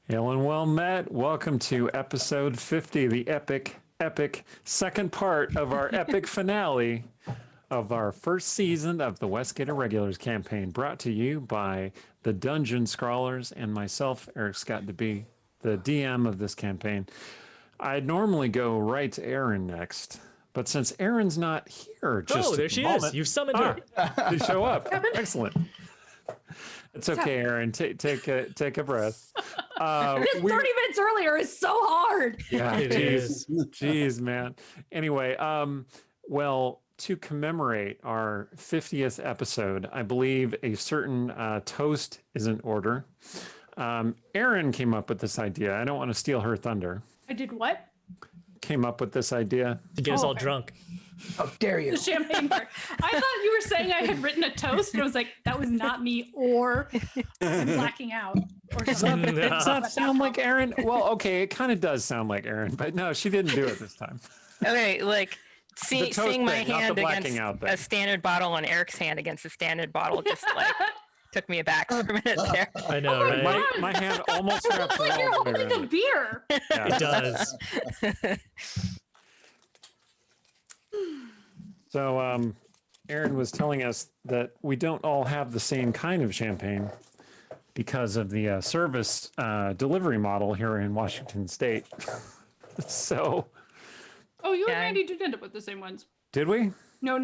Hail and well met. Welcome to episode 50, the epic second part of our epic finale of our first season of the Westgate Irregulars campaign, brought to you by the Dungeon Scrawlers and myself, Eric Scott DeB, the DM of this campaign. I'd normally go right to Erin next, but since Erin's not here, just there she is. You've summoned her to show up. Excellent. It's okay, Erin. Take a breath. 30 minutes earlier is so hard. Yeah, It is. Jeez, man. Anyway, well, to commemorate our 50th episode, I believe a certain toast is in order. Erin came up with this idea. I don't want to steal her thunder. I did what? Came up with this idea. to get us all drunk. How dare you? The champagne part. I thought you were saying I had written a toast, and I was like, that was not me, or I'm blacking out, or something. Does that sound like Erin? Well, okay, it kind of does sound like Erin, but no, she didn't do it this time. Okay, like The toast seeing my thing, not the hand blacking against out thing. a standard bottle and Eric's hand against a standard bottle just like took me aback for a minute there. I know, Oh right? my God. My hand almost It wrapped looks like you're around the way holding a around. beer. Yeah. It does. So, Erin was telling us that we don't all have the same kind of champagne because of the service delivery model here in Washington State. So, Oh, you Yeah. and Randy did end up with the same ones. did we? No,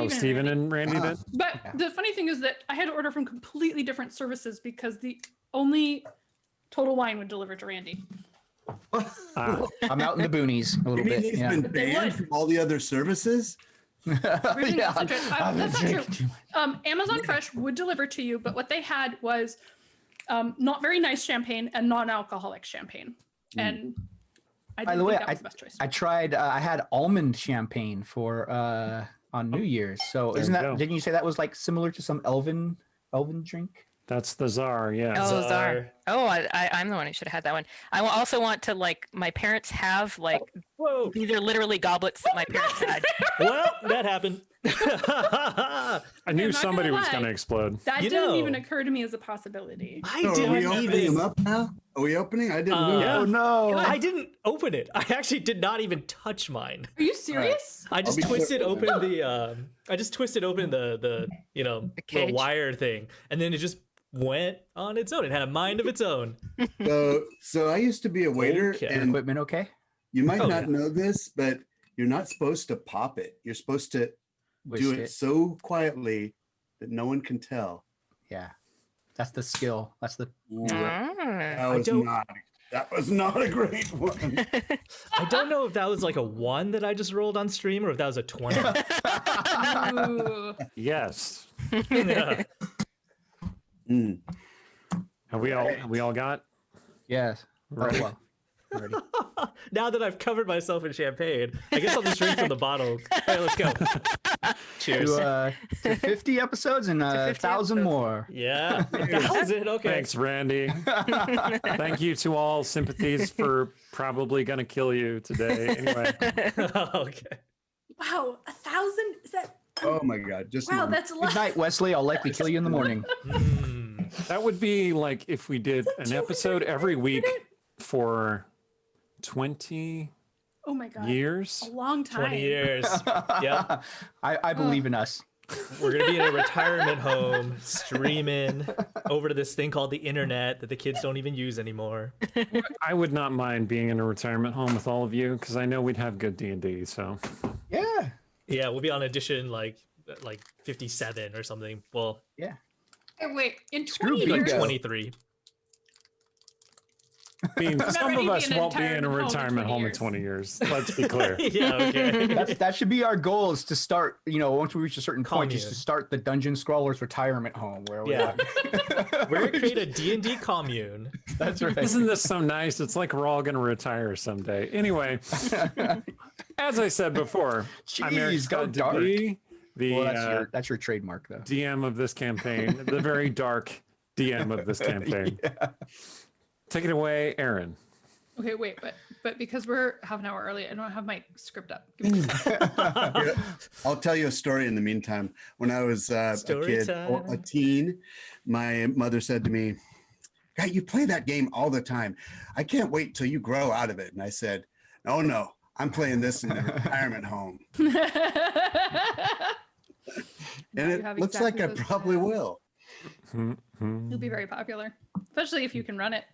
Steven and Randy did? But the funny thing is that I had to order from completely different services because the only Total Wine would deliver to Randy. I'm out in the boonies a little You mean bit. he's Yeah. been They banned would. from all the other services? Everything Yeah, else is just- I've been that's not drinking true. too much. Amazon Fresh would deliver to you, but what they had was not very nice champagne and non-alcoholic champagne. And I By didn't the way, think that was the best choice. I tried. I had almond champagne for on New Year's. So There isn't you that? go. Didn't you say that was like similar to some elven drink? That's the czar, yeah. Oh, Czar. Czar. Oh, I'm the one who should have had that one. I also want to like my parents have like Whoa. these are literally goblets that my parents had. Well, that happened. I knew not somebody gonna was lie. going to explode. That You didn't know. even occur to me as a possibility. I So are we didn't opening even. him up now? Are we opening? I didn't know. Yeah. Oh no! I didn't open it. I actually did not even touch mine. Are you serious? I just be twisted careful. open the. I just twisted open the little cage? wire thing, and then it just went on its own. It had a mind of its own. So I used to be a waiter, Okay. and Equipment okay? you might Oh, not yeah. know this, but you're not supposed to pop it. You're supposed to do Whisk it so quietly that no one can tell. Yeah, that's the skill. That's the. Ah. That was not a great one. I don't know if that was like a 1 that I just rolled on stream, or if that was a 20. Ooh. Yes. Yeah. Mm. Have we all got? Yes. Ready? Oh, well. Ready. Now that I've covered myself in champagne, I guess I'll just drink from the bottle. All right, let's go. Cheers. To 50 episodes and 50 1,000 episodes. more. Yeah, that was it. Okay. Thanks, Randy. Thank you to all sympathies for probably going to kill you today. Anyway, Okay. Wow, 1,000? Is that? Oh my God! Just Wow, that's a Good lot. night, Wesley. I'll likely kill you in the morning. Mm. that would be like if we did an episode every week for 20 Oh my God. years. A long time. 20 years. Yep. I believe in us. We're going to be in a retirement home streaming over to this thing called the internet that the kids don't even use anymore. I would not mind being in a retirement home with all of you because I know we'd have good D&D. So Yeah. Yeah, we'll be on edition like 57 or something. Well, Yeah. Hey, wait, in Screw 20 years, bingo. 23. I mean, not some ready of to us be in a won't be in a retirement retirement home home in in 20 20 years. Let's be clear. Yeah, okay. That should be our goal is to start, once we reach a certain point, just to Commune. start the Dungeon Scrawlers retirement home where we Yeah. We're going to create a D&D commune. That's right. Isn't this so nice? It's like we're all going to retire someday. Anyway, as I said before, I'm Eric Jeez, go Scott dark. DeB, the Well, that's your trademark, though. DM of this campaign, the very dark DM of this campaign. Take it away, Erin. Okay, wait, but because we're half an hour early, I don't have my script up. Give me a second. Here, I'll tell you a story in the meantime. When I was a Story kid, or time. a teen, my mother said to me, God, you play that game all the time. I can't wait till you grow out of it. And I said, oh no, I'm playing this in the retirement home. And it looks like I probably will. You'll be very popular, especially if you can run it.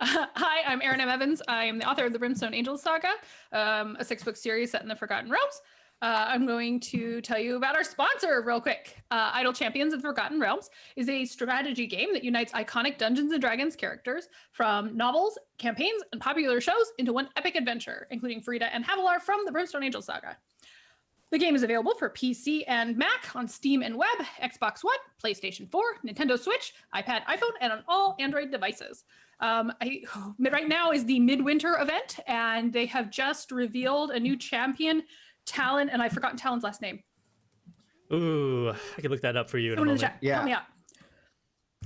Hi, I'm Erin M. Evans. I am the author of the Brimstone Angels Saga, a 6-book series set in the Forgotten Realms. I'm going to tell you about our sponsor real quick. Idle Champions of the Forgotten Realms is a strategy game that unites iconic Dungeons & Dragons characters from novels, campaigns, and popular shows into one epic adventure, including Frida and Havilar from the Brimstone Angels Saga. The game is available for PC and Mac on Steam and web, Xbox One, PlayStation 4, Nintendo Switch, iPad, iPhone, and on all Android devices. Right now is the Midwinter event, and they have just revealed a new champion, Talon, and I've forgotten Talon's last name. Ooh, I can look that up for you in a Someone in the moment. chat, Yeah. help me out.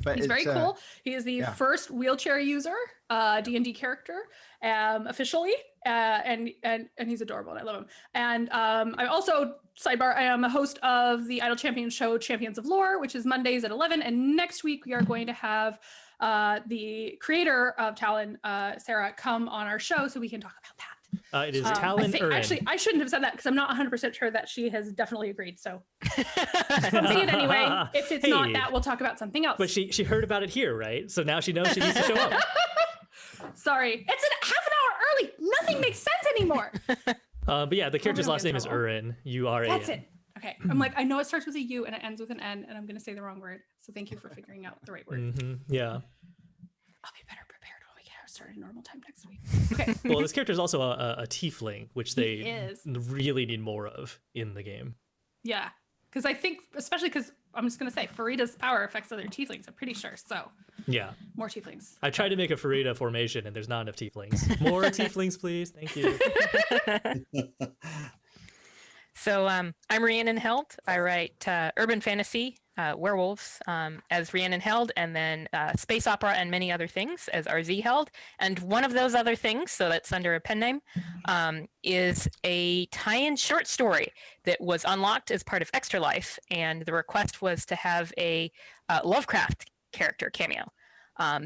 But He's very cool. He is the first wheelchair user D&D character officially, and he's adorable, and I love him. And I also, sidebar, I am a host of the Idle Champions show Champions of Lore, which is Mondays at 11. And next week we are going to have the creator of Talon, Sarah, come on our show so we can talk about that. It is Talon Urin. Actually, I shouldn't have said that because I'm not 100% sure that she has definitely agreed. So come see it anyway. If it's not that, we'll talk about something else. But she heard about it here, right? So now she knows she needs to show up. Sorry, it's half an hour early. Nothing makes sense anymore. But yeah, the character's last name is Urin. U-R-A-N. That's it. Okay. I'm like, I know it starts with a U and it ends with an N, and I'm going to say the wrong word. So thank you for figuring out the right word. Yeah. I'll be better prepared when we get started normal time next week. Okay. Well, this character is also a tiefling, which they is. really need more of in the game. Yeah. Because I think, especially because I'm just going to say, Farida's power affects other tieflings. I'm pretty sure. So Yeah. more tieflings. I tried to make a Farida formation, and there's not enough tieflings. More tieflings, please. Thank you. So I'm Rhiannon Held. I write urban fantasy, werewolves as Rhiannon Held, and then space opera and many other things as RZ Held. And one of those other things, so that's under a pen name, is a tie-in short story that was unlocked as part of Extra Life. And the request was to have a Lovecraft character cameo.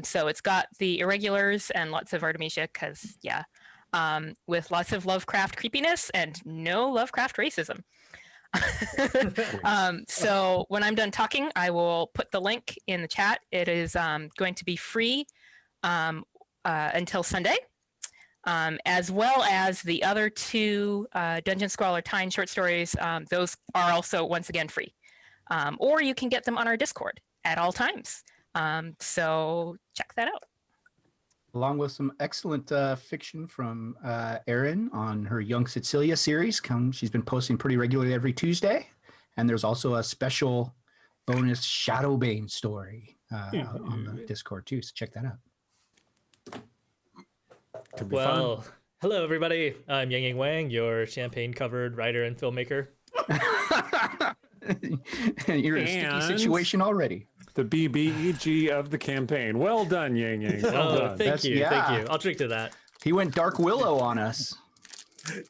So it's got the Irregulars and lots of Artemisia, because, yeah. With lots of Lovecraft creepiness and no Lovecraft racism. So when I'm done talking, I will put the link in the chat. It is going to be free until Sunday, as well as the other two Dungeon Scrawler tie-in short stories. Those are also, once again, free. Or you can get them on our Discord at all times. So check that out. Along with some excellent fiction from Erin on her Young Cecilia series. She's been posting pretty regularly every Tuesday. And there's also a special bonus Shadowbane story on the Discord too. So check that out. Could be Well, hello, everybody. I'm Yang Yang Wang, your champagne-covered writer and filmmaker. And you're in a sticky And- situation already. the BBEG of the campaign. Well done, Yang Yang. Well done. Thank you. yeah. Thank you. I'll drink to that. He went Dark Willow on us.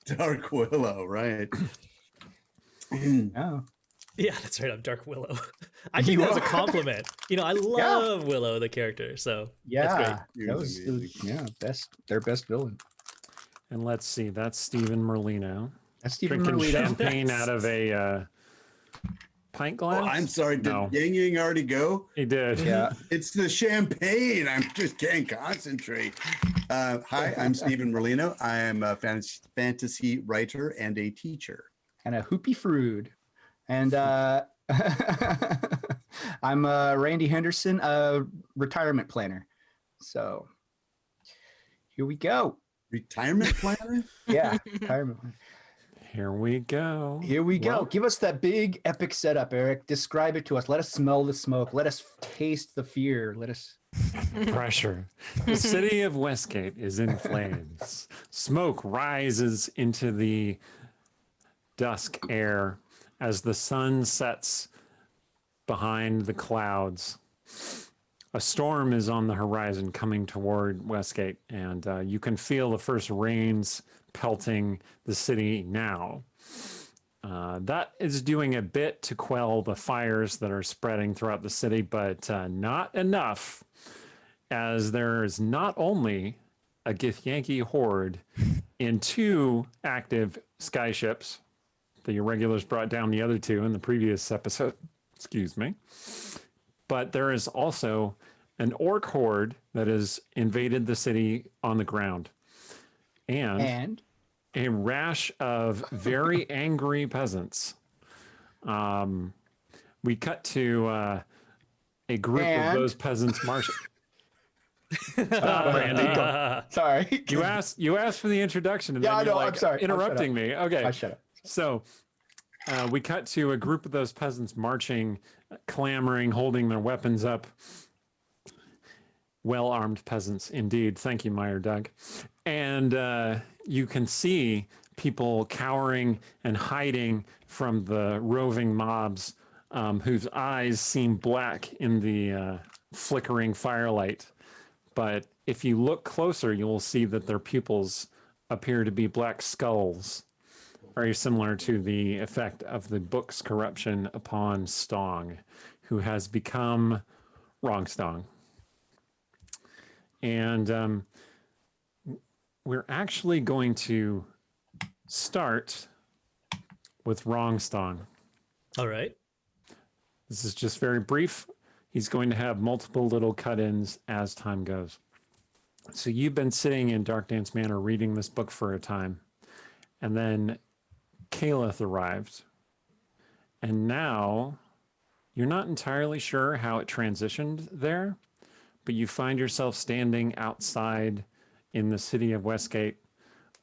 Dark Willow, right? Oh. Yeah, that's right. I'm Dark Willow. I think that was a compliment. You know, I love Willow, the character. So that's great. Yeah, that was their best villain. And let's see, that's Stephen Merlino. That's Stephen Drinking Merlino. champagne out of a pint glass. Oh, I'm sorry. Did No. Yang Yang already go? He did. Yeah. It's the champagne. I just can't concentrate. Hi, I'm Stephen Merlino. I am a fantasy writer and a teacher. And a hoopy frood. And I'm Randy Henderson, a retirement planner. So here we go. Retirement planner? Yeah, retirement planner. Here we go. Here we go. Well, Give us that big epic setup, Eric. Describe it to us. Let us smell the smoke. Let us taste the fear. Let us. pressure. The city of Westgate is in flames. Smoke rises into the dusk air as the sun sets behind the clouds. A storm is on the horizon coming toward Westgate, and you can feel the first rains pelting the city now. That is doing a bit to quell the fires that are spreading throughout the city, but not enough. as there is not only a Githyanki horde in 2 active skyships. The irregulars brought down the other 2 in the previous episode. Excuse me. But there is also an orc horde that has invaded the city on the ground. And a rash of very angry peasants. We cut to a group of those peasants marching. Stop, Randy. Sorry. You asked for the introduction, and Yeah, I then you're know. like I'm sorry. interrupting me. Okay. Shut up. So we cut to a group of those peasants marching, clamoring, holding their weapons up. Well-armed peasants, indeed. Thank you, Meyer Doug. And you can see people cowering and hiding from the roving mobs whose eyes seem black in the flickering firelight. But if you look closer, you'll see that their pupils appear to be black skulls, very similar to the effect of the book's corruption upon Stong, who has become Wrong Stong. And we're actually going to start with Wrong Stong. All right. This is just very brief. He's going to have multiple little cut-ins as time goes. So you've been sitting in Dark Dance Manor reading this book for a time, and then Caleth arrived. And now you're not entirely sure how it transitioned there, but you find yourself standing outside in the city of Westgate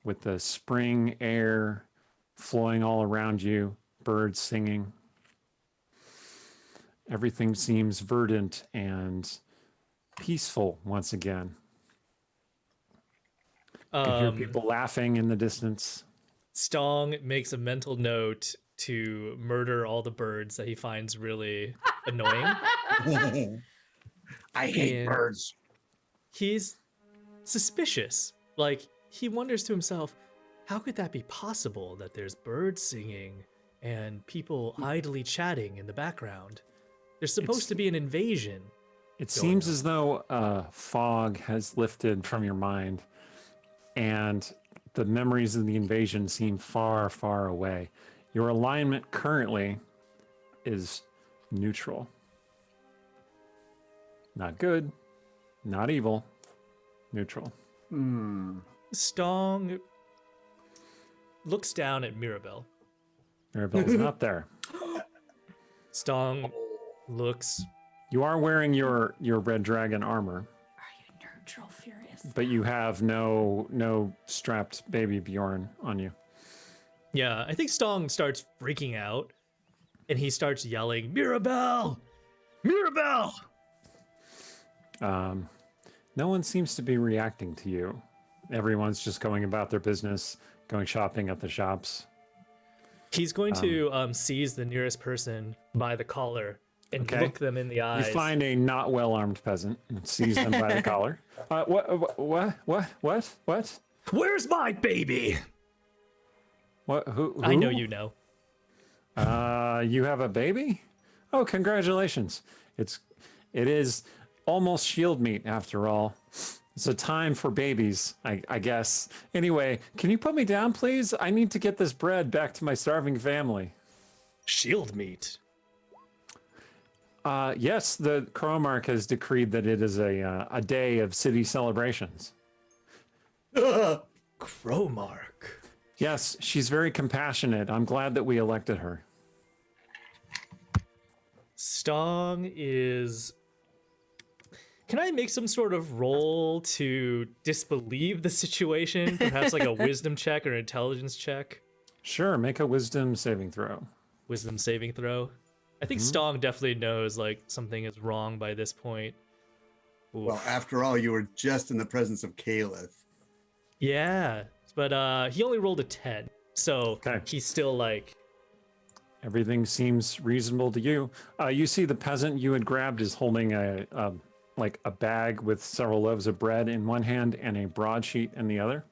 with the spring air flowing all around you, birds singing. Everything seems verdant and peaceful once again. You can hear people laughing in the distance. Stong makes a mental note to murder all the birds that he finds really annoying. I hate And birds. He's suspicious. Like, he wonders to himself, how could that be possible that there's birds singing and people idly chatting in the background? There's supposed to be an invasion. It seems as though fog has lifted from your mind, and the memories of the invasion seem far, far away. Your alignment currently is neutral. Not good, not evil, neutral. Stong looks down at Mirabelle. Mirabelle's not there. Stong looks. You are wearing your red dragon armor, Are you neutral furious? but you have no strapped baby Bjorn on you. Yeah, I think Stong starts freaking out and he starts yelling, Mirabelle! Mirabelle! No one seems to be reacting to you. Everyone's just going about their business, going shopping at the shops. He's going to seize the nearest person by the collar and look them in the eyes. You find a not well-armed peasant and seize them by the collar. What? Where's my baby? What? Who? I know you know. You have a baby? Oh, congratulations. It is almost shield meat after all. It's a time for babies, I guess. Anyway, can you put me down, please? I need to get this bread back to my starving family. Shield meat. Yes, the Cromark has decreed that it is a day of city celebrations. Cromark. Yes, she's very compassionate. I'm glad that we elected her. Stong is. Can I make some sort of roll to disbelieve the situation? Perhaps like a wisdom check or intelligence check? Sure, make a wisdom saving throw. Wisdom saving throw. I think Stong definitely knows like something is wrong by this point. Oof. Well, after all, you were just in the presence of Caleth. Yeah, but he only rolled a 10, so he's still like. Everything seems reasonable to you. You see the peasant you had grabbed is holding a bag with several loaves of bread in one hand and a broadsheet in the other.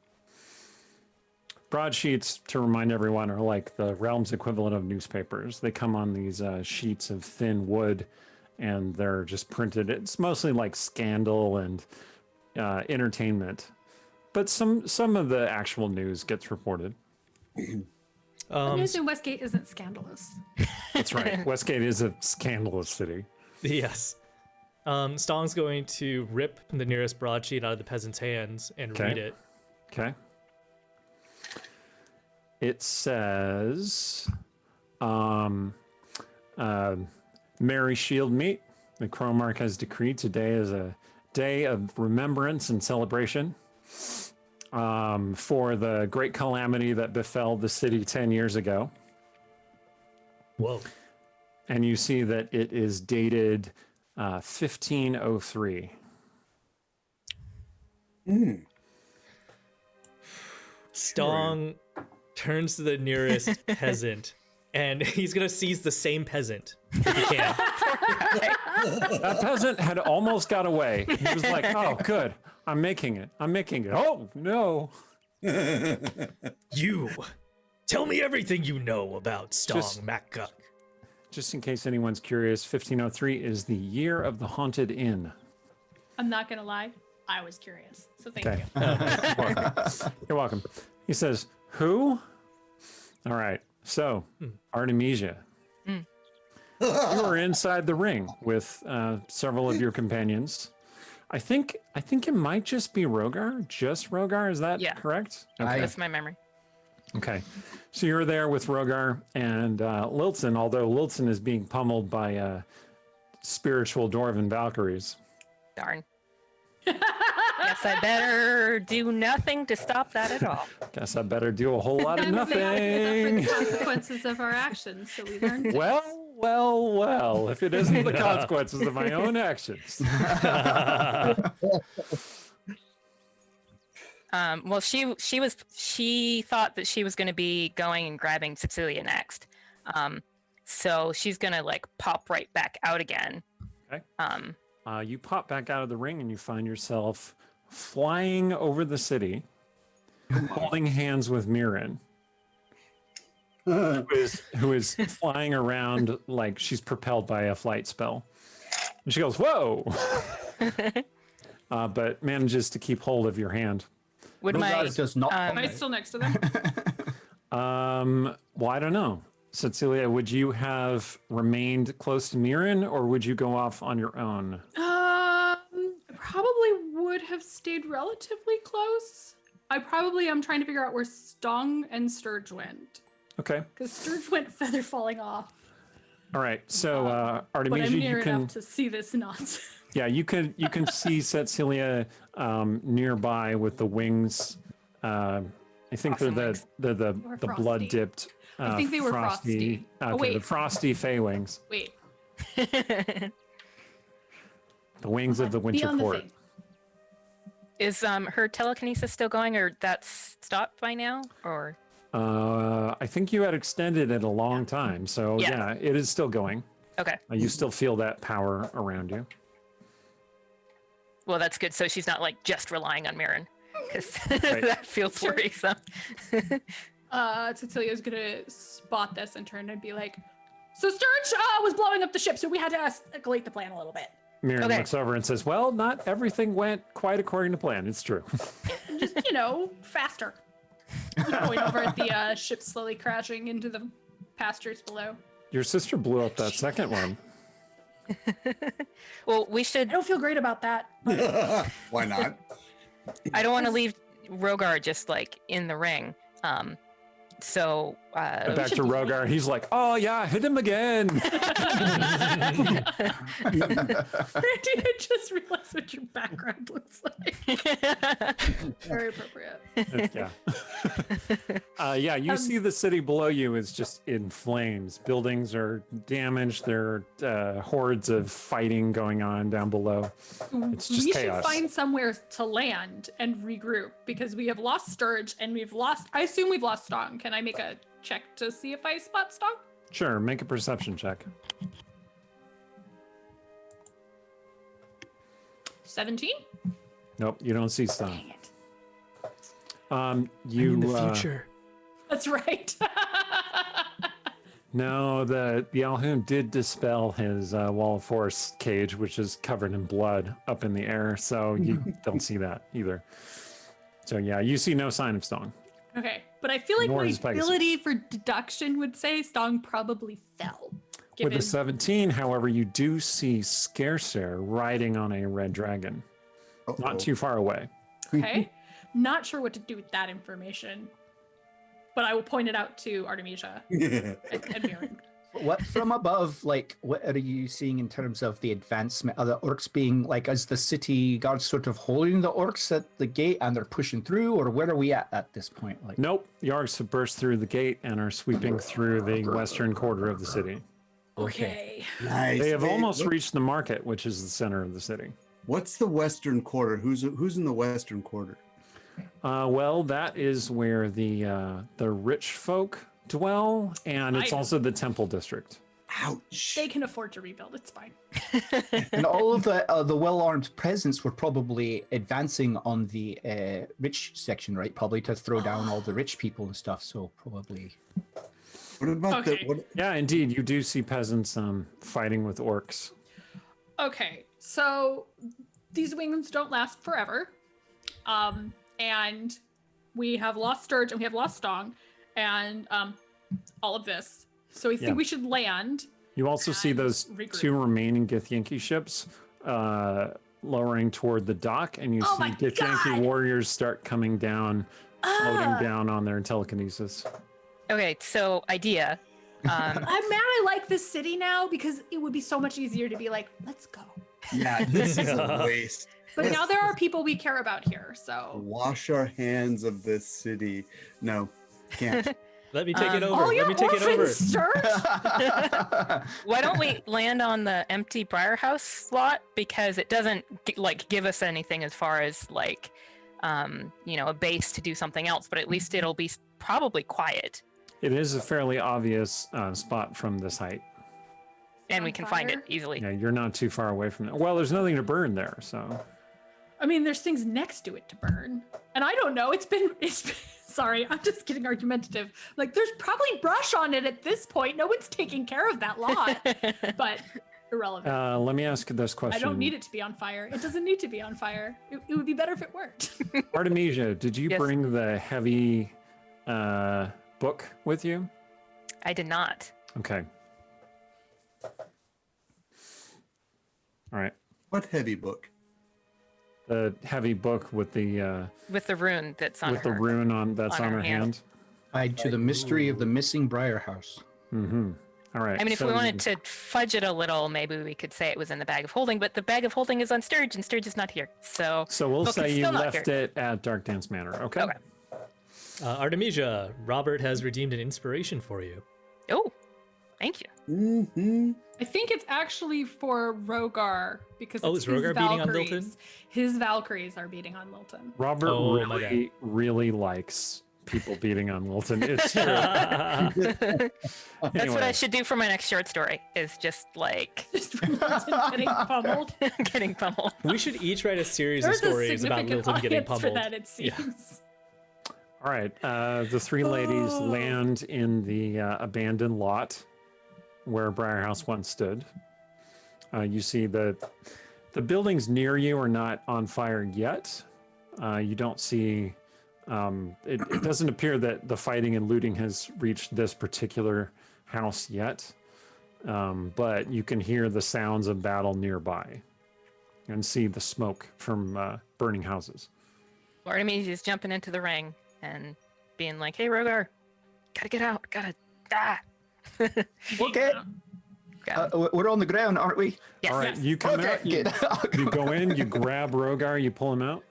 Broadsheets, to remind everyone, are like the realm's equivalent of newspapers. They come on these sheets of thin wood, and they're just printed. It's mostly like scandal and entertainment, but some of the actual news gets reported. The news in Westgate isn't scandalous. That's right. Westgate is a scandalous city. Yes. Stong's going to rip the nearest broadsheet out of the peasant's hands and read it. Okay. It says, Merry Shield Meet. The Cromark has decreed today is a day of remembrance and celebration for the great calamity that befell the city 10 years ago. Whoa. And you see that it is dated 1503. Stong turns to the nearest peasant, and he's gonna seize the same peasant if he can. That peasant had almost got away. He was like, oh, good. I'm making it. Oh, no. You, tell me everything you know about Stong Just- MacGuck. Just in case anyone's curious, 1503 is the year of the haunted inn. I'm not gonna lie, I was curious, so thank Okay. you. You're welcome. He says, who? All right. So, Artemisia. You are inside the ring with several of your companions. I think it might just be Rogar. Just Rogar. Is that correct? Okay. That's my memory. Okay. So you're there with Rogar and Lilton, although Lilton is being pummeled by spiritual dwarven Valkyries. Darn. Guess I better do nothing to stop that at all. Guess I better do a whole lot of And we have to nothing. suffer the consequences of our actions, so we learned. Well, if it isn't the consequences of my own actions. Well, she thought that she was going to be going and grabbing Cecilia next. So she's going to like pop right back out again. Okay. You pop back out of the ring and you find yourself flying over the city, holding hands with Mirren, who is flying around like she's propelled by a flight spell. And she goes, whoa! But manages to keep hold of your hand. Would Rogar does not. Am I still next to them? Well, I don't know. Cecilia, would you have remained close to Mirren or would you go off on your own? I probably would have stayed relatively close. I probably am trying to figure out where Stong and Sturge went. Okay. Because Sturge went feather falling off. All right. So, But I'm Artemisia, near you can. enough to see this nonsense. Yeah, you can see Cecilia nearby with the wings. I think Awesome they're wings. the Or the frosty. blood dipped. I think they were frosty. Okay, Oh, wait. the frosty fey wings, Wait. the wings of the Be winter on the court. thing. Is her telekinesis still going, or that's stopped by now? Or I think you had extended it a long time, so Yeah. yeah, it is still going. okay, You still feel that power around you. well that's good. So she's not like just relying on Mirren, because Right. that feels Sure. worrisome. Cecilia's gonna spot this and turn and be like, so Sturge was blowing up the ship, so we had to escalate the plan a little bit. Mirren Okay. looks over and says, "Well, not everything went quite according to plan. It's true." Just, faster. Going over at the ship slowly crashing into the pastures below. Your sister blew up that second one. Well, we should. I don't feel great about that. Why not? I don't want to leave Rogar just like in the ring. So Back to Rogar, he's like, "Oh yeah, hit him again." I just realized what your background looks like. Very appropriate. Yeah. You see the city below you is just in flames. Buildings are damaged. There are hordes of fighting going on down below. It's just We chaos. should find somewhere to land and regroup because we have lost Sturge and I assume we've lost Stong. Can I make a check to see if I spot Stong? Sure, make a perception check. 17? Nope, you don't see Stone. Dang it. You in the future. That's right. No, the Alhoun did dispel his wall of force cage, which is covered in blood up in the air, so you don't see that either. So yeah, you see no sign of Stong. Okay, but I feel like Nor my is Pegasus. ability for deduction would say Stong probably fell. With Given... a 17, however, you do see Scarecer riding on a red dragon, not too far away. Okay, not sure what to do with that information, but I will point it out to Artemisia and Mirren. What from above? Like, what are you seeing in terms of the advancement? Are the orcs being like, is the city guards sort of holding the orcs at the gate and they're pushing through, or where are we at this point? Like, Nope, the Yargs have burst through the gate and are sweeping through the western quarter of the city. Okay. Nice. They have Hey, almost reached the market, which is the center of the city. What's the western quarter? Who's in the western quarter? Well, that is where the rich folk dwell, and it's I- also the temple district. Ouch. They can afford to rebuild. It's fine. and all of the well-armed peasants were probably advancing on the rich section, right? Probably to throw down all the rich people and stuff. So probably. What about Okay. Yeah, indeed, you do see peasants fighting with orcs. Okay, so these wings don't last forever. And we have lost Sturge and we have lost Stong and all of this. So we think Yeah. we should land. You also see And those regroup. 2 remaining Githyanki ships lowering toward the dock, and you Oh see my Githyanki God! warriors start coming down, floating down on their telekinesis. Okay, so idea. I'm mad I like this city now because it would be so much easier to be like, let's go. Yeah, this is a waste. But now there are people we care about here, so. Wash our hands of this city. No, can't. Let me take it over. Oh, Let you're me take it over. orphans, Sturge? Why don't we land on the empty Briar House slot, because it doesn't give us anything as far as a base to do something else, but at least it'll be probably quiet It is a fairly obvious spot from this height. and On we can find it fire? easily. Yeah, you're not too far away from it. Well, there's nothing to burn there, so. I mean, there's things next to it to burn. And I don't know, it's been sorry, I'm just getting argumentative. Like, there's probably brush on it at this point. No one's taking care of that lot. But irrelevant. Let me ask you this question. I don't need it to be on fire. It doesn't need to be on fire. It would be better if it weren't. Artemisia, did you Yes. bring the heavy book with you? I did not. Okay. All right. What heavy book? The heavy book with the With the rune that's on with the her. rune on that's on on her her hand. hand. Tied to the mystery of the missing Briar House. Mm-hmm. All right. I mean, if so we wanted to fudge it a little, maybe we could say it was in the bag of holding, but the bag of holding is on Sturge, and Sturge is not here. So we'll book is say you still not left here. it at Dark Dance Manor. Okay. Okay. Artemisia, Robert has redeemed an inspiration for you. Oh, thank you. Mm-hmm. I think it's actually for Rogar because Oh, it's is Rogar his beating on Valkyries. Lilton? His Valkyries are beating on Lilton. Robert Oh, my really, really likes people beating on Wilton. It's true. That's what I Anyway. should do for my next short story. Is just like Just Lilton getting pummeled. getting pummeled. We should each write a series There's of a stories about significant Lilton getting audience for pummeled. that, it seems. Yeah. All right. The 3 ladies Oh. land in the abandoned lot where Briar House once stood. You see the buildings near you are not on fire yet. You don't see. It doesn't appear that the fighting and looting has reached this particular house yet, but you can hear the sounds of battle nearby and see the smoke from burning houses. Artemisia is jumping into the ring and being like, "Hey, Rogar, gotta get out. Gotta die." Okay. We're on the ground, aren't we? Yes. All right, Yes. you come Okay, out. You, good. you go in. You grab Rogar. You pull him out.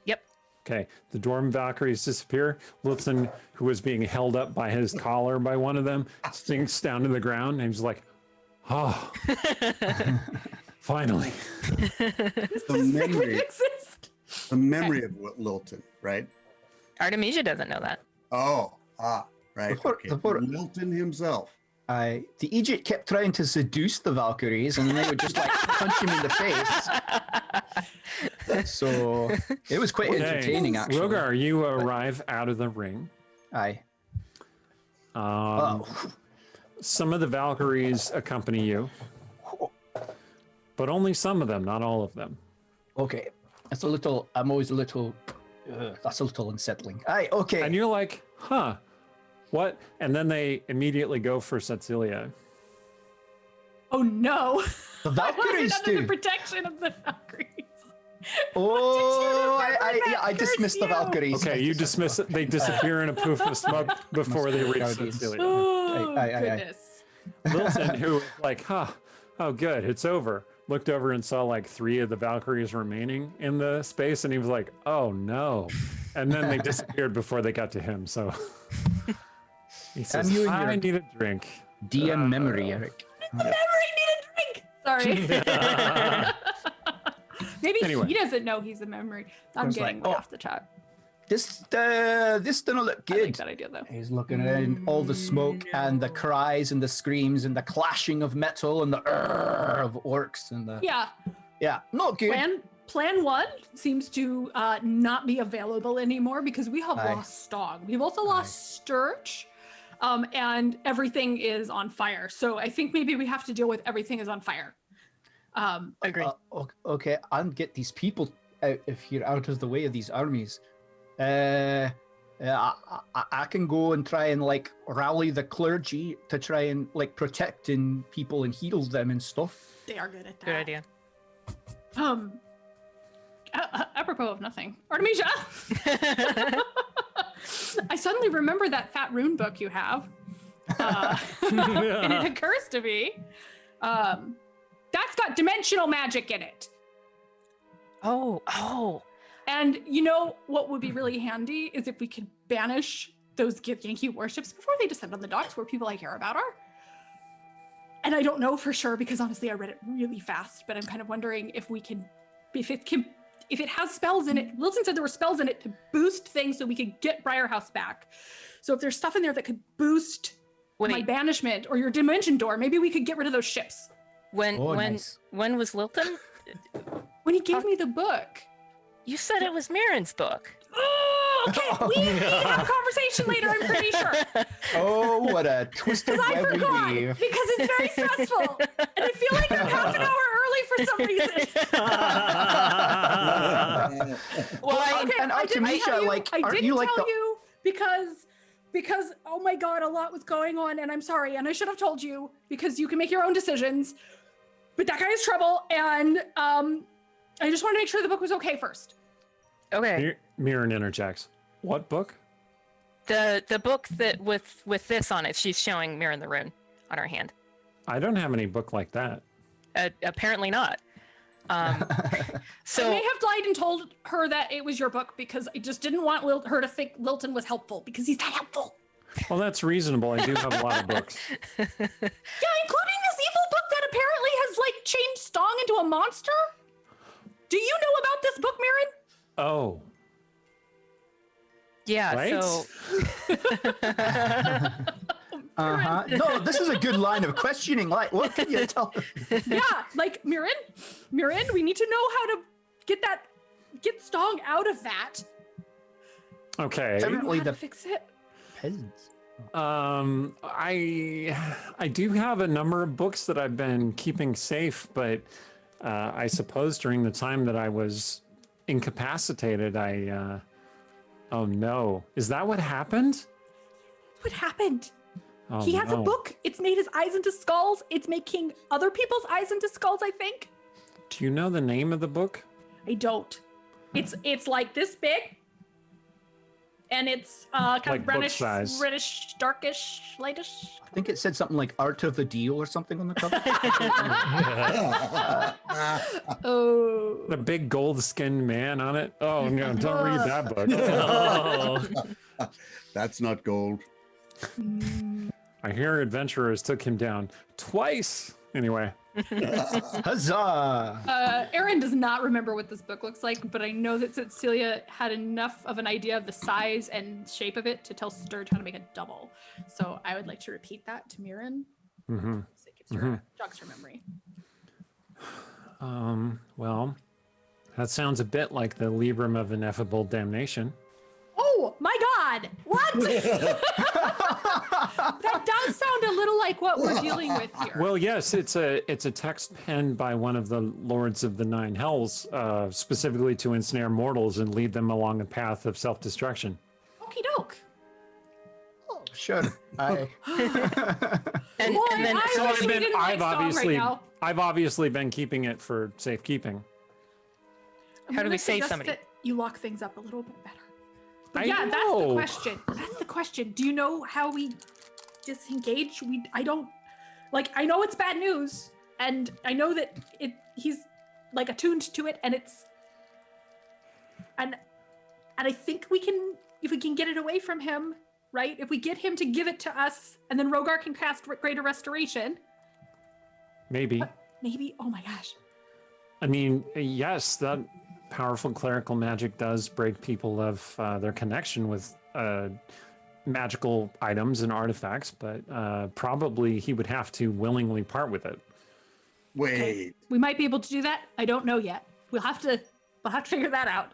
Yep. Okay, the Dwarven Valkyries disappear. Wilson, who was being held up by his collar by one of them, sinks down to the ground, and he's like, "Oh, finally!" The memory, exist. the memory of Lilton, right? Artemisia doesn't know that. Right. The Okay. poor- Lilton himself. The Egypt kept trying to seduce the Valkyries, and they would just like punch him in the face. So it was quite Okay, entertaining, actually. Rogar, you arrive out of the ring. Aye. Um, some of the Valkyries accompany you, but only some of them, not all of them. Okay. That's a little. I'm always a little. That's a little unsettling. Aye. Okay. And you're like, huh, what? And then they immediately go for Cecilia. Oh no! The I Valkyries wasn't under the do. protection of the Valkyries. Oh, remember that? I dismissed the Curse you. Valkyries. Okay, you dismiss it. They disappear in a poof of smoke before they reach Guardians. Cecilia. Oh Aye. goodness! Wilson, who was like, huh, oh, good, it's over, looked over and saw like 3 of the Valkyries remaining in the space, and he was like, oh no. And then they disappeared before they got to him. So he says, you and I your- need a drink. DM memory, Eric. Memory need a drink. Sorry. Maybe Anyway. he doesn't know he's a memory. I'm was getting like, way oh. off the chat. This doesn't look I like good. that idea though. He's looking at all the smoke and the cries and the screams and the clashing of metal and the of orcs and the Yeah. Not good. Plan 1 seems to not be available anymore because we have Aye. lost Stong. We've also lost Sturge, and everything is on fire. So I think maybe we have to deal with everything is on fire. Agreed. Okay, I'll get these people out if you're out of the way of these armies. I can go and try and like rally the clergy to try and like protect people and heal them and stuff. They are good at that. Good idea. Apropos of nothing, Artemisia. I suddenly remember that fat rune book you have, and it occurs to me, that's got dimensional magic in it. Oh. And you know what would be really handy is if we could banish those Yankee warships before they descend on the docks where people I care about are. And I don't know for sure because honestly I read it really fast, but I'm kind of wondering if we can, if it has spells in it. Wilson said there were spells in it to boost things so we could get Briarhouse back. So if there's stuff in there that could boost my Wait, banishment or your dimension door, maybe we could get rid of those ships. when nice. when was Lilton? When he gave me the book. You said it was Mirren's book. Oh, okay, we need to have a conversation later, I'm pretty sure. Oh, what a twisted I web we forgot weave. because it's very stressful, and I feel like I'm half an hour early for some reason. Well, Okay, and I didn't Artemisia, tell you. like, I aren't didn't you like tell the- you because oh my god, a lot was going on, and I'm sorry, and I should have told you because you can make your own decisions. But that guy is trouble, and I just want to make sure the book was okay first. okay. Mirren interjects. What book? The book that with this on it, she's showing Mirren the rune on her hand. I don't have any book like that. Apparently not. I So may have lied and told her that it was your book because I just didn't want her to think Lilton was helpful because he's not helpful. Well, that's reasonable. I do have a lot of books. Yeah, including this evil book that apparently has like changed Stong into a monster. Do you know about this book, Mirren? Oh, yeah, right? so No, this is a good line of questioning. Like, what can you tell? Yeah, like Mirren, we need to know how to get Stong out of that. Okay. Evidently How to the fix it. peasants. I do have a number of books that I've been keeping safe, but I suppose during the time that I was incapacitated, oh no, is that what happened? What happened? Oh, He has a no. book. It's made his eyes into skulls. It's making other people's eyes into skulls, I think. Do you know the name of the book? I don't. It's like this big. And it's kind Like of book brownish, size. reddish, darkish, lightish. I think it said something like Art of the Deal or something on the cover. Oh. The big gold-skinned man on it. Oh no! Don't read that book. Oh. That's not gold. I hear adventurers took him down twice. Anyway, Huzzah! Aaron does not remember what this book looks like, but I know that Cecilia had enough of an idea of the size and shape of it to tell Sturge how to make a double. So I would like to repeat that to Mirren. mm-hmm. So it gives her, jogs her memory. Well, that sounds a bit like the Libram of Ineffable Damnation. Oh my God! What? That does sound a little like what we're dealing with here. Well, yes, it's a text penned by one of the lords of the nine hells, specifically to ensnare mortals and lead them along a path of self-destruction. Okie doke. Sure. I And Boy, then I So wish we didn't like Stong right now. I've obviously been keeping it for safekeeping. I'm How do gonna we save suggest somebody? that you lock things up a little bit better. But I yeah, that's the know. question. That's the question. Do you know how we disengage? I don't like. I know it's bad news, and I know that he's like attuned to it, and it's and I think we can, if we can get it away from him, right? If we get him to give it to us, and then Rogar can cast Greater Restoration. Maybe. Maybe. Oh my gosh. I mean, yes, that powerful clerical magic does break people of their connection with magical items and artifacts, but probably he would have to willingly part with it. Wait. We might be able to do that. I don't know yet. We'll have to figure that out.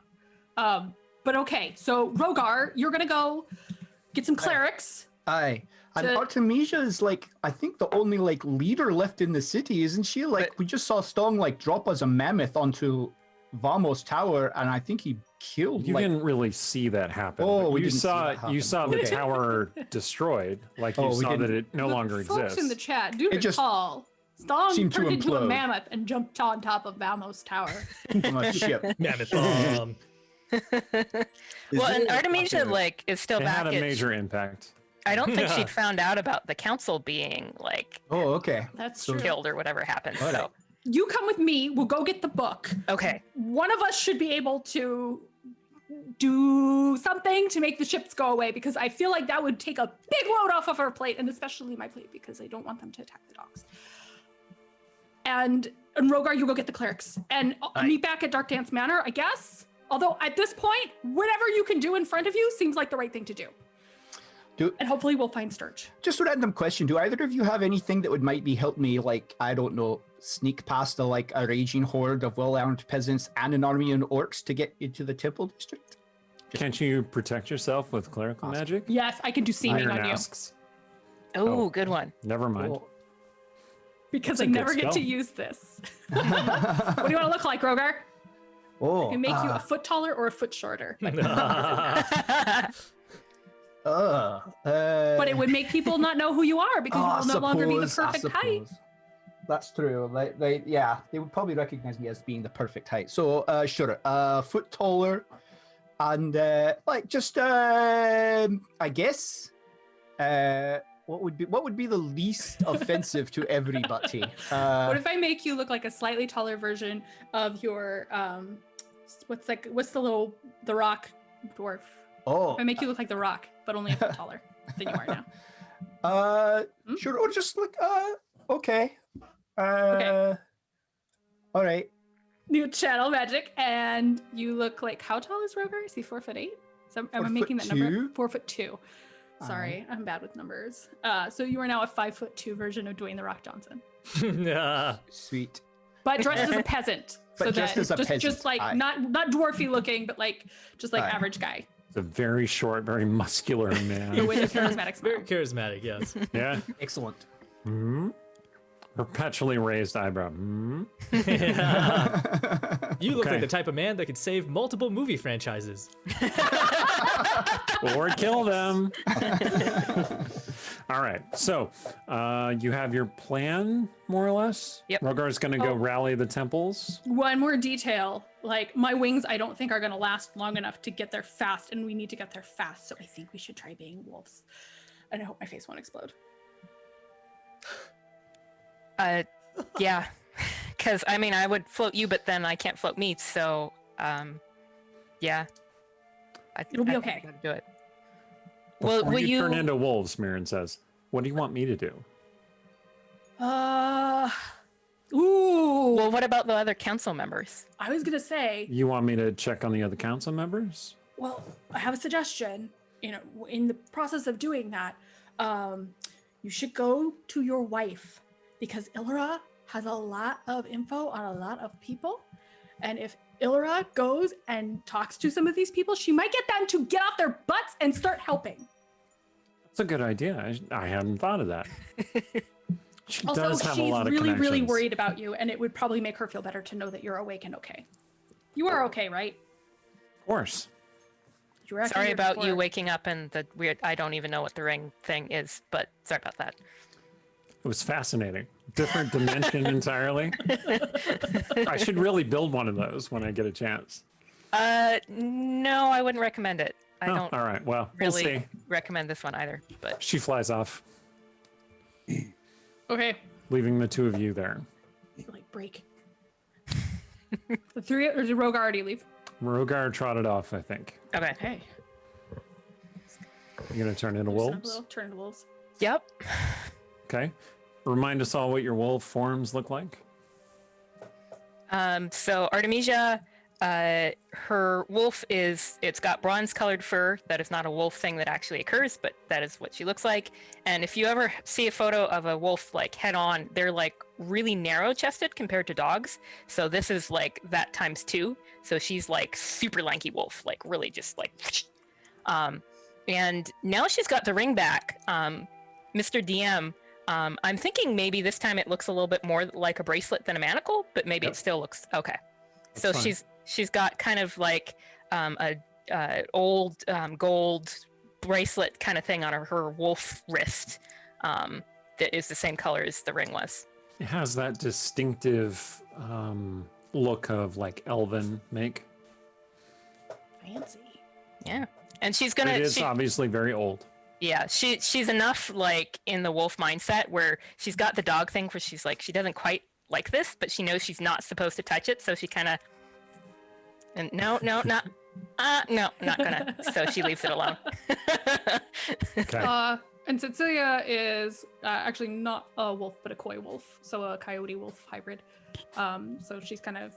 But okay, so Rogar, you're gonna go get some clerics. Aye. And To- Artemisia is like, I think the only like leader left in the city, isn't she? Like, we just saw Stong like drop as a mammoth onto Vamos Tower, and I think he killed. You like, didn't really see that happen. Oh, but we you didn't see saw that happen. you saw the Okay. tower destroyed, like you Oh, we saw that didn't- it no The longer folks exists. in the chat do It just recall. Stong seemed to turned into a implode. mammoth and jumped on top of Vamos Tower. from a ship. Mammoth bomb. well, and Artemisia like is still It back. had a at- major impact. I don't think she'd found out about the council being like Oh, okay. That's So- true. killed or whatever happened. Alright. So You come with me. We'll go get the book. okay, One of us should be able to do something to make the ships go away, because I feel like that would take a big load off of our plate, and especially my plate, because I don't want them to attack the dogs. And Rogar, you go get the clerics, and I'll meet back at Dark Dance Manor, I guess. Although at this point, whatever you can do in front of you seems like the right thing to do. And hopefully we'll find Sturge. Just a random question. Do either of you have anything that would might be help me, like, I don't know, sneak past a raging horde of well-armed peasants and an army of orcs to get into the temple district? Can't you protect yourself with clerical Awesome. magic? Yes, I can do seeming Iron on you, asks. oh, Oh. good one. Never mind. Oh. because That's I a good never get to spell. use this. What do you want to look like, Rogar? Oh, I can make you a foot taller or a foot shorter. But it would make people not know who you are, because you will no longer be the perfect height. That's true. Yeah, they would probably recognize me as being the perfect height. So, sure, foot taller, and I guess, what would be the least offensive to everybody? What if I make you look like a slightly taller version of your what's the rock dwarf? Oh, If I make you look like the rock, but only a foot taller than you are now. sure. Or just look. Okay. Okay. All right. You channel magic, and you look like, how tall is Rogar? Is he 4'8"? So am I making that number? 4'2"? 4'2". Sorry, I'm bad with numbers. So you are now a 5'2" version of Dwayne the Rock Johnson, Nah. Sweet. but dressed as a peasant. But so dressed that as a peasant, just like aye. not dwarfy looking, but like just like Aye. average guy. It's a very short, very muscular But man. with a charismatic smile. Very charismatic, yes. Yeah. Excellent. Hmm. Perpetually raised eyebrow. Hmm. You look Okay. like the type of man that could save multiple movie franchises. Or kill them. All right. So you have your plan, more or less? Yep. Rogar's going to go Oh. rally the temples. One more detail, like my wings, I don't think are going to last long enough to get there fast, and we need to get there fast. So I think we should try being wolves. And I hope my face won't explode. Yeah, because I mean, I would float you, but then I can't float me. So, yeah, It'll be I okay. gotta do it. Well, Before will you? turn into wolves, Mirren says. What do you want me to do? Ooh. Well, what about the other council members? I was gonna say, You want me to check on the other council members? well, I have a suggestion. You know, in the process of doing that, you should go to your wife, because Ilra has a lot of info on a lot of people. And if Ilra goes and talks to some of these people, she might get them to get off their butts and start helping. It's a good idea. I hadn't thought of that. She Also, does have a she's lot of really, really connections. worried about you, and it would probably make her feel better to know that you're awake and okay. You are okay, right? Of course. You were actually Sorry here about you before. waking up and the weird. I don't even know what the ring thing is, but sorry about that. It was fascinating. Different dimension entirely. I should really build one of those when I get a chance. No, I wouldn't recommend it. I Oh, don't all right. Well, really we'll see. recommend this one either. But She flies off, Okay. leaving the two of you there. Like, break. The three, or did Rogue already leave? Rogar trotted off, I think. okay. Okay. You're going to turn into Loosen up a wolves? little, turn into wolves. Yep. Okay. Remind us all what your wolf forms look like. So Artemisia, her wolf it's got bronze colored fur. That is not a wolf thing that actually occurs, but that is what she looks like. And if you ever see a photo of a wolf like head on, they're like really narrow chested compared to dogs. So this is like that times 2. So she's like super lanky wolf, like really just like, and now she's got the ring back. Mr. DM, I'm thinking maybe this time it looks a little bit more like a bracelet than a manacle, but maybe Yep. it still looks okay. That's So fine. she's got kind of like a old gold bracelet kind of thing on her wolf wrist that is the same color as the ring was. It has that distinctive look of like elven make. Fancy. Yeah, and she's But gonna. it is she- obviously very old. Yeah, she's enough like in the wolf mindset where she's got the dog thing where she's like she doesn't quite like this, but she knows she's not supposed to touch it, so she kind of and no, not gonna. So she leaves it alone. Okay. And Cecilia is actually not a wolf, but a coy wolf, so a coyote wolf hybrid. So she's kind of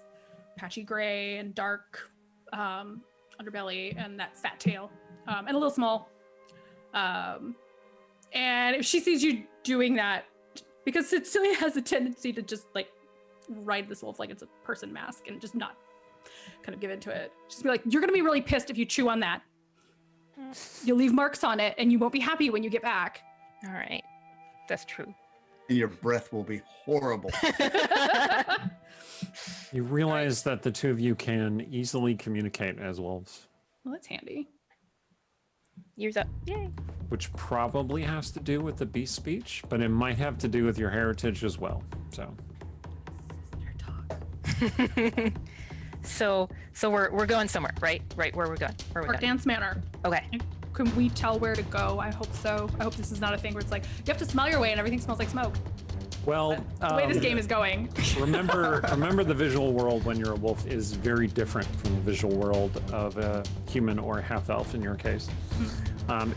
patchy gray and dark underbelly and that fat tail, and a little small. And if she sees you doing that, because Cecilia has a tendency to just like ride this wolf like it's a person mask and just not kind of give into it. Just be like, you're gonna be really pissed if you chew on that. You'll leave marks on it and you won't be happy when you get back. All right, that's true. And your breath will be horrible. You realize that the two of you can easily communicate as wolves, Well, that's handy. Years up. Yay. which probably has to do with the beast speech, but it might have to do with your heritage as well. So, So we're going somewhere, right? Right where we're going. Where we're Park going. Dance Manor. Okay. Can we tell where to go? I hope so. I hope this is not a thing where it's like, you have to smell your way and everything smells like smoke. well, The way this game is going. remember the visual world when you're a wolf is very different from the visual world of a human or a half elf in your case.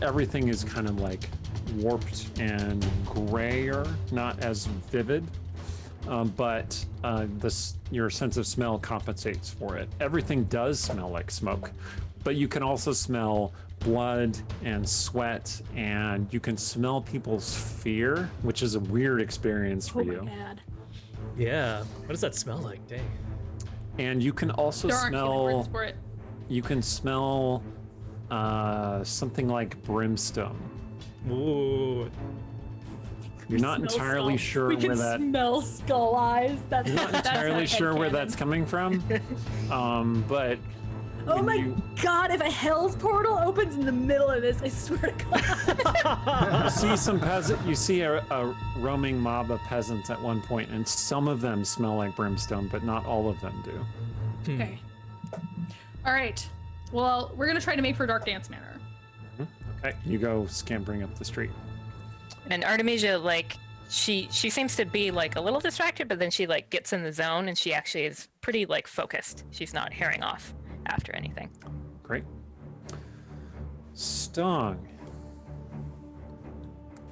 Everything is kind of like warped and grayer, not as vivid. But your sense of smell compensates for it. Everything does smell like smoke, but you can also smell blood and sweat, and you can smell people's fear, which is a weird experience for you. God. Yeah. What does that smell like? Dang. And you can also There aren't human words smell. for it. You can smell something like brimstone. Ooh. You're not Smell entirely skull. sure we where can that. smell skull eyes. That's You're not that's entirely sure where headcanon. that's coming from, but Oh when my you- god, if a hell's portal opens in the middle of this, I swear to god. You see some peasant. You see a roaming mob of peasants at one point, and some of them smell like brimstone, but not all of them do. Okay. All right. Well, we're gonna try to make for Dark Dance Manor. Okay, you go scampering up the street. And Artemisia, like, she seems to be like a little distracted, but then she like gets in the zone and she actually is pretty like focused. She's not herring off after anything. Great. Stong.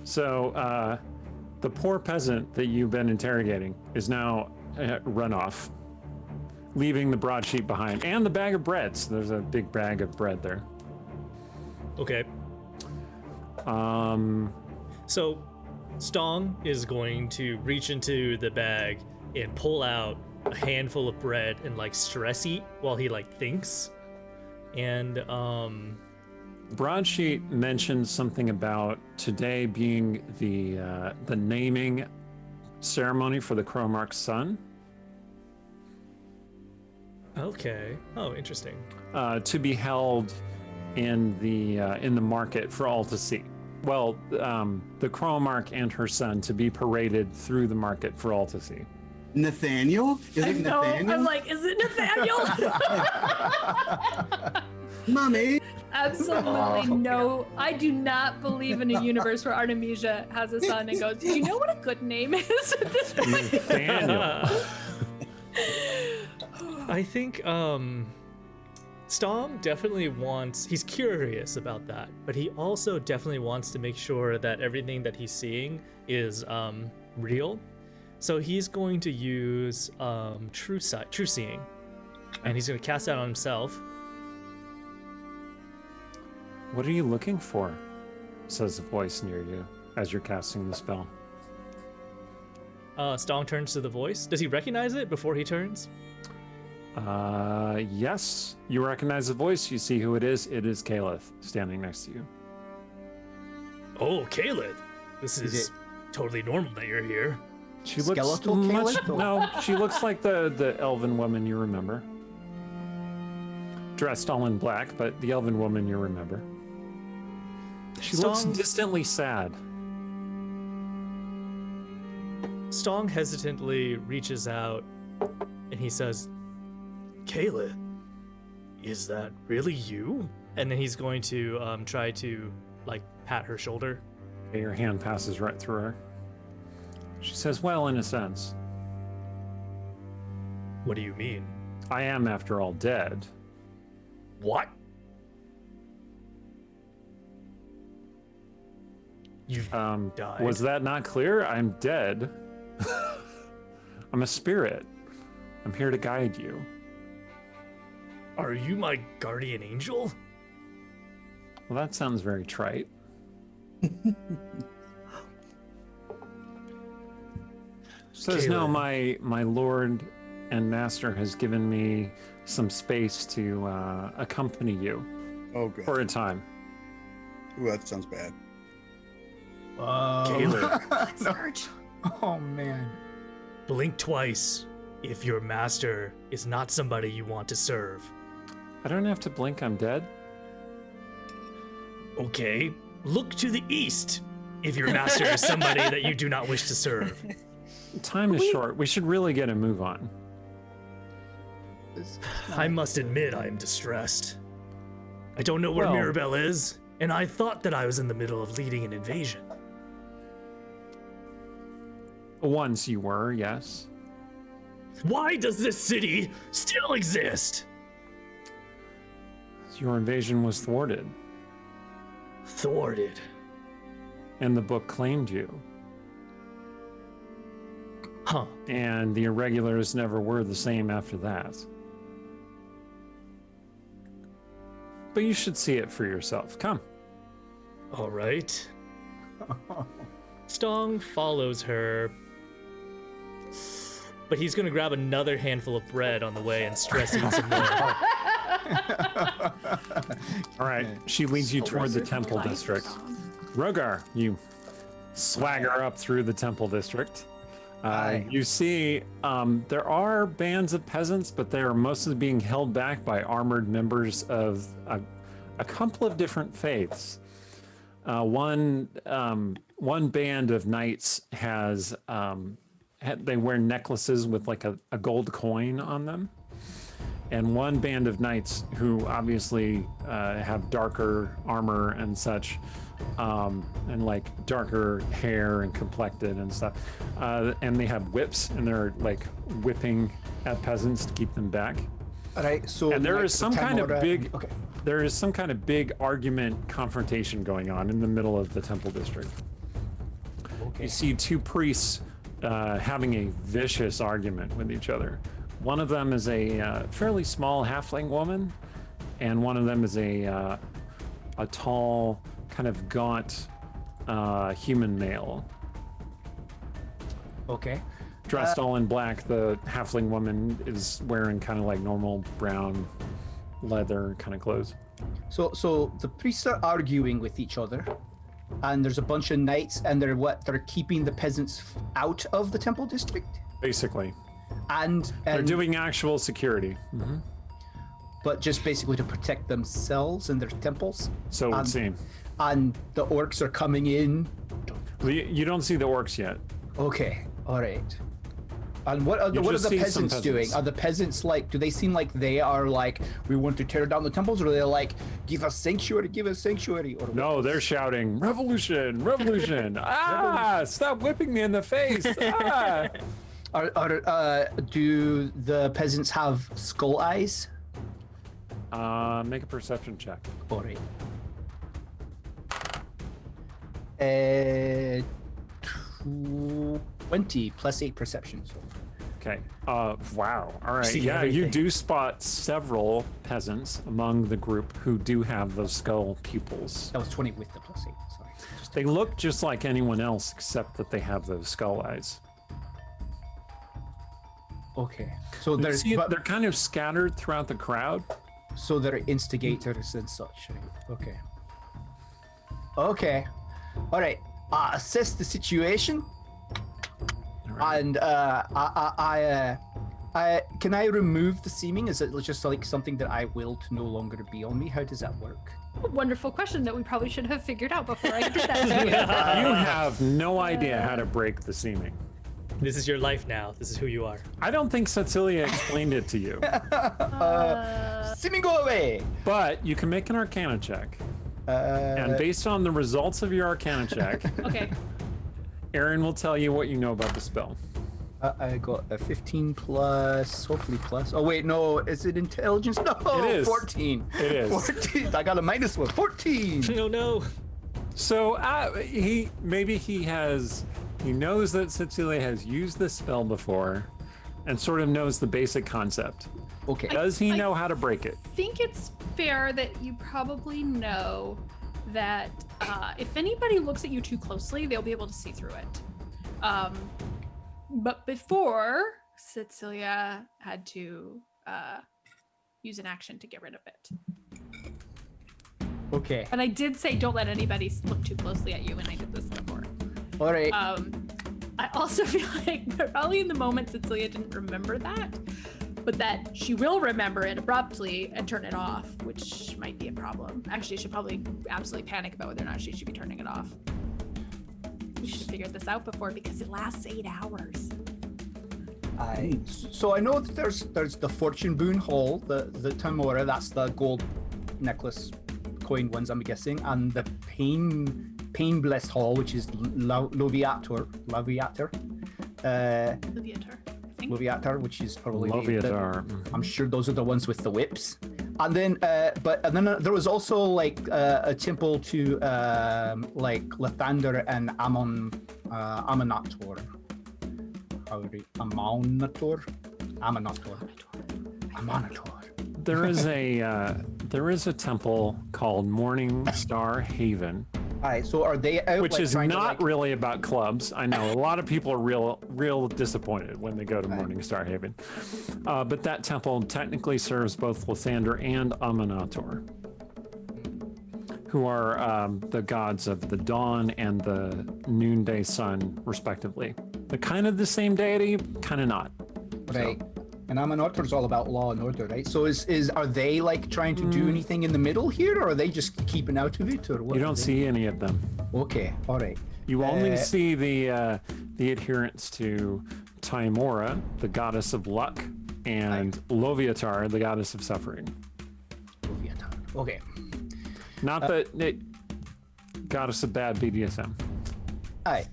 So, the poor peasant that you've been interrogating is now run off, leaving the broadsheet behind and the bag of bread. So there's a big bag of bread there. Okay. So, Stong is going to reach into the bag and pull out a handful of bread and like stress eat while he like thinks. And Broadsheet mentioned something about today being the naming ceremony for the Cromark's son. Okay. Oh, interesting. To be held in the market for all to see. Well, the Cromark and her son to be paraded through the market for all to see. Nathaniel? Is I it know. Nathaniel? I'm like, is it Nathaniel? Mommy. Absolutely no. I do not believe in a universe where Artemisia has a son and goes, do you know what a good name is at this point? Nathaniel. I think Stong definitely he's curious about that, but he also definitely wants to make sure that everything that he's seeing is real. So he's going to use true seeing, and he's going to cast that on himself. What are you looking for? Says a voice near you as you're casting the spell. Stong turns to the voice. Does he recognize it before he turns? Yes. You recognize the voice. You see who it is. It is Caliph standing next to you. Oh, Caleb. This is totally normal that you're here. She looks Skeletal much. Caliph? No, she looks like the elven woman you remember. Dressed all in black, but the elven woman you remember. She looks Stong- distantly sad. Stong hesitantly reaches out and he says, Kayla, is that really you? And then he's going to try to pat her shoulder. Okay, your hand passes right through her. She says, well, in a sense. What do you mean? I am, after all, dead. What? You've died? Was that not clear? I'm dead. I'm a spirit. I'm here to guide you. Are you my guardian angel? Well, that sounds very trite. Says, no, my lord and master has given me some space to accompany you Oh, good. for a time. Ooh, that sounds bad. Caleb, Sarge. Oh man. blink twice if your master is not somebody you want to serve. I don't have to blink, I'm dead. Okay, look to the east if your master is somebody that you do not wish to serve. Time is short. We should really get a move on. I must admit I am distressed. I don't know where Well- Mirabelle is, and I thought that I was in the middle of leading an invasion. Once you were, yes. Why does this city still exist? Your invasion was thwarted, Thwarted. and the book claimed you. Huh. And the Irregulars never were the same after that. But you should see it for yourself. Come. All right. Stong follows her, but he's gonna grab another handful of bread on the way and stress eat some more. All right. She leads you toward the temple district. Rogar, you swagger up through the temple district. Aye. You see there are bands of peasants, but they are mostly being held back by armored members of a couple of different faiths. One band of knights has they wear necklaces with like a gold coin on them, and one band of knights who obviously have darker armor and such, and like darker hair and complected and stuff, and they have whips and they're like whipping at peasants to keep them back. All right. So And there is some kind of big Okay. there is some kind of big argument confrontation going on in the middle of the temple district. You see two priests having a vicious argument with each other. One of them is a fairly small halfling woman, and one of them is a tall, kind of gaunt human male. Okay. Dressed all in black. The halfling woman is wearing kind of like normal brown leather kind of clothes. So the priests are arguing with each other, and there's a bunch of knights, and they're keeping the peasants out of the temple district, Basically, and they're doing actual security. but just basically to protect themselves and their temples. So it would seem. And the orcs are coming in. Well, you don't see the orcs yet. Okay, all right. And what are the just see some peasants doing? peasants. Are the peasants like? Do they seem like they are like, we want to tear down the temples, or are they like, give us sanctuary, give us sanctuary? Or No, they're shouting, revolution, revolution. Ah, stop whipping me in the face. Ah. Do the peasants have skull eyes? Make a perception check. All right. 20 plus 8 perception. So. Okay. Wow. All right. See Yeah, you everything. do spot several peasants among the group who do have those skull pupils. That was 20 with the plus 8. Sorry. They look just like anyone else except that they have those skull eyes. Okay. So You there's see, they're kind of scattered throughout the crowd. so they're instigators and such. Right? Okay. Okay. All right. Assess the situation. All right. And can I remove the seeming? Is it just like something that I will to no longer be on me? How does that work? Wonderful question that we probably should have figured out before I did that. to you. You have no idea how to break the seeming. This is your life now. This is who you are. I don't think Cecilia explained it to you, Seeming go away. but you can make an Arcana check. And based on the results of your Arcana check, Okay. Aaron will tell you what you know about the spell. I got a 15 plus, hopefully plus. Oh wait, no, is it intelligence? No, It is. 14. It is. 14. I got a minus 1. 14. No, no. So he knows that Cecilia has used this spell before and sort of knows the basic concept. Okay. Does he I- know how to break it? I think it's fair that you probably know that if anybody looks at you too closely, they'll be able to see through it. But before, Cecilia had to use an action to get rid of it. Okay. And I did say don't let anybody look too closely at you when I did this before. All right. I also feel like probably in the moment Cecilia didn't remember that, but that she will remember it abruptly and turn it off, which might be a problem. Actually, she should probably absolutely panic about whether or not she should be turning it off. We should have figured this out before because it lasts 8 hours. So I know that there's the Fortune Boon Hall, the Tamora, that's the gold necklace coin ones, I'm guessing, and the Pain Blessed Hall, which is Loviator. Leviator, I think. Loviator, which is probably Loviatar. I'm sure those are the ones with the whips. And then there was also like a temple to like Lathander and Amonator. Amonator. There is a temple called Morning Star Haven, All right, so are they out? which like, is trying to, not like- really about clubs. I know a lot of people are real disappointed when they go to Morning Star Haven, but that temple technically serves both Lathander and Amonator, who are the gods of the dawn and the noonday sun, respectively. They're kind of the same deity, kind of not. Right. And Amonator's all about law and order, right? So are they like trying to do anything in the middle here, or are they just keeping out of it, or what? You don't see any of them. Okay, all right. You only see the adherents to Timora, the goddess of luck, and Loviatar, the goddess of suffering. Okay. Not that goddess of bad BDSM. Aye.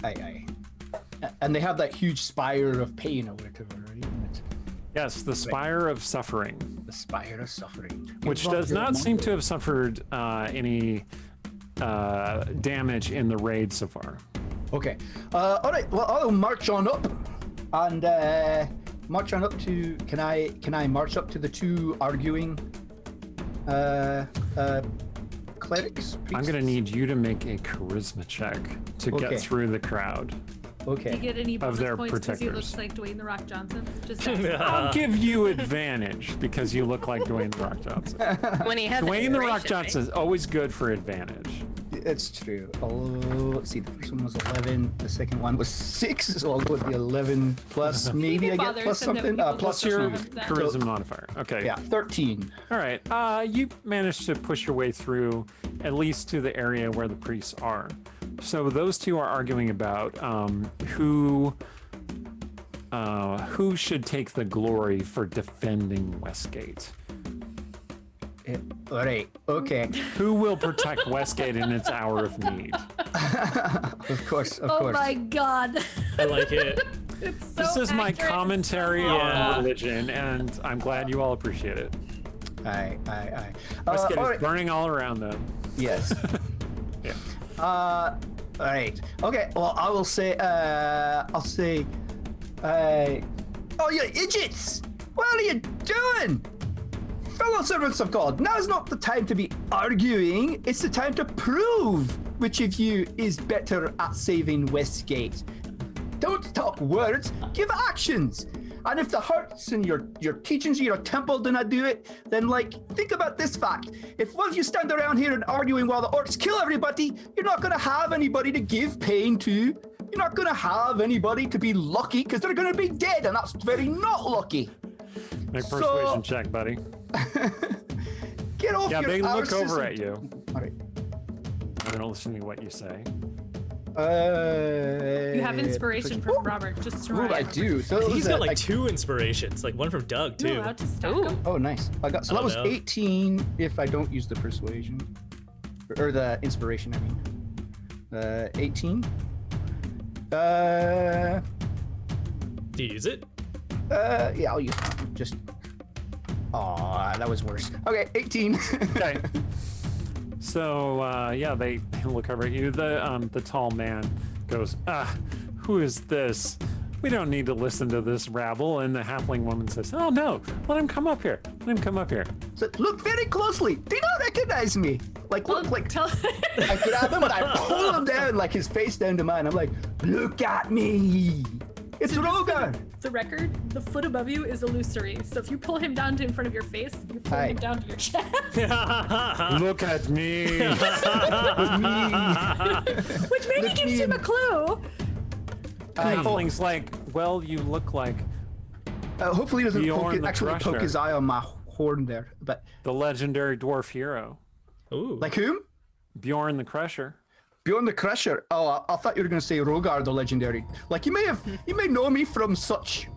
And they have that huge spire of pain or whatever, right? Yes, the Spire of Suffering, The spire of suffering. which does not seem to have suffered any damage in the raid so far. Okay. All right. Well, I'll march on up, and march on up to. Can I march up to the two arguing clerics? I'm going to need you to make a charisma check to Okay. get through the crowd. Do you Okay. get any Of bonus their points because he protectors. looks like Dwayne the Rock Johnson? Just asking. I'll give you advantage because you look like Dwayne the Rock Johnson. When he has a Dwayne the Rock duration, Johnson is always good for advantage. It's true. Let's see. The first one was 11. The second one was 6. So I'll go with the 11 plus. Maybe I get bothers plus him that something. people Plus just Your don't have that. charisma modifier. Okay. Yeah, 13. All right. You managed to push your way through at least to the area where the priests are. So those two are arguing about who should take the glory for defending Westgate. All right. Okay. Who will protect Westgate in its hour of need? Of course. Of Oh course. my god. I like it. It's so This is my accurate. commentary Yeah. on religion, and I'm glad you all appreciate it. Aye. Westgate all is right. burning all around them. Yes. Yeah. All right. Okay. Well, I will say. I'll say. Oh, you idiots! What are you doing? Fellow servants of God, now's not the time to be arguing. It's the time to prove which of you is better at saving Westgate. Don't talk words, give actions. And if the hearts and your teachings of your temple do not do it, then think about this fact. If one of you stand around here and arguing while the orcs kill everybody, you're not going to have anybody to give pain to. You're not going to have anybody to be lucky because they're going to be dead, and that's very not lucky. Make So- persuasion check, buddy. Get off Yeah, your they look arses over and- at you. All right. They're not listening to what you say. You have inspiration from Robert, just to Ooh, remind I do. So it He's was got like 2 inspirations, like one from Doug You're too. allowed to stack Ooh. them. Oh, nice. I got so I that was don't know. 18 if I don't use the persuasion or the inspiration. I mean, 18. Do you use it? Yeah, I'll use that. Just. Aw, that was worse. Okay, 18. Okay. So yeah, they look over at you. The tall man goes, who is this? We don't need to listen to this rabble. And the halfling woman says, oh no, let him come up here. Let him come up here. So look very closely. Do not recognize me. Look like Tell I grab him and I pull him down, like his face down to mine. I'm like, look at me. It's Rogar. the record, the foot above you is illusory. So if you pull him down to in front of your face, you pull Hi. him down to your chest. Look at me. Which maybe Look gives me him a in- clue. Halfling's like, well, you look like Hopefully he doesn't Bjorn the actually poke Crusher. his eye on my horn there. But the legendary dwarf hero, Ooh. like whom? Bjorn the Crusher. Bjorn the Crusher. Oh, I thought you were going to say Rogar the legendary. Like you may know me from such.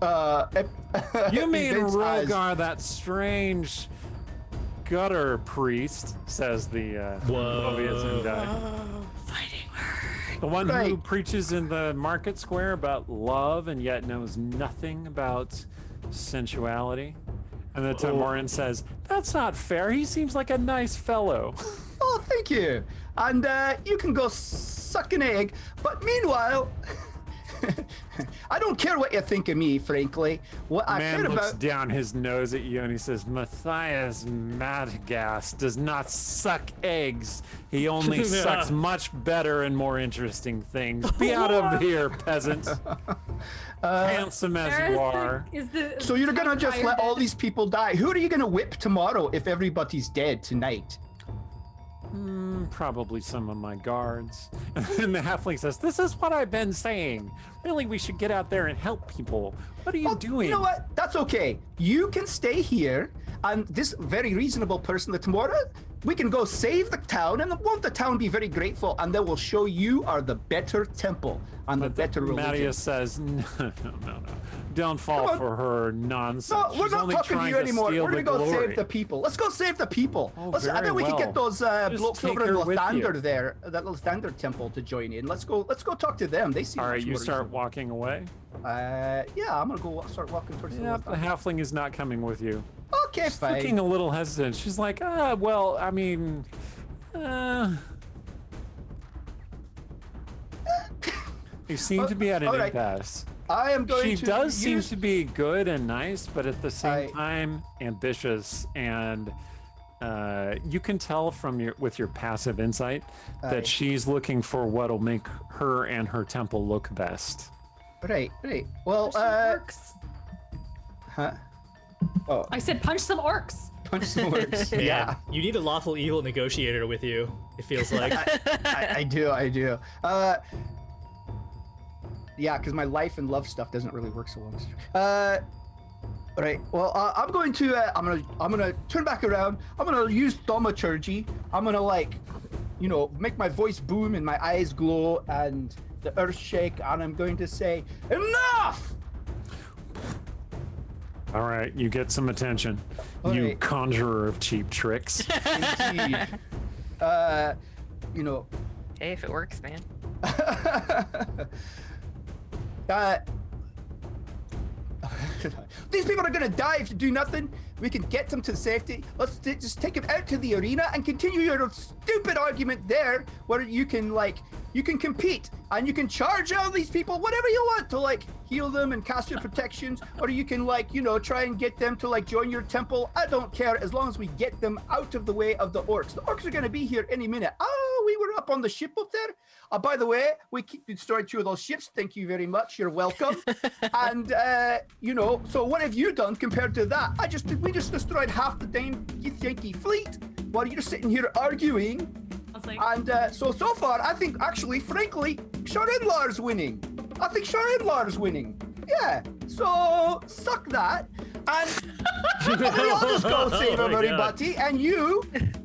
You mean events as- Rogar, that strange gutter priest, says the Mobius Undead. The one who Right. preaches in the market square about love and yet knows nothing about sensuality. And the Tamoran says, that's not fair. He seems like a nice fellow. Oh, thank you. And you can go suck an egg. But meanwhile, I don't care what you think of me, frankly. What I Man care looks about. down his nose at you and he says, Matthias Madgas does not suck eggs. He only sucks much better and more interesting things. Be out of here, peasant. Handsome as you are. So you're gonna just let all these people die. Who are you gonna whip tomorrow if everybody's dead tonight? Probably some of my guards. And the halfling says, this is what I've been saying. Really, we should get out there and help people. What are you doing? You know what? That's okay. You can stay here, and this very reasonable person, the Tamora, we can go save the town, and won't the town be very grateful? And they will show you are the better temple and the better religion. Mattias says, no. Don't fall Come on. for her nonsense. No, we're She's not only talking to trying you anymore. steal We're gonna the go glory. save the people. Let's go save the people. Oh, I very bet we can well. get those blokes take over in her with Lathander you. there, that Lathander temple to join in. Let's go talk to them. They seem All right, much you more start reasonable. walking away. Yeah, I'm gonna go start walking towards Yep, the the Lathander. halfling is not coming with you. Okay, She's looking fine. a little hesitant. She's like, well, I mean, you seem to be at an all right. impasse. I am going She to does seem use... to be good and nice, but at the same I- time ambitious, and you can tell from with your passive insight Aye. that she's looking for what'll make her and her temple look best. Right. Well, Orcs. huh? Oh, I said punch some orcs. punch some words. Man, Yeah, you need a lawful evil negotiator with you. It feels like. I do. Yeah, because my life and love stuff doesn't really work so well. Right. Well, I'm going to. I'm gonna turn back around. I'm gonna use thaumaturgy. I'm gonna make my voice boom and my eyes glow and the earth shake, and I'm going to say, enough! All right, you get some attention. All You right. conjurer of cheap tricks. Indeed. Hey, if it works, man. These people are gonna die if you do nothing. We can get them to safety. Let's just take them out to the arena and continue your stupid argument there, where you can compete and you can charge all these people whatever you want to heal them and cast your protections, or you can try and get them to join your temple. I don't care as long as we get them out of the way of the orcs. The orcs are gonna be here any minute. Oh, we were up on the ship up there. By the way, we destroyed 2 of those ships. Thank you very much. You're welcome. And so what have you done compared to that? We just destroyed half the damn Yankee fleet while you're sitting here arguing. I was like, And so far, I think actually, frankly, Scrawlers winning. I think Scrawlers winning. Yeah. So suck that. And we all just go save Oh my everybody, and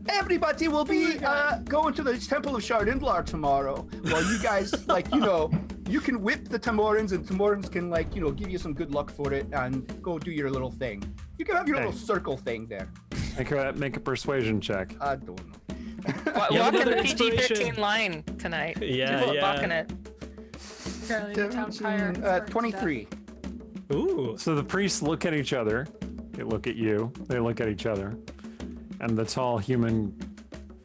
everybody will be going to the Temple of Shardindlar tomorrow. While you guys, you can whip the Tamorans, and Tamorans can, give you some good luck for it, and go do your little thing. You can have your little circle thing there. Make a persuasion check. I don't know. You have Walking the another PG-13 inspiration. line tonight. Yeah, yeah. Walking it. apparently the town crier. 23. Ooh. So the priests look at each other. They look at you. They look at each other. And the tall human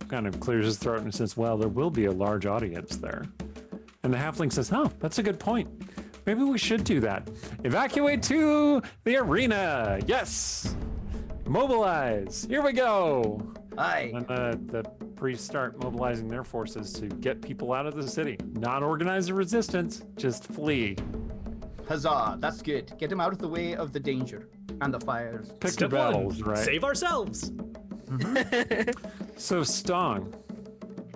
kind of clears his throat and says, well, there will be a large audience there. And the halfling says, oh, that's a good point. Maybe we should do that. Evacuate to the arena. Yes. Mobilize. Here we go. Aye. And the priests start mobilizing their forces to get people out of the city. Not organize a resistance, just flee. Huzzah, that's good. Get them out of the way of the danger and the fires. Pick Step your battles, one, right? save ourselves. So, Stong,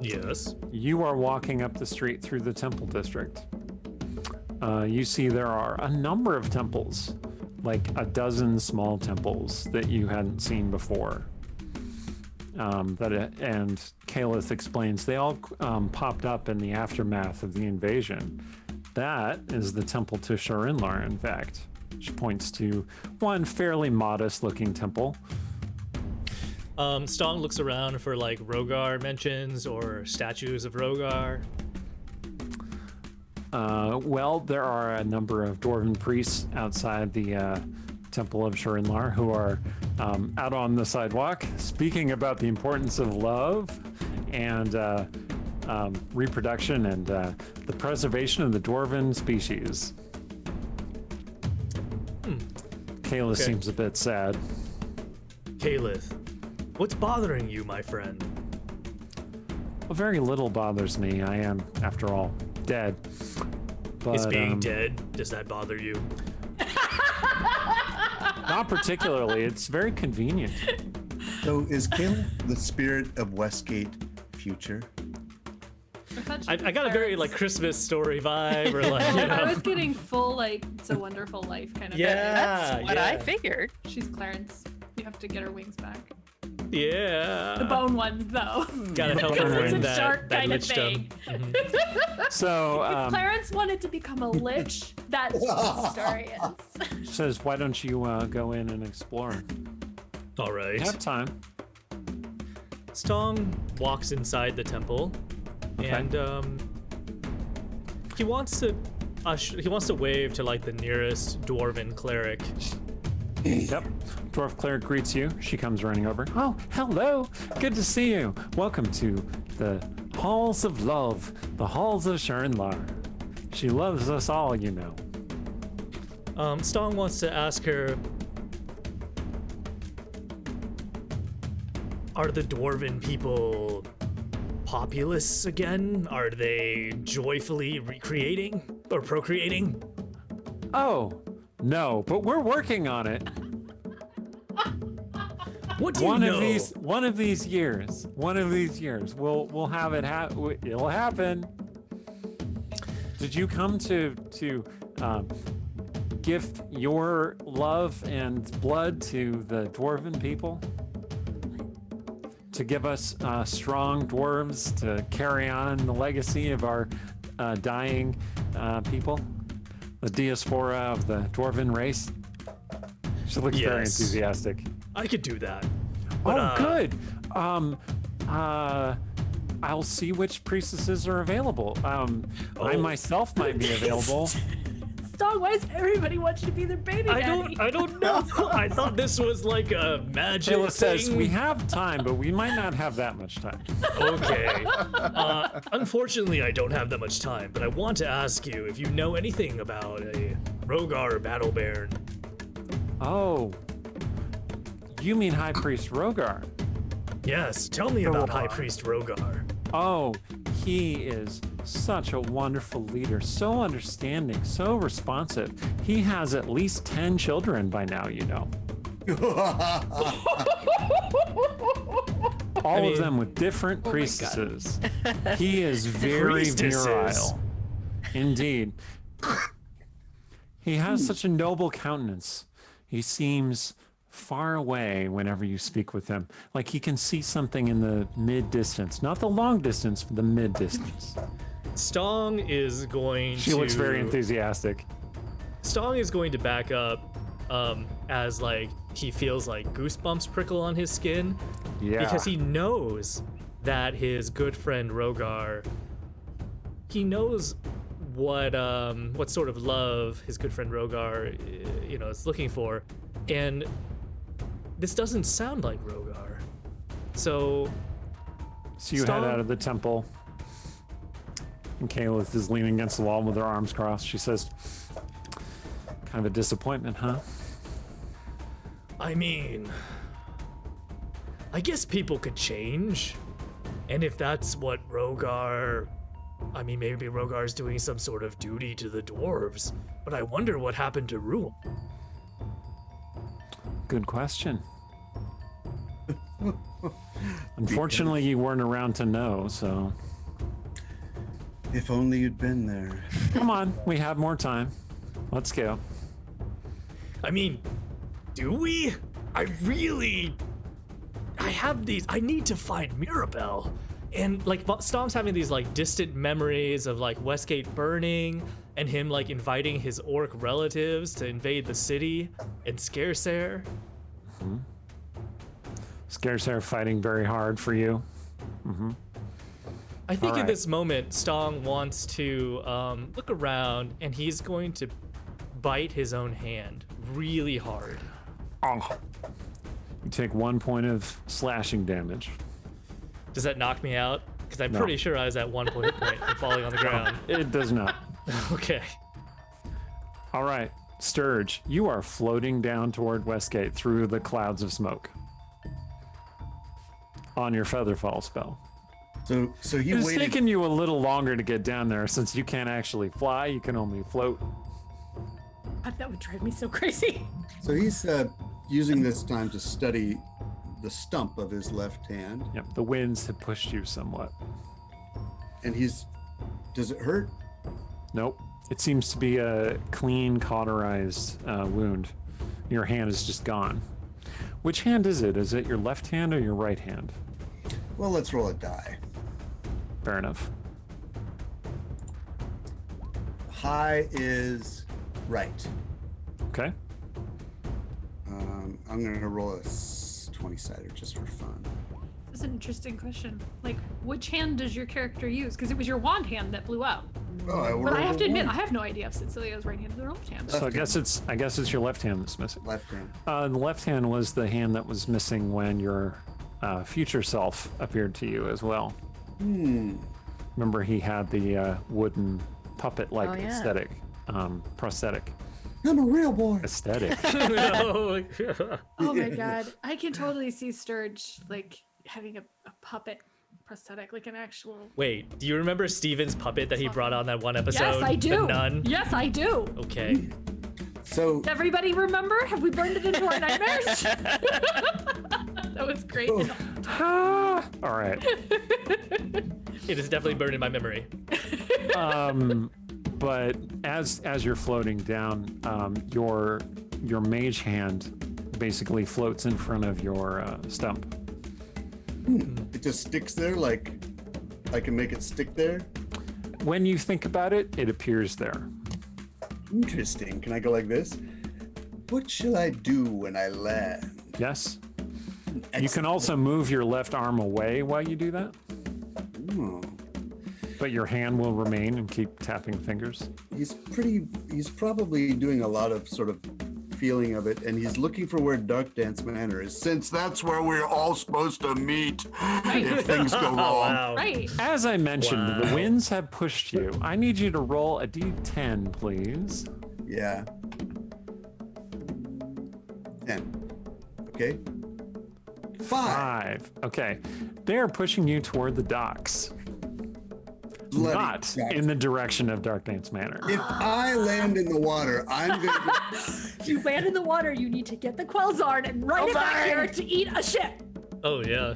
Yes. you are walking up the street through the temple district. You see there are a number of temples, like a dozen small temples that you hadn't seen before. And Kalith explains they all popped up in the aftermath of the invasion. That is the temple to Sharinlar, in fact. She points to one fairly modest-looking temple. Stong looks around for Rogar mentions or statues of Rogar. Well, there are a number of dwarven priests outside the Temple of Sharinlar who are out on the sidewalk speaking about the importance of love and reproduction and the preservation of the dwarven species. Kayla Okay. seems a bit sad. Kalith, what's bothering you, my friend? Well, very little bothers me. I am, after all, dead. But, Is being dead, does that bother you? Not particularly. It's very convenient. So is Caleb the spirit of Westgate future? I got a very Christmas story vibe, or I was getting full It's a Wonderful Life kind of Yeah. That's what I yeah. figured. vibe. She's Clarence. You have to get her wings back. Yeah. The bone ones, thothough. Gotta help her Because it's win a that, shark that kind of lichdom. thing. So, Clarence wanted to become a lich. That's what the story is. says, why don't you go in and explore? All right. You have time. Stong walks inside the temple, and he wants to wave to the nearest dwarven cleric. Yep. Dwarf cleric greets you. She comes running over. Oh, hello. Good to see you. Welcome to the Halls of Love, the Halls of Sharinlar. She loves us all, you know. Stong wants to ask her, are the dwarven people populous again? Are they joyfully recreating or procreating? Oh, no, but we're working on it. What do you One know? of these years, we'll have it. It'll happen. Did you come to gift your love and blood to the dwarven people? To give us strong dwarves to carry on the legacy of our dying people, the diaspora of the dwarven race. She looks very Yes. enthusiastic. I could do that. But, Oh, good. I'll see which priestesses are available. I Oh. myself might be available. Stong, why does everybody want you to be their baby daddy? I don't know. I thought this was like a magic Taylor says thing. we have time, but we might not have that much time. Okay. Unfortunately, I don't have that much time, but I want to ask you if you know anything about a Rogar battle baron. Oh, you mean High Priest Rogar? Yes, tell me about High Priest Rogar. Oh, he is such a wonderful leader, so understanding, so responsive. He has at least 10 children by now, you know. All of them with different priestesses. He is very Priestesses. virile. Indeed. He has such a noble countenance. He seems far away whenever you speak with him. Like he can see something in the mid-distance. Not the long distance, but the mid-distance. Stong is going She to... looks very enthusiastic. Stong is going to back up as like he feels like goosebumps prickle on his skin Yeah. because he knows that his good friend Rogar, he knows what sort of love his good friend Rogar is looking for, and this doesn't sound like Rogar. So you Stong- head out of the temple. And Kayla is leaning against the wall with her arms crossed. She says, kind of a disappointment, huh? I mean, I guess people could change. And if that's what Rogar... I mean, maybe Rogar's doing some sort of duty to the dwarves. But I wonder what happened to Rule. Good question. Unfortunately, you weren't around to know, so... If only you'd been there. Come on, we have more time. Let's go. I mean, do we? I have these... I need to find Mirabelle. And, like, Stong's having these, like, distant memories of, like, Westgate burning and him, like, inviting his orc relatives to invade the city and Scaresair. Scaresair fighting very hard for you. I think All in right. this moment, Stong wants to look around and he's going to bite his own hand really hard. Oh. You take 1 point of slashing damage. Does that knock me out? Because I'm No. pretty sure I was at 1 point from falling on the ground. It does not. Okay. All right, Sturge, you are floating down toward Westgate through the clouds of smoke on your Featherfall spell. So he It's waited. taken you a little longer to get down there since you can't actually fly, you can only float. God, that would drive me so crazy. So he's using this time to study the stump of his left hand, Yep, the winds have pushed you somewhat. and he's. Does it hurt? Nope, it seems to be a clean, cauterized wound. Your hand is just gone. Which hand is it? Is it your left hand or your right hand? Well, let's roll a die. Fair enough. High is right. Okay. I'm gonna roll a 20-sider just for fun. That's an interesting question. Like, which hand does your character use? Because it was your wand hand that blew up. Oh, But I have to admit, I have no idea if Cecilia's right hand or left hand. So I guess it's your left hand that's missing. left hand. The left hand was the hand that was missing when your future self appeared to you as well. Remember, he had the wooden puppet-like Oh, yeah. aesthetic, prosthetic I'm a real boy. aesthetic. No. Oh my god. I can totally see Sturge, like, having a puppet prosthetic, like an actual... Wait, do you remember Steven's puppet that he brought on that one episode? Yes, I do. The nun? Yes, I do. Okay. So Everybody remember? Have we burned it into our nightmares? That was great. All right. It is definitely burned in my memory. But as you're floating down, your mage hand basically floats in front of your stump. it just sticks there, like I can make it stick there. When you think about it, it appears there. Interesting. Can I go like this? What shall I do when I land? Yes. You can also move your left arm away while you do that, Oh, but your hand will remain and keep tapping fingers. he's probably doing a lot of sort of feeling of it, and he's looking for where Dark Dance Manor is, since that's where we're all supposed to meet if things go wrong. Wow. Right. As I mentioned, Wow. the winds have pushed you. I need you to roll a d10, please. Yeah. 10. Okay. 5. 5. Okay. They're pushing you toward the docks, Bloody not guts. in the direction of Dark Dance Manor. If I land in the water, I'm going to... If you land in the water, you need to get the Quelzard and ride it back here to eat a ship. Oh yeah.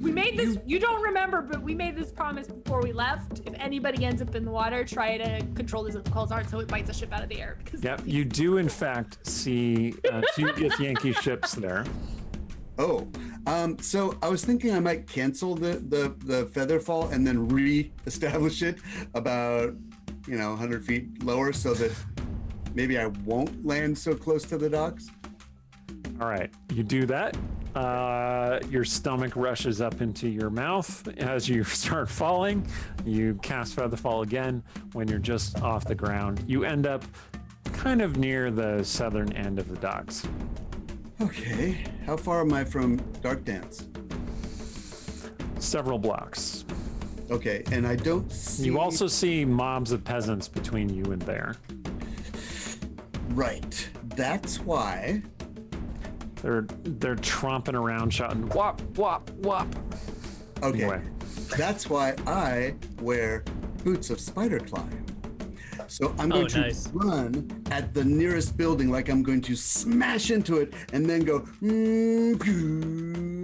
We made this, you don't remember, but we made this promise before we left. If anybody ends up in the water, try to control this Quelzard so it bites a ship out of the air. Because Yep, you do in fact see 2 Githyanki ships there. Oh, so I was thinking I might cancel the feather fall and then re-establish it about 100 feet lower so that maybe I won't land so close to the docks. All right, you do that. Your stomach rushes up into your mouth as you start falling. You cast Feather Fall again. When you're just off the ground, you end up kind of near the southern end of the docks. Okay, how far am I from Dark Dance? Several blocks. Okay, and I don't see... You also see mobs of peasants between you and there. Right, that's why... They're tromping around, shouting "Wop, wop, wop." Okay, Anyway. that's why I wear boots of spider climb. So I'm going to nice. run at the nearest building like I'm going to smash into it and then go pew,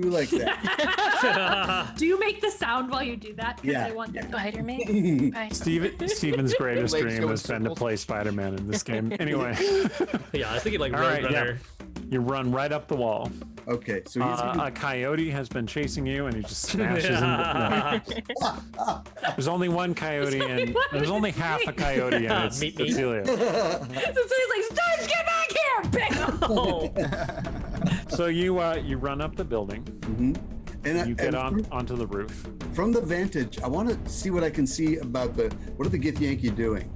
like that. do you make the sound while you do that? 'Cause Yeah. I want that. Spider-Man. Steven's greatest Legs dream go in has been to circles. play Spider-Man in this game. Anyway, Yeah, I was thinking like all right, yeah. Roadrunner. You run right up the wall. Okay, so he's A coyote has been chasing you, and he just smashes into. No. There's only one coyote, and there's only half a coyote, and it's Meet me. Cecilia. So he's like, Stars, get back here! Bam! Oh. So you run up the building. and You get and onto the roof. from the vantage. I want to see what I can see about what are the Githyanki doing?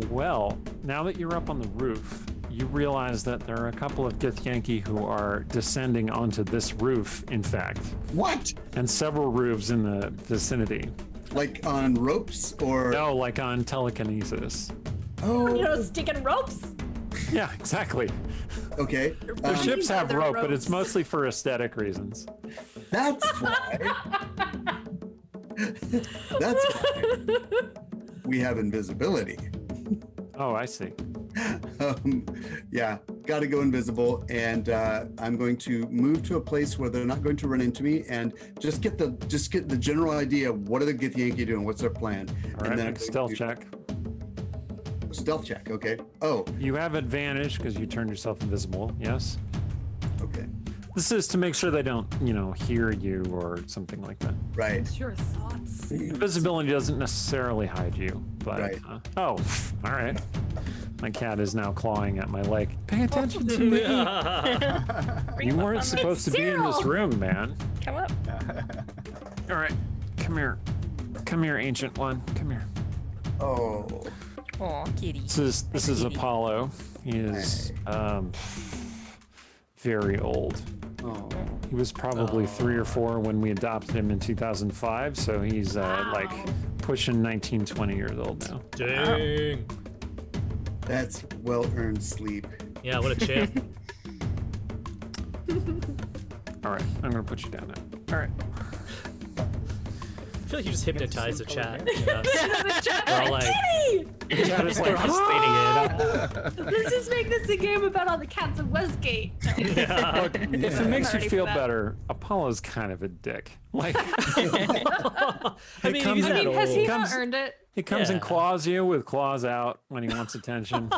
Well, now that you're up on the roof, you realize that there are a couple of Githyanki who are descending onto this roof, in fact, What? and several roofs in the vicinity. Like on ropes or? No, like on telekinesis. Oh, Sticking ropes? Yeah, exactly. okay. The ships have Other rope, but ropes. it's mostly for aesthetic reasons. That's why. That's why we have invisibility. Oh, I see. Yeah, got to go invisible, and I'm going to move to a place where they're not going to run into me, and just get the general idea of what are the Githyanki doing, what's their plan, All right, I'm make a going stealth to- check. Stealth check, okay. Oh, You have advantage because you turned yourself invisible, yes? okay, This is to make sure they don't, hear you or something like that. right. It's your thoughts. Invisibility doesn't necessarily hide you, but... Right. All right. My cat is now clawing at my leg. Pay attention to me. You weren't supposed to be in this Cyril! room, man. Come up. All right, come here. Come here, ancient one. Come here. Oh, Oh, kitty. This is Apollo. He is very old. oh. He was probably 3 or 4 when we adopted him in 2005, so he's like pushing 19, 20 years old now. Dang. That's well-earned sleep. Yeah, what a champ. All right, I'm gonna put you down now. All right. feel like you just hypnotized the chat. You know? The chat We're all like, like, "Kitty!" The chat is like, Let's just make this a game about all the cats of Westgate. look, if it makes you Already feel for that. better, Apollo's kind of a dick. Like, I mean, comes he's in- that Has he old. not earned it? he comes and Yeah. claws you with claws out when he wants attention.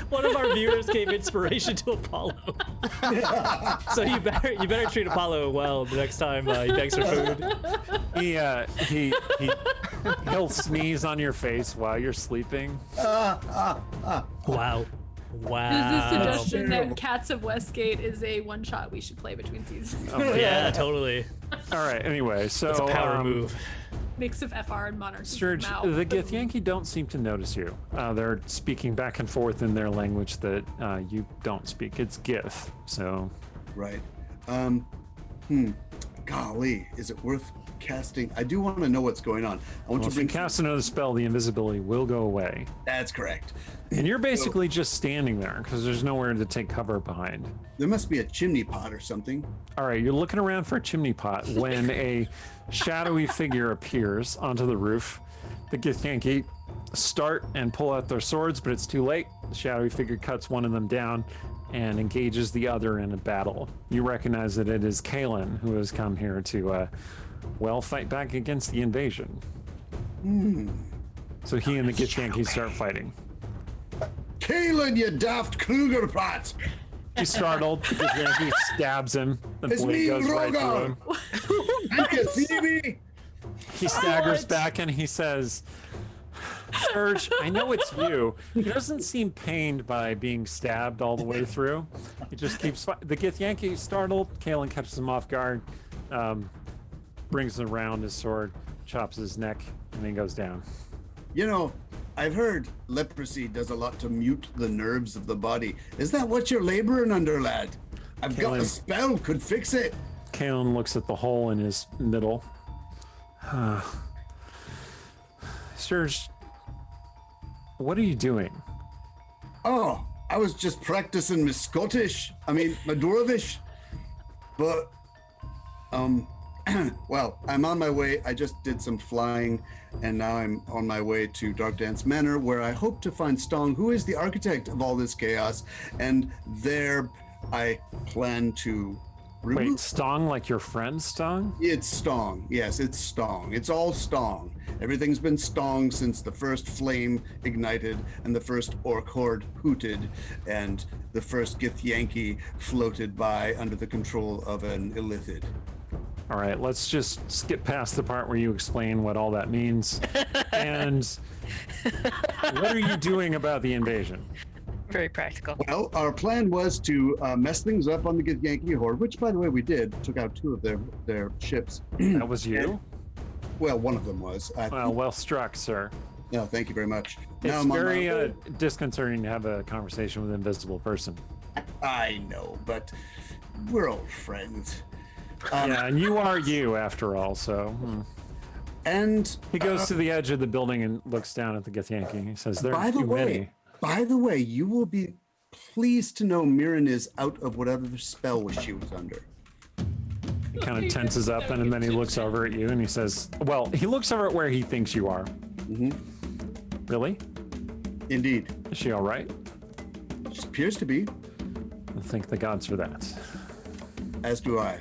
One of our viewers gave inspiration to Apollo. So you better treat Apollo well the next time he begs for food. He'll sneeze on your face while you're sleeping. Wow. Wow. There's this suggestion terrible. that Cats of Westgate is a one-shot we should play between seasons. Yeah, totally. All right. Anyway, so It's a power move. Mix of FR and Monarchy. Sturge, Mao. the Githyanki don't seem to notice you. They're speaking back and forth in their language that you don't speak. It's Gith. So Right. Golly, is it worth casting? I do want to know what's going on. I want well, to if you bring. cast another spell, the invisibility will go away. That's correct. And you're basically just standing there because there's nowhere to take cover behind. There must be a chimney pot or something. All right, you're looking around for a chimney pot when a shadowy figure appears onto the roof. The Githyanki start and pull out their swords, but it's too late. The shadowy figure cuts one of them down and engages the other in a battle. You recognize that it is Kalen who has come here to, fight back against the invasion. So he and the Githyanki start fighting. Kalen, you daft Krugerpot! He's startled. The Githyanki stabs him. The It's blade me, goes right through Rogar. him. Can you see me? He staggers back and he says, Serge, I know it's you. He doesn't seem pained by being stabbed all the way through. He just keeps the Githyanki startled. Kalen catches him off guard, brings around his sword, chops his neck, and then goes down. You know, I've heard leprosy does a lot to mute the nerves of the body. Is that what you're laboring under, lad? I've got a Kalen. spell could fix it. Kalen looks at the hole in his middle. Serge, what are you doing? Oh, I was just practicing my Scottish. I mean, my Dwarvish. But, well, I'm on my way. I just did some flying, and now I'm on my way to Dark Dance Manor, where I hope to find Stong, who is the architect of all this chaos. And there I plan to Wait, remove. Stong, like your friend Stong? It's Stong. Yes, it's Stong. It's all Stong. Everything's been Stong since the first flame ignited and the first orc horde hooted and the first Githyanki floated by under the control of an illithid. All right, let's just skip past the part where you explain what all that means. And what are you doing about the invasion? Very practical. Well, our plan was to mess things up on the Githyanki horde, which, by the way, we did. Took out 2 of their ships. That was you? Well, one of them was. Well struck, sir. No, thank you very much. Now It's I'm on very my- disconcerting to have a conversation with an invisible person. I know, but we're old friends. Yeah, and you are you after all, so. And He goes to the edge of the building and looks down at the Githyanki. He says, there by are the too way, many. you will be pleased to know Mirren is out of whatever spell she was under. He kind of tenses up and then he looks over at you and he says, well, he looks over at where he thinks you are. Really? Indeed. Is she all right? She appears to be, I thank the gods for that. as do I.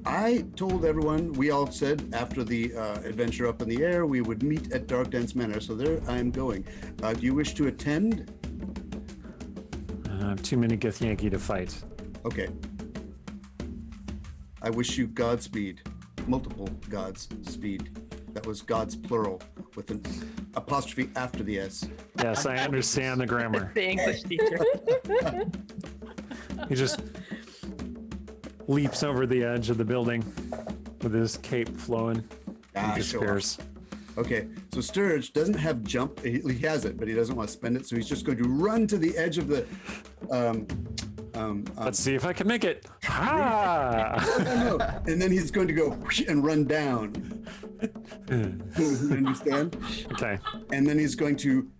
I told everyone, we all said after the adventure up in the air, we would meet at Dark Dance Manor. So there I am going. Do you wish to attend? Too many Githyanki to fight. Okay. I wish you Godspeed. Multiple gods speed. That was gods plural with an apostrophe after the S. Yes, I understand the grammar. The English teacher. He just leaps over the edge of the building with his cape flowing. Ah, He show disappears. Okay, so Sturge doesn't have jump. He has it, but he doesn't want to spend it, so he's just going to run to the edge of the. Let's see if I can make it. Ha! No, and then he's going to go whoosh and run down. Understand? Okay. And then he's going to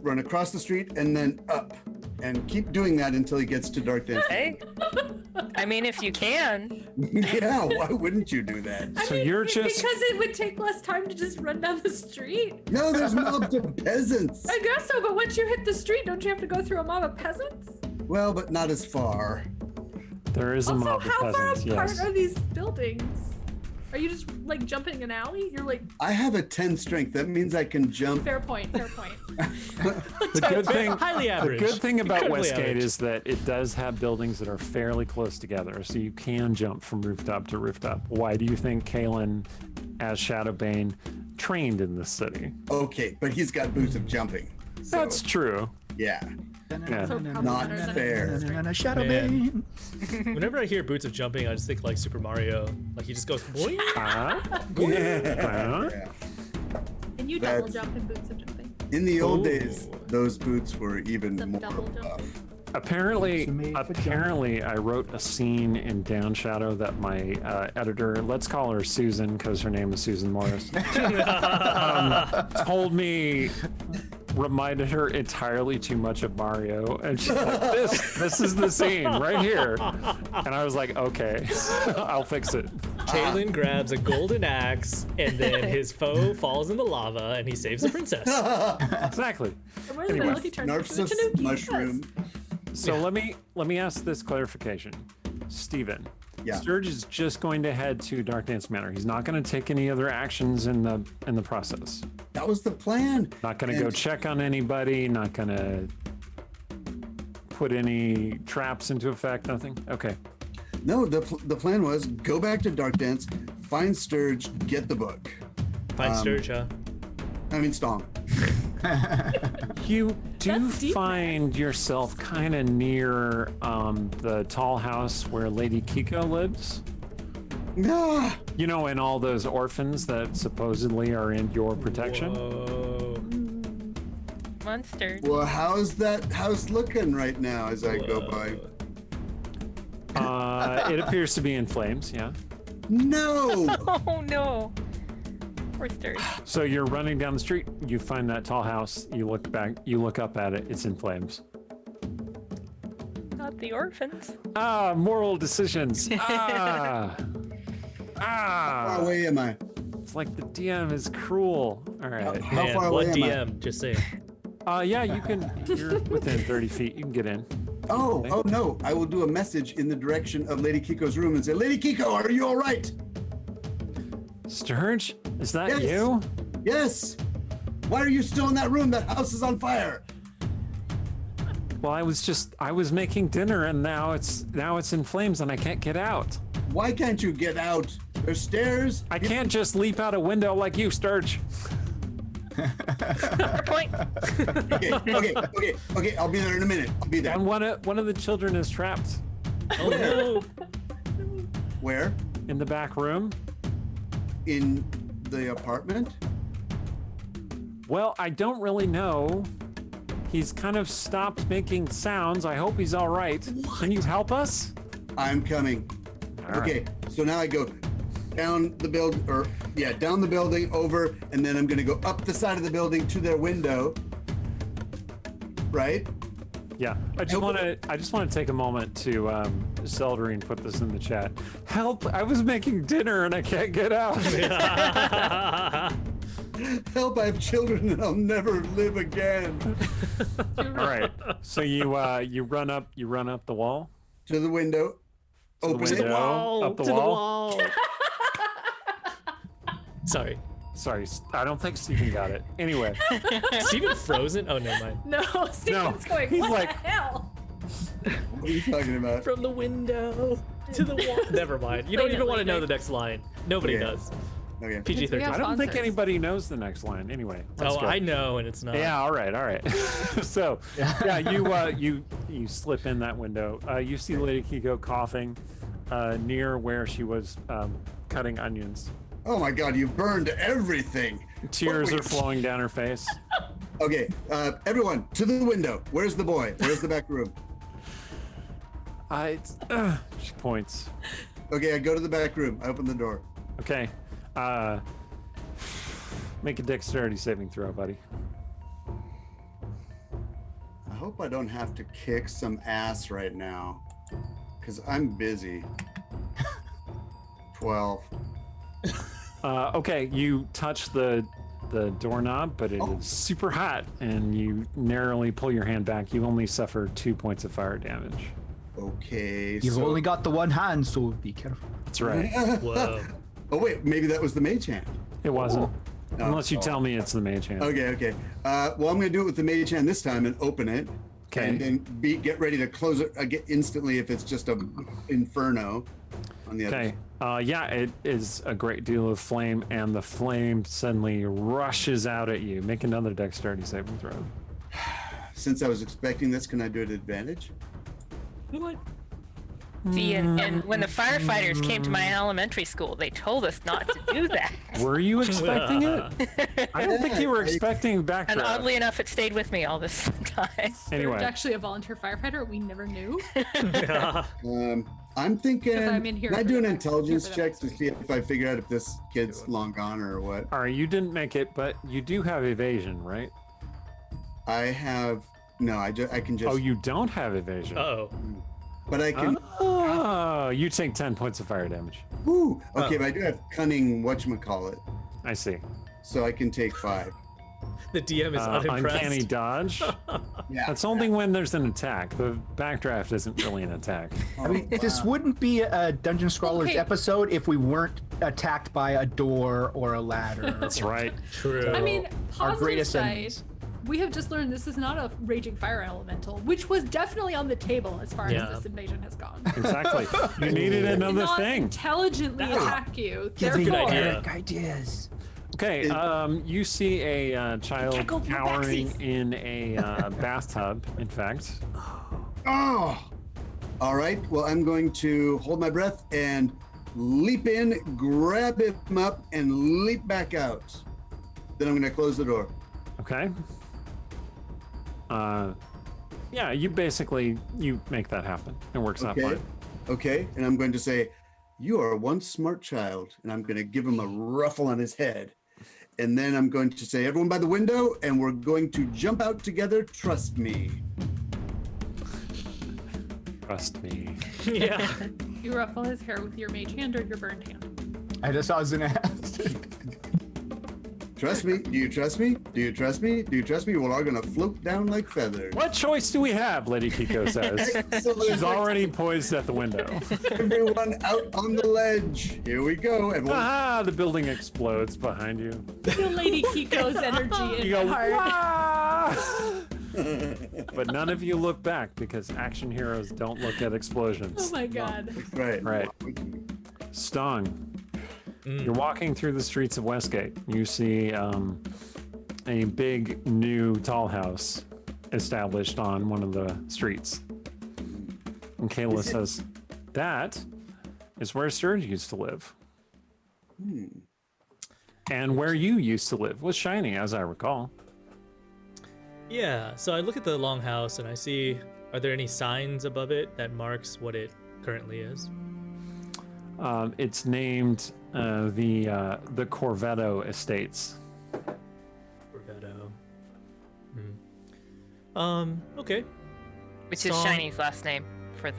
run across the street and then up. and keep doing that until he gets to dark dance. Hey, I mean, if you can. Yeah, why wouldn't you do that? So you're just because it would take less time to just run down the street. No, there's mobs of peasants. I guess so, but once you hit the street, don't you have to go through a mob of peasants? Well, but not as far. there is a Also, mob of how far peasants. apart Yes. are these buildings? Are you just like jumping an alley? You're like, I have a 10 strength. That means I can jump. fair point, fair point. The good thing, Highly the average. good thing about Incredibly Westgate average. is that it does have buildings that are fairly close together, so you can jump from rooftop to rooftop. Why do you think Kalen, as Shadowbane, trained in this city? Okay, but he's got boots of jumping. So, That's true. yeah. Yeah. So probably Not better than fair. Shadowbane. Whenever I hear boots of jumping, I just think like Super Mario. Like he just goes, boing. Yeah. And you double That's- jump in boots of jumping. In the old Ooh. days, those boots were even The more double jump. buff. Apparently, I wrote a scene in Down Shadow that my editor, let's call her Susan because her name is Susan Morris, told me reminded her entirely too much of Mario, and she's like, "This is the scene right here," and I was like, "Okay, I'll fix it." Kalen grabs a golden axe, and then his foe falls in the lava, and he saves the princess. Exactly. And where's the Anyway, Milky Turn into the Narcissus Tanuki? mushroom. So let me ask this clarification, Steven. Yeah. Sturge is just going to head to Dark Dance Manor. He's not going to take any other actions in the process. That was the plan. Not going to go And- check on anybody. Not going to put any traps into effect. Nothing. Okay. No, the plan was go back to Dark Dance, find Sturge, get the book. Find Sturge, huh? I mean, Stong. You do That's deep, find yourself kind of near the tall house where Lady Kiko lives. Ah, You know, and all those orphans that supposedly are in your protection. Whoa. Monster. well, how's that house looking right now as I go by? It appears to be in flames. Yeah. No! Oh no. Poor Sturge. So you're running down the street. You find that tall house. You look back. You look up at it. It's in flames. Not the orphans. Ah, moral decisions. Ah. How far Ah. away am I? It's like the DM is cruel. All right. How Man, far away what am I? DM? Just saying. Yeah, you can. You're within 30 feet. You can get in. Oh no! I will do a message in the direction of Lady Kiko's room and say, Lady Kiko, are you all right? Sturge, is that Yes. you? Yes. Why are you still in that room? That house is on fire. Well, I was making dinner, and now it's in flames, and I can't get out. Why can't you get out? There's stairs. I can't just leap out a window like you, Sturge. Fair point. Okay. I'll be there in a minute. I'll be there. And one of the children is trapped Oh no. Where? in the back room. In the apartment? Well, I don't really know. He's kind of stopped making sounds. I hope he's all right. Can you help us? I'm coming. All right. Okay, so now I go down the down the building, over, and then I'm gonna go up the side of the building to their window. Right? Yeah. I just want to take a moment to Zeldrine put this in the chat. Help! I was making dinner and I can't get out. Help! I have children and I'll never live again. All right. So you run up the wall. To the window. Open window. it. Wall, Up the to the wall. wall. Sorry. Sorry, I don't think Steven got it. Anyway, Steven frozen? Oh, never mind. No, Steven's going, he's what like- the hell? What are you talking about? From the window to the wall. Never mind. You don't Wait, even want to know wait. the next line. Nobody Okay. does. Okay. PG-13. We have I don't think sponsors. anybody knows the next line. Anyway, let's Oh, go. I know, and it's not. Yeah, all right. So, yeah, you slip in that window. You see Lady Kiko coughing near where she was cutting onions. Oh my God! You burned everything. Tears Wait. are flowing down her face. Okay, everyone to the window. Where's the boy? Where's the back room? She points. Okay, I go to the back room. I open the door. Okay. Make a dexterity saving throw, buddy. hope I don't have to kick some ass right now, because I'm busy. 12. Okay, you touch the doorknob, but it is super hot, and you narrowly pull your hand back. You only suffer 2 points of fire damage. Okay. You've so... only got the one hand, so be careful. That's right. Whoa. Oh wait, maybe that was the mage hand. It wasn't. Oh. Unless you tell me it's the mage hand. Okay. Well, I'm gonna do it with the mage hand this time and open it. Okay. And then get ready to close it again instantly if it's just a inferno on the other Okay. side. Yeah, it is a great deal of flame, and the flame suddenly rushes out at you. Make another dexterity saving throw. Since I was expecting this, can I do it at advantage? What? See, and when the firefighters came to my elementary school, they told us not to do that. Were you expecting it? I don't think you were expecting backdraft. And oddly enough, it stayed with me all this time. Anyway. You're actually a volunteer firefighter. We never knew. I'm thinking. I'm in here Can I for do an the- intelligence here for check the to see if I figure out if this kid's long gone or what? All right, you didn't make it, but you do have evasion, right? I have. No, I can just. Oh, you don't have evasion. Uh-oh. But I can. Oh, you take 10 points of fire damage. Woo! Okay, but I do have cunning whatchamacallit, I see. so I can take 5. The DM is unimpressed. Uncanny dodge. Yeah. That's only when there's an attack. The backdraft isn't really an attack. I mean, this wouldn't be a Dungeon Scrawlers Okay. episode if we weren't attacked by a door or a ladder. That's right. True. I mean, Our positive greatest side, enemies. we have just learned this is not a raging fire elemental, which was definitely on the table as far Yeah. as this invasion has gone. Exactly. You needed another Not thing. intelligently attack you. Giving good Therefore, idea. Eric ideas. Okay, you see a child Check out your cowering backsies. in a bathtub, in fact. Oh! All right. Well, I'm going to hold my breath and leap in, grab him up, and leap back out. Then I'm going to close the door. Okay. Yeah, you make that happen. It works out Okay. fine. Okay. And I'm going to say, "You are one smart child," and I'm going to give him a ruffle on his head. And then I'm going to say, "Everyone by the window," and we're going to jump out together. Trust me. Trust me. Yeah. you ruffle his hair with your mage hand or your burned hand. I just was gonna ask. Trust me. Do you trust me? Do you trust me? Do you trust me? We're all going to float down like feathers. What choice do we have? Lady Kiko says. Excellent. She's already poised at the window. Everyone out on the ledge. Here we go. Everyone. Ah, the building explodes behind you. Feel Lady Kiko's energy in You go, my heart. "Wah!" But none of you look back because action heroes don't look at explosions. Oh my god. Right. Right. Stong, you're walking through the streets of Westgate. You see a big new tall house established on one of the streets. And Kayla says, "That is where Sturge used to live." And where you used to live was Shiny, as I recall. Yeah, so I look at the longhouse and I see, are there any signs above it that marks what it currently is? It's named the Corvetto Estates. Corvetto. Okay. Which is Stong. Shiny's last name for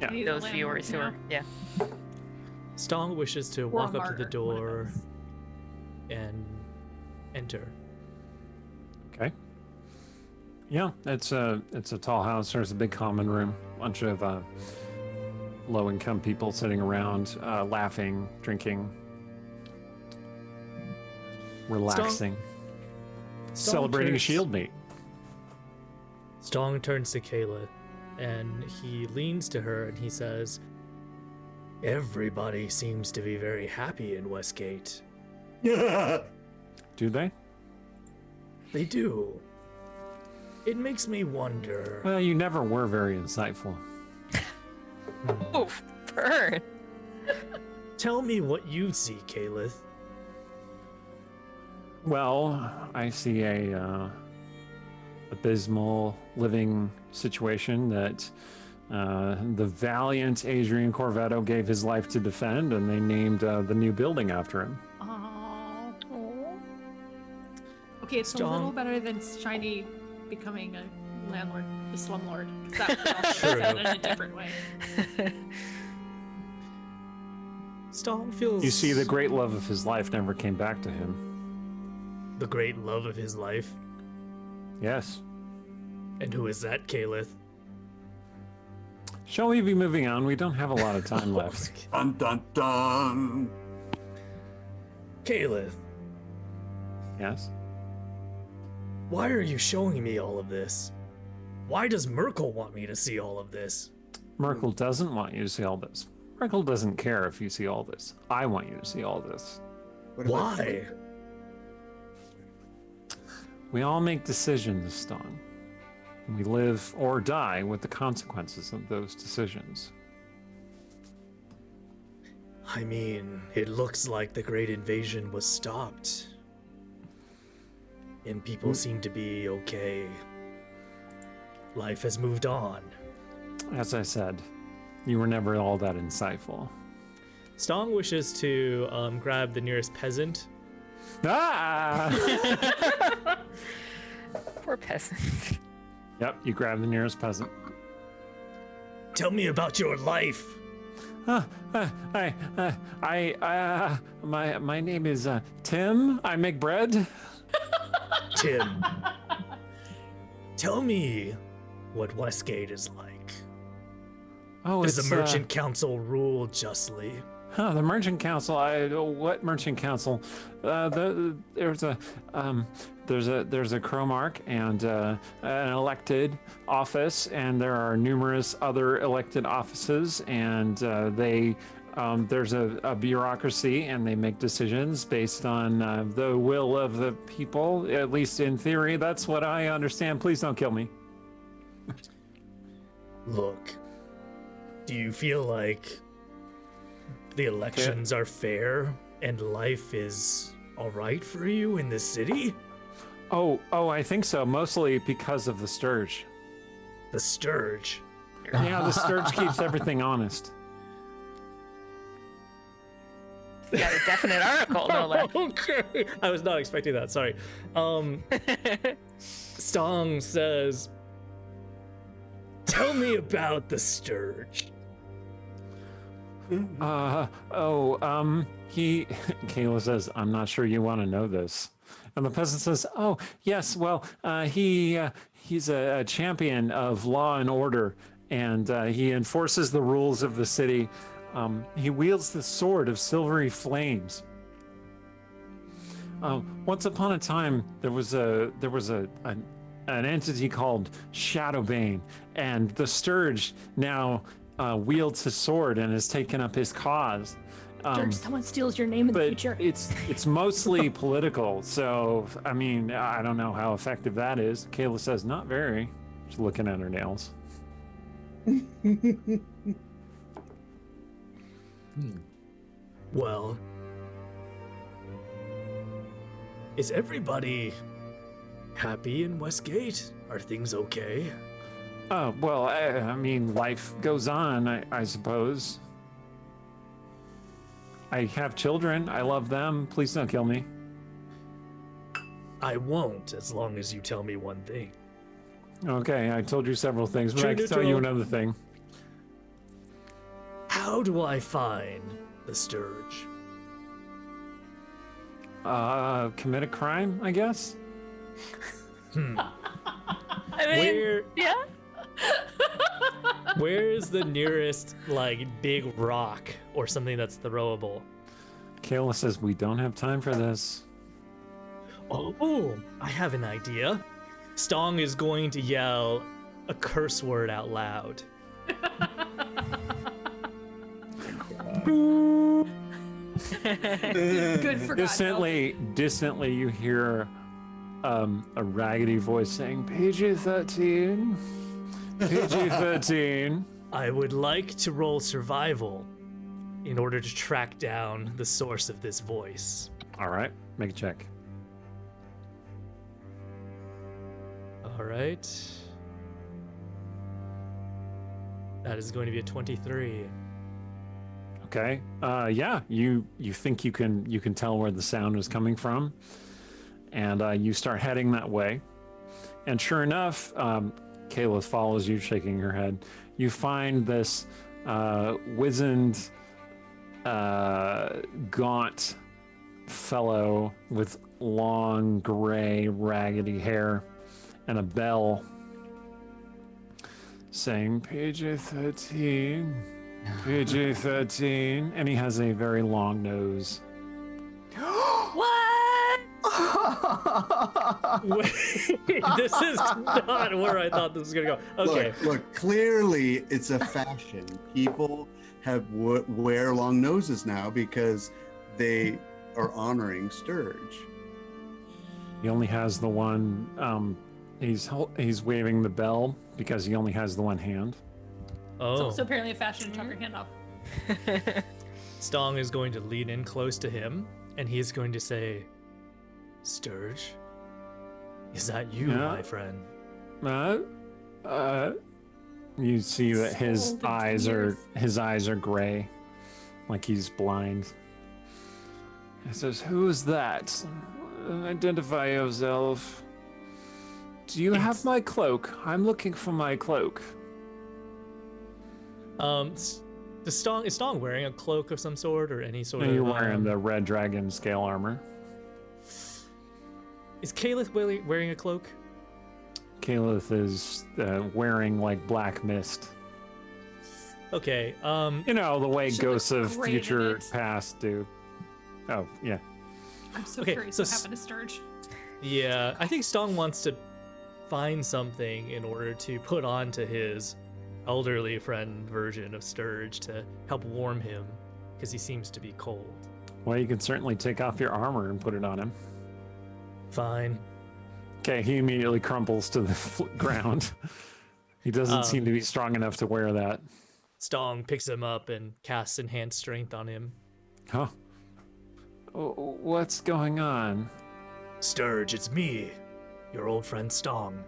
He's those a viewers who landlord are, yeah. Stong wishes to Or a walk up to the martyr, one of door those. and enter. Okay. Yeah, it's a tall house. There's a big common room, bunch of low-income people sitting around, laughing, drinking, relaxing, celebrating a turns- shield meet. Stong turns to Kayla and he leans to her and he says, "Everybody seems to be very happy in Westgate." Do they? They do. It makes me wonder. Well, you never were very insightful. Oh, burn. Tell me what you see, Kalith. Well, I see a abysmal living situation that the valiant Adrian Corvetto gave his life to defend, and they named the new building after him. Oh. Okay, it's a Stong. little better than Shiny becoming a landlord, the slumlord. That was also True. said in a different way. Stong feels. You see, the great love of his life never came back to him. the great love of his life. Yes. And who is that, Calith? Shall we be moving on? We don't have a lot of time left. Dun dun dun. Calith, Yes? why are you showing me all of this? Why does Merkel want me to see all of this? Merkel doesn't want you to see all this. Merkel doesn't care if you see all this. I want you to see all this. What about- Why? We all make decisions, Stong. We live or die with the consequences of those decisions. I mean, it looks like the Great Invasion was stopped. And people seem to be okay. Life has moved on. As I said, you were never all that insightful. Stong wishes to grab the nearest peasant. Ah! Poor peasant. Yep, you grab the nearest peasant. Tell me about your life. My name is Tim. I make bread. Tim, tell me what Westgate is like. Oh, Does it's the Merchant Council rule justly? the Merchant Council. What Merchant Council? There's a Cromark and an elected office, and there are numerous other elected offices, and there's a bureaucracy, and they make decisions based on the will of the people. At least in theory, that's what I understand. Please don't kill me. Look, do you feel like the elections are fair and life is all right for you in this city? Oh, I think so. Mostly because of the Sturge. The Sturge. Yeah, the Sturge keeps everything honest. Got a definite article, no less. Okay. I was not expecting that. Sorry. Stong says, "Tell me about the Sturge." Kayla says, I'm not sure you want to know this. And the peasant says, oh, yes, well, he's a champion of law and order, and he enforces the rules of the city. He wields the sword of silvery flames. Once upon a time, there was an entity called Shadowbane, and the Sturge now wields his sword and has taken up his cause. George, someone steals your name in the But future. it's mostly political, so I mean, I don't know how effective that is. Kayla says, not very. She's looking at her nails. Well, is everybody happy in Westgate? Are things okay? Well, I mean, life goes on, I suppose. I have children. I love them. Please don't kill me. I won't, as long as you tell me one thing. Okay, I told you several things, but True I can tell you neutral. another thing. How do I find the Sturge? Commit a crime, I guess? I mean, Where yeah. Where's the nearest like big rock or something that's throwable? Kayla says, we don't have time for this. Oh, I have an idea. Stong is going to yell a curse word out loud. Good for Distantly, you hear a raggedy voice saying, PG-13. PG-13. I would like to roll survival in order to track down the source of this voice. All right, make a check. All right. That is going to be a 23. Okay. Yeah, you think you can tell where the sound is coming from, and you start heading that way. And sure enough, Kayla follows you, shaking her head. You find this wizened, gaunt fellow with long, gray, raggedy hair and a bell saying PG-13, PG-13, and he has a very long nose. What? Wait, this is not where I thought this was gonna go. Okay. Look, clearly it's a fashion. People have wear long noses now because they are honoring Sturge. He only has the one. He's waving the bell because he only has the one hand. Oh. So apparently a fashion to chop your hand off. Stong is going to lean in close to him, and he's going to say, Sturge, is that you, Yeah. my friend? You see that his Old in eyes years. are gray, like he's blind. He says, "Who is that? Identify yourself. Do you have my cloak? I'm looking for my cloak." Is Stong wearing a cloak of some sort or any sort And of? you're wearing the red dragon scale armor. Is Caliph wearing a cloak? Caliph is wearing like black mist. Okay. You know the way She ghosts looks of great in future it. past do. Oh yeah. I'm so Okay, curious so what happened to Sturge. Yeah, I think Stong wants to find something in order to put on to his elderly friend version of Sturge to help warm him because he seems to be cold. Well, you can certainly take off your armor and put it on him. Fine. Okay, he immediately crumples to the ground. He doesn't seem to be strong enough to wear that. Stong picks him up and casts enhanced strength on him. Huh? What's going on? Sturge, it's me, your old friend Stong.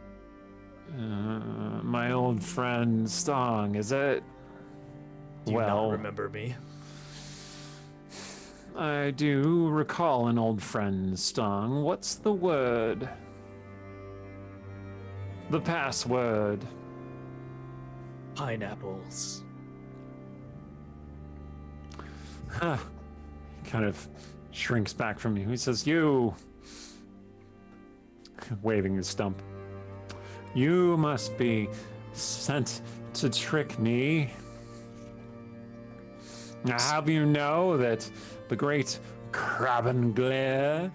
My old friend Stong, is it? Do you not Well, remember me? I do recall an old friend, Stong. What's the word? The password. Pineapples. Huh. He kind of shrinks back from you. He says, "You," waving his stump. "You must be sent to trick me. Now, have you know that the great Crabbenglare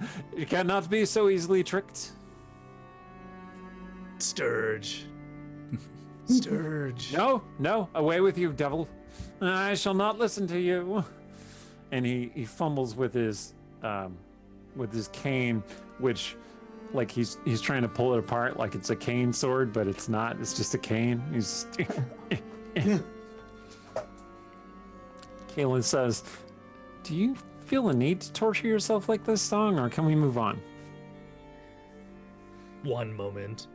cannot be so easily tricked?" Sturge. Sturge. No, away with you, devil. I shall not listen to you. And he fumbles with his cane, which, like, he's trying to pull it apart like it's a cane sword, but it's not. It's just a cane. He's Kaylin says, "Do you feel the need to torture yourself like this, Stong, or can we move on?" One moment.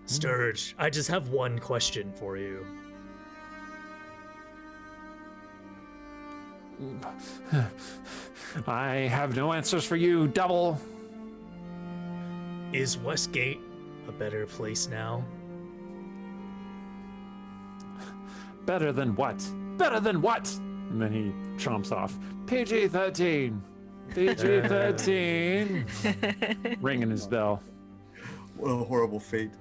Sturge, I just have one question for you. I have no answers for you, devil. Is Westgate a better place now? Better than what? Better than what? And then he chomps off. PG-13. PG-13. Ringing his bell. What a horrible fate.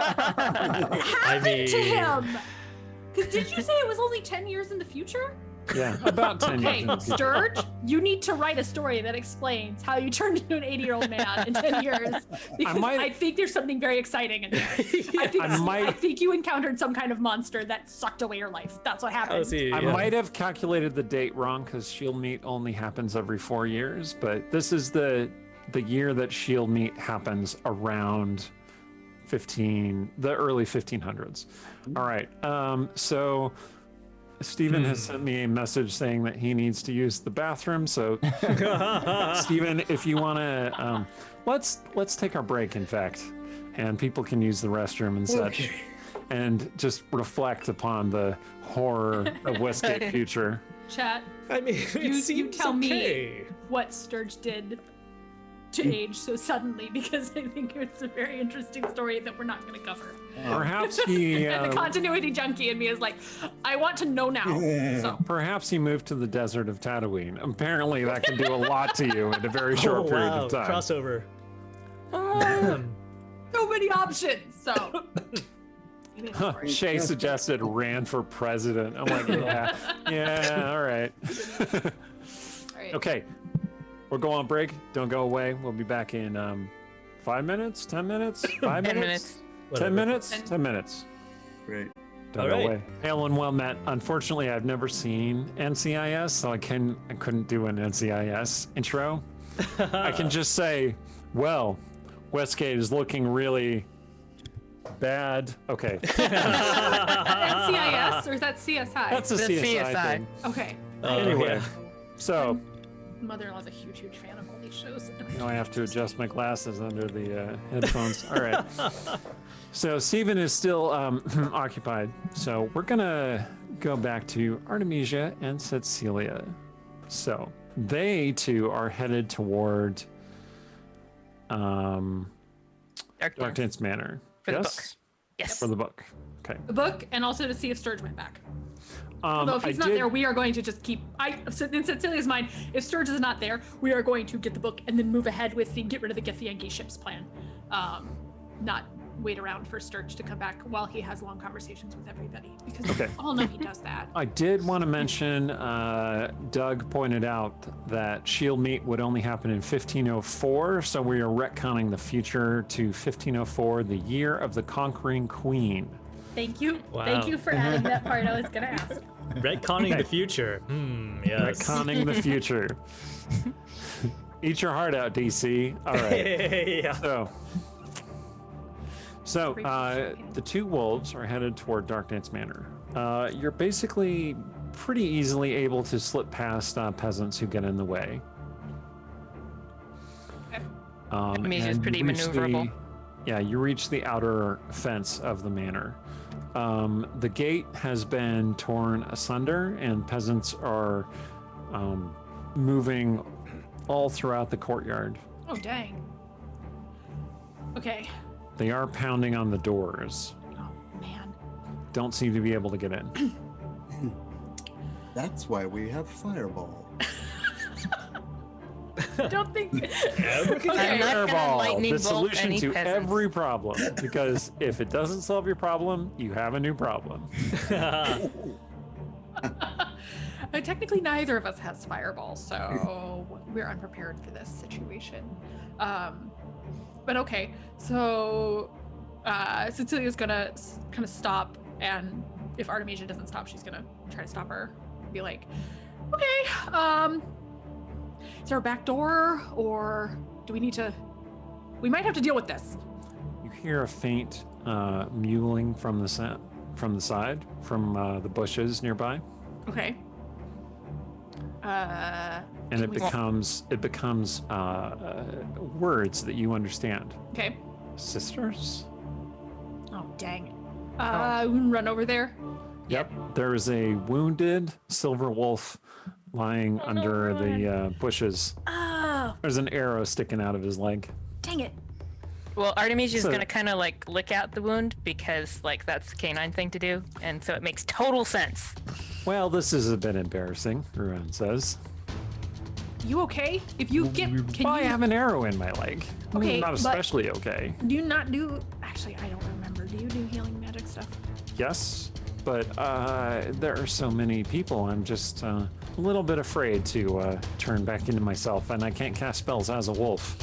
I mean, To him. Because did you say it was only 10 years in the future? Yeah, about 10 Okay, years. in the future. Sturge, you need to write a story that explains how you turned into an 80-year-old man in 10 years. Because might- I think there's something very exciting in there. I think you encountered some kind of monster that sucked away your life. That's what happened. see. I might have calculated the date wrong because Shield Meet only happens every 4 years, but this is the year that Shield Meet happens around the early 1500s. All right. So Steven has sent me a message saying that he needs to use the bathroom. So Steven, if you want to, let's take our break, in fact, and people can use the restroom and such, and just reflect upon the horror of Westgate future. Chat, I mean, You it seems tell me. okay. what Sturge did to age so suddenly because I think it's a very interesting story that we're not going to cover. Perhaps he. And the continuity junkie in me is like, I want to know now. So Perhaps he moved to the desert of Tatooine. Apparently, that can do a lot to you in a very short period wow. of time. Crossover. so many options. So Huh, Shay suggested ran for president. I'm like, yeah, all right. all right. Okay, we'll go on break. Don't go away. We'll be back in 5 minutes, 10 minutes, 5 10 minutes, minutes. 10 Whatever. minutes, 10 minutes. Great. Don't All go right. away. Hail and well met. Unfortunately, I've never seen NCIS, so I couldn't do an NCIS intro. I can just say, well, Westgate is looking really bad. Okay, NCIS or is that CSI? that's a The CSI, CSI. thing. okay. Anyway, yeah. so Mother-in-law's a huge fan of all these shows. now I have to adjust my glasses under the headphones. All right. So Steven is still occupied. So we're gonna go back to Artemisia and Cecilia. So they too are headed toward Dark Dark Dance Manor. For the yes? book. Yes. For the book. Okay. The book, and also to see if Sturge went back. Although if he's not did- there, we are going to just keep. So in Cecilia's mind, if Sturge is not there, we are going to get the book and then move ahead with the get rid of the Githyanki ships plan. Not wait around for Sturge to come back while he has long conversations with everybody, because Okay. we all know he does that. I did want to mention, Doug pointed out that Shield Meet would only happen in 1504, so we are retconning the future to 1504, the year of the Conquering Queen. Thank you. Wow. Thank you for adding that part. I was gonna ask. Retconning the future. Yes. Retconning the future. Eat your heart out, DC. All right. yeah. So the two wolves are headed toward Dark Dance Manor. You're basically pretty easily able to slip past peasants who get in the way. Artemisia is and pretty you reach maneuverable. You reach the outer fence of the manor. The gate has been torn asunder, and peasants are moving all throughout the courtyard. Oh dang. Okay. They are pounding on the doors. Oh man. Don't seem to be able to get in. That's why we have Fireball. I don't think. I'm not gonna Fireball, lightning the bolt solution any to peasants. every problem. Because if it doesn't solve your problem, you have a new problem. Technically, neither of us has Fireball, so we're unprepared for this situation. But okay, so Cecilia's gonna kind of stop, and if Artemisia doesn't stop, she's gonna try to stop her. Be like, okay, is there a back door, or do we need to? We might have to deal with this. You hear a faint mewling from the side, from the bushes nearby, Okay. and can it we- becomes words that you understand. Okay. Sisters. Oh dang it. We can run over there. Yep. There is a wounded silver wolf lying under the bushes. Oh, There's an arrow sticking out of his leg. dang it. Well, Artemisia is So- gonna kind of like lick out the wound because like that's the canine thing to do, and so it makes total sense. Well, this is a bit embarrassing, Ruan says. You okay? If you get, can I you have an arrow in my leg. Okay, Not but- especially okay. do you not do? Actually, I don't remember. Do you do healing magic stuff? Yes, but there are so many people. I'm just a little bit afraid to turn back into myself, and I can't cast spells as a wolf.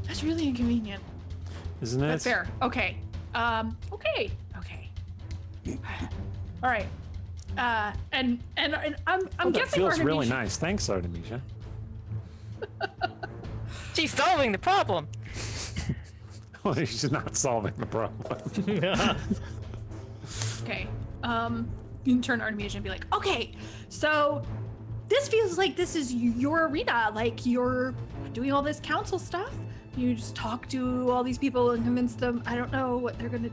That's really inconvenient. Isn't it? That's fair. Okay. Okay. All right. And I'm Oh, that guessing feels Artemisia. really nice. Thanks, Artemisia. She's solving the problem. Well, she's not solving the problem. Okay. You can turn to Artemisia and be like, okay, so this feels like this is your arena. Like you're doing all this council stuff. You just talk to all these people and convince them. I don't know what they're gonna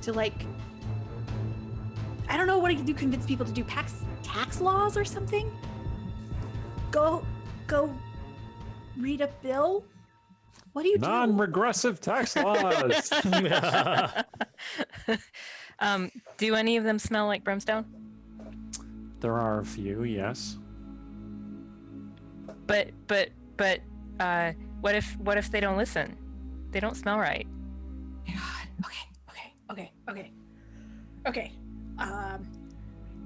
to like. I don't know what you do. Convince people to do tax laws or something. Go read a bill? What do you do? Non-regressive tax laws. Do any of them smell like brimstone? There are a few, yes. But what if they don't listen? They don't smell right. God. Okay.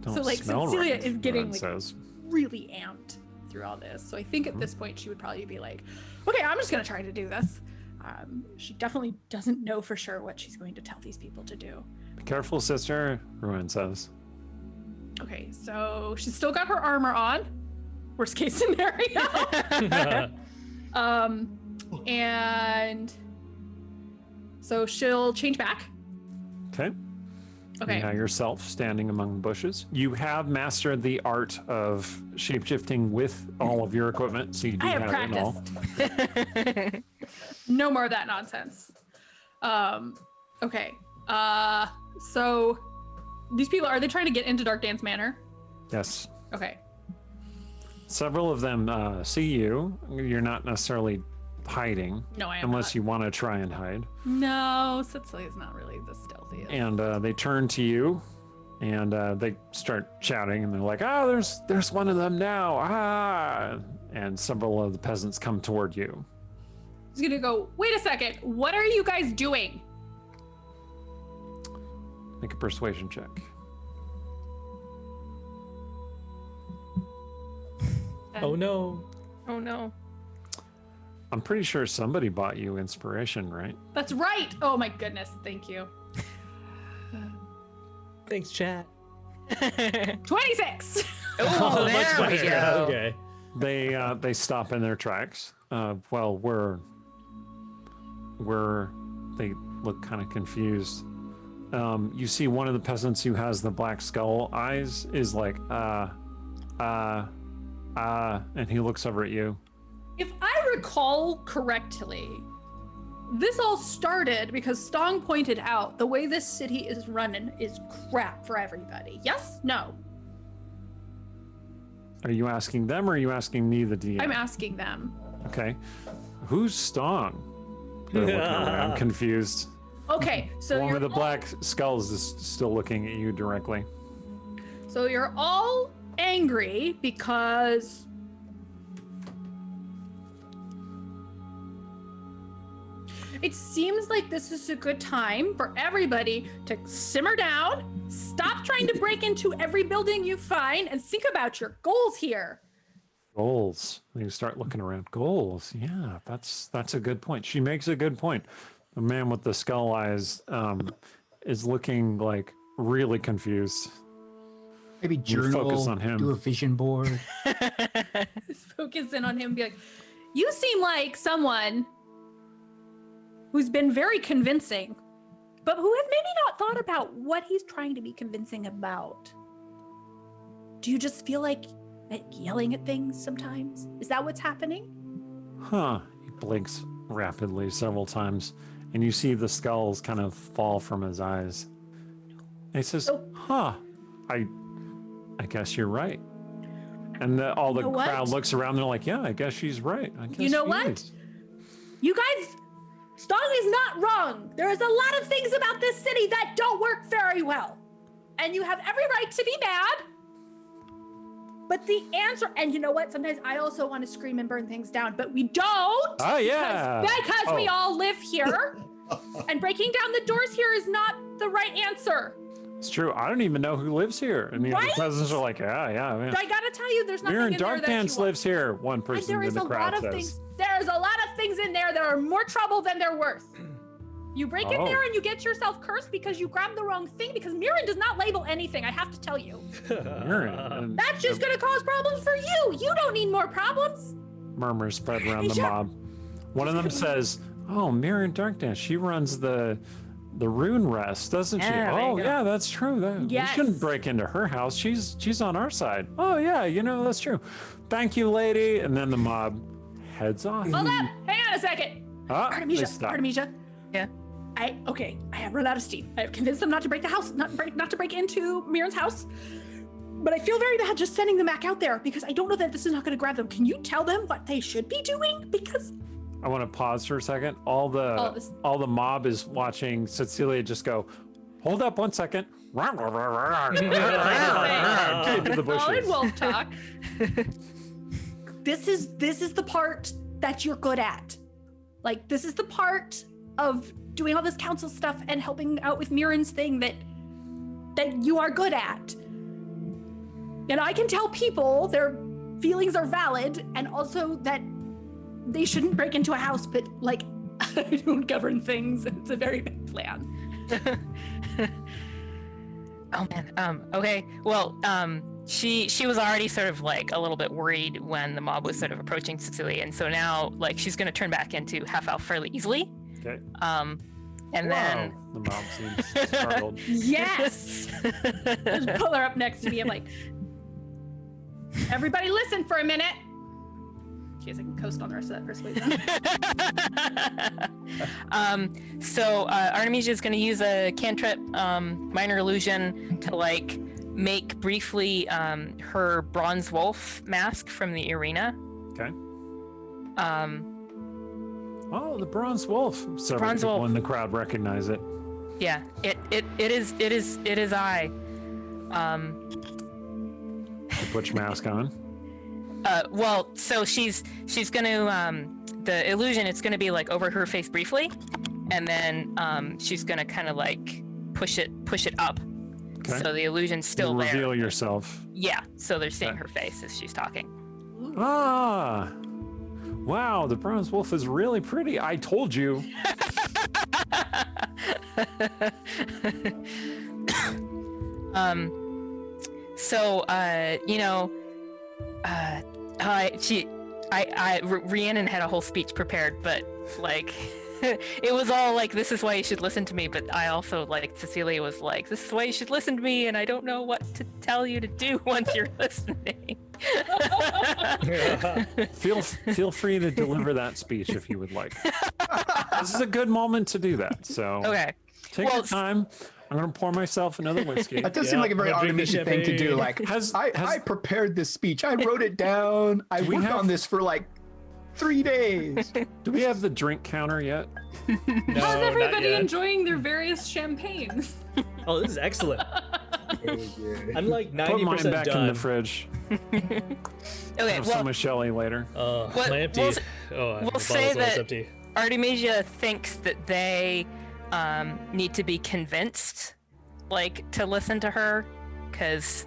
Don't So, like, smell Cecilia right, is getting, Red like, says. really amped through all this. So I think at this point she would probably be like, okay, I'm just going to try to do this. She definitely doesn't know for sure what she's going to tell these people to do. Be careful, sister, Ruin says. Okay, so she's still got her armor on. Worst case scenario. And so she'll change back. Okay. Okay. You now yourself standing among bushes. You have mastered the art of shapeshifting with all of your equipment, so you do I have have it all. practiced. No more of that nonsense. Okay. So these people, are they trying to get into Dark Dance Manor? Yes. Okay. Several of them see you. You're not necessarily hiding, No, I am unless not. you want to try and hide. No, Cecilia's not really the stealthiest. And they turn to you, and they start shouting, and they're like, "Ah, there's one of them now! Ah!" And several of the peasants come toward you. He's gonna go, wait a second, what are you guys doing? Make a persuasion check. Oh no. Oh no. I'm pretty sure somebody bought you inspiration, right? That's right. Oh my goodness, thank you. Thanks, chat. 26. Oh, there we better. go. Okay. They stop in their tracks. Well, they look kind of confused. You see one of the peasants who has the black skull eyes is like, and he looks over at you. If I recall correctly, this all started because Stong pointed out the way this city is running is crap for everybody. Yes? No? Are you asking them or are you asking me, the DM? I'm asking them. Okay. Who's Stong? They're looking around, confused. Okay, so One you're of the all, black skulls is still looking at you directly. so you're all angry because it seems like this is a good time for everybody to simmer down, stop trying to break into every building you find, and think about your goals here. Goals. You start looking around. Goals. Yeah, that's a good point. She makes a good point. The man with the skull eyes is looking like really confused. Maybe You journal, focus on him. do a vision board. Focus in on him and be like, you seem like someone who's been very convincing, but who has maybe not thought about what he's trying to be convincing about. Do you just feel like yelling at things sometimes? Is that what's happening? Huh. He blinks rapidly several times, and you see the skulls kind of fall from his eyes. And he says, Oh. huh, I guess you're right. And all the You know what? crowd looks around, they're like, yeah, I guess she's right. I guess You know she what? is." You guys, Stong is not wrong. There is a lot of things about this city that don't work very well. And you have every right to be mad. But the answer, and you know what? Sometimes I also want to scream and burn things down, but we don't. Oh, yeah. Because we Oh. all live here. And breaking down the doors here is not the right answer. It's true. I don't even know who lives here. And the other Right? peasants are like, yeah. I gotta tell you, there's nothing Mirror in and there Dark that you Dance want. lives here. One And person there in is the a crowd lot of says. things. There's a lot of things in there that are more trouble than they're worth. You break in Oh. there and you get yourself cursed because you grabbed the wrong thing. Because Mirren does not label anything. I have to tell you. Mirren. And That's just gonna cause problems for you. You don't need more problems. murmurs spread around the Yeah. mob. One of them says, oh, Mirror and Dark Dance, she runs the Rune Rest, doesn't she? Yeah, there you Oh, go. yeah, that's true. Yes. We shouldn't break into her house. She's on our side. Oh, yeah, that's true. Thank you, lady. And then the mob heads off. Hold up. Hang on a second. Ah, they Artemisia. stop. Artemisia. Yeah. I have run out of steam. I have convinced them not to break the house, not to break into Mirren's house. But I feel very bad just sending them back out there because I don't know that this is not going to grab them. Can you tell them what they should be doing? Because I want to pause for a second. All the mob is watching Cecilia just go, hold up 1 second. Into the bushes. Solid wolf talk. this is the part that you're good at. Like, this is the part of doing all this council stuff and helping out with Mirren's thing that you are good at. And I can tell people their feelings are valid and also that they shouldn't break into a house, but like, I don't govern things. It's a very big plan. Oh man. Okay. Well, she was already sort of like a little bit worried when the mob was sort of approaching Cecilia, and so now like she's gonna turn back into half elf fairly easily. Okay. And then the mob seems startled. Yes. Just pull her up next to me. I'm like, everybody listen for a minute. Jeez, I can coast on the rest of that persuasion. So Artemisia is going to use a cantrip, minor illusion, to like make briefly her bronze wolf mask from the arena. Okay. Oh, the bronze wolf. Several Bronze people wolf. in the crowd recognize it. Yeah, it is I. Put your mask on. Well, so she's gonna the illusion. It's gonna be like over her face briefly, and then she's gonna kind of like push it up. Okay. So the illusion's still You there. reveal yourself. Yeah. So they're seeing Okay. her face as she's talking. Ah. Wow, the bronze wolf is really pretty. I told you. So you know, Rhiannon had a whole speech prepared, but like it was all like, this is why you should listen to me. But I also, like, Cecilia was like, this is why you should listen to me, and I don't know what to tell you to do once you're listening. Feel free to deliver that speech if you would like. This is a good moment to do that. So Okay. take your time. I'm gonna pour myself another whiskey. That does seem like a very I'm gonna drink the Artemisia thing to do. champagne. Like, I prepared this speech. I wrote it down. I we worked have- on this for like 3 days. Do we have the drink counter yet? No, How's not everybody yet. enjoying their various champagnes? Oh, this is excellent. I'm like Put mine 90% back in done. the fridge. Okay. Have some Well, with Shelly later. My empty. we'll The say bottle's almost that empty. Artemisia thinks that they need to be convinced, like, to listen to her, because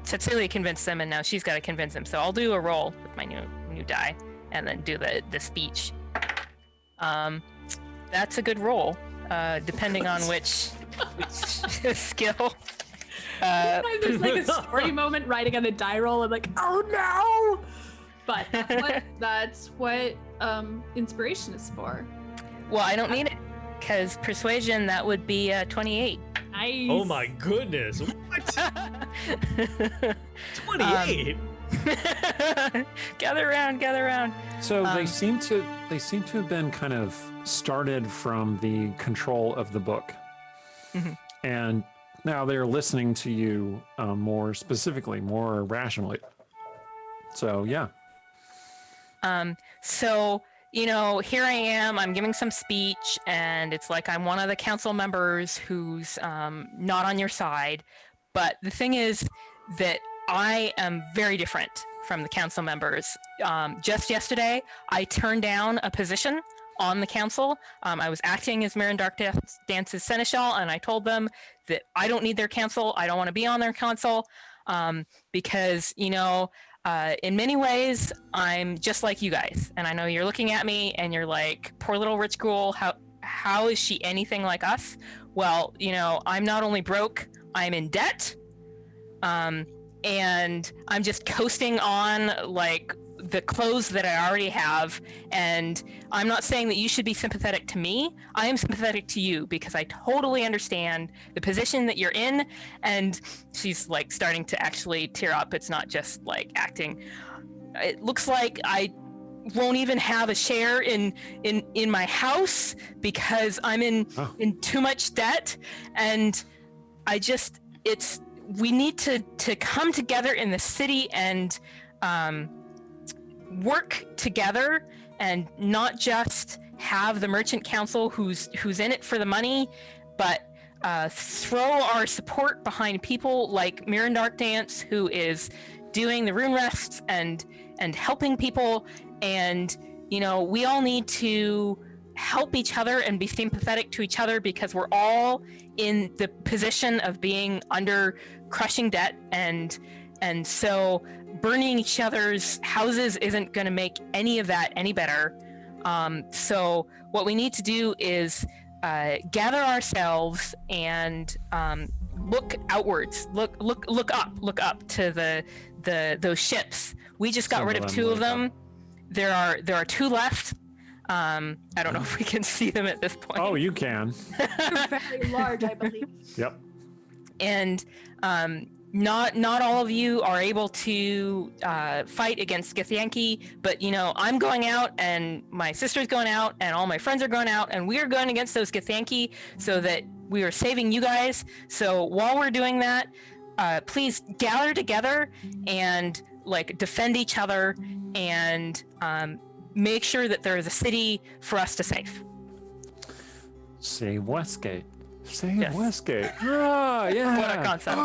Cecilia convinced them, and now she's got to convince them. So I'll do a roll with my new die, and then do the speech. That's a good roll, depending on which skill. There's like a story moment writing on the die roll. I'm like, oh no! But that's what inspiration is for. Well, I don't need it, because persuasion, that would be 28. Nice. Oh my goodness! What? 28. Gather around. So they seem to have been kind of started from the control of the book, Mhm. and now they're listening to you more specifically, more rationally. So yeah. So, you know, here I am, I'm giving some speech, and it's like I'm one of the council members who's not on your side. But the thing is that I am very different from the council members. Just yesterday, I turned down a position on the council. I was acting as Mirren Dark Dance's seneschal, and I told them that I don't need their council. I don't want to be on their council because, you know, in many ways, I'm just like you guys. And I know you're looking at me and you're like, poor little rich girl, how is she anything like us? Well, you know, I'm not only broke, I'm in debt. And I'm just coasting on like the clothes that I already have. And I'm not saying that you should be sympathetic to me. I am sympathetic to you because I totally understand the position that you're in. And she's like starting to actually tear up. It's not just like acting. It looks like I won't even have a share in my house because I'm in too much debt. And I just, we need to come together in the city and work together, and not just have the merchant council who's in it for the money, but throw our support behind people like Mirren Darkdance, who is doing the rune rests and helping people. And we all need to help each other and be sympathetic to each other, because we're all in the position of being under crushing debt, and so burning each other's houses isn't going to make any of that any better. So what we need to do is gather ourselves and look outwards, look up to those ships. We just got rid of 2 of them. There are 2 left. I don't know if we can see them at this point. Oh, you can. They're very large, I believe. Yep. And not all of you are able to fight against Githyanki, but I'm going out, and my sister's going out, and all my friends are going out, and we are going against those Githyanki so that we are saving you guys. So while we're doing that, please gather together and defend each other, and make sure that there is a city for us to save. Save Westgate. Save Yes. Westgate. Ah, yeah. What a concept.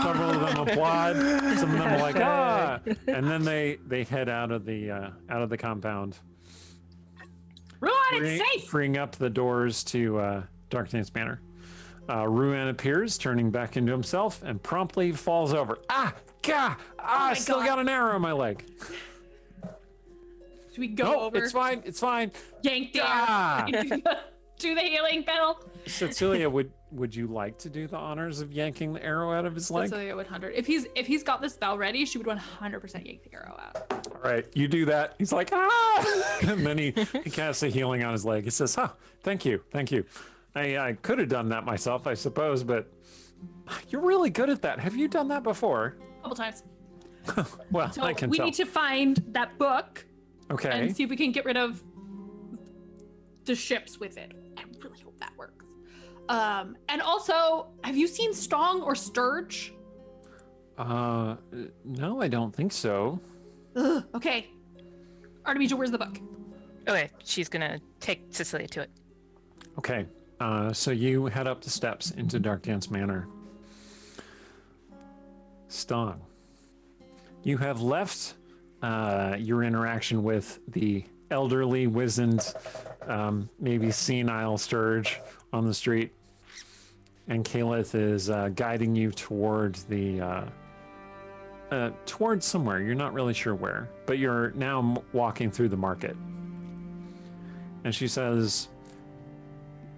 Several of them applaud. Some of them are like, ah. And then they head out of the compound, Ruan, it's safe. freeing up the doors to Darkdance Manor. Ruan appears, turning back into himself, and promptly falls over. I still got an arrow in my leg. Should we go Nope, over? it's fine. It's fine. Yank the Ah. arrow. Do the healing spell. Cecilia, would you like to do the honors of yanking the arrow out of his leg? Cecilia would 100. If he's got the spell ready, she would 100% yank the arrow out. All right, you do that. He's like, ah! And then he casts a healing on his leg. He says, oh, thank you. I could have done that myself, I suppose, but you're really good at that. Have you done that before? A couple times. Well, So I can we tell. need to find that book Okay. and see if we can get rid of the ships with it. I really hope that works. And also, have you seen Stong or Sturge? No, I don't think so. Ugh, okay. Artemisia, where's the book? Okay, she's gonna take Cecilia to it. Okay, so you head up the steps into Darkdance Manor. Stong, you have left your interaction with the elderly, wizened, maybe senile Sturge on the street, and Caleth is guiding you towards towards somewhere. You're not really sure where, but you're now walking through the market. And she says,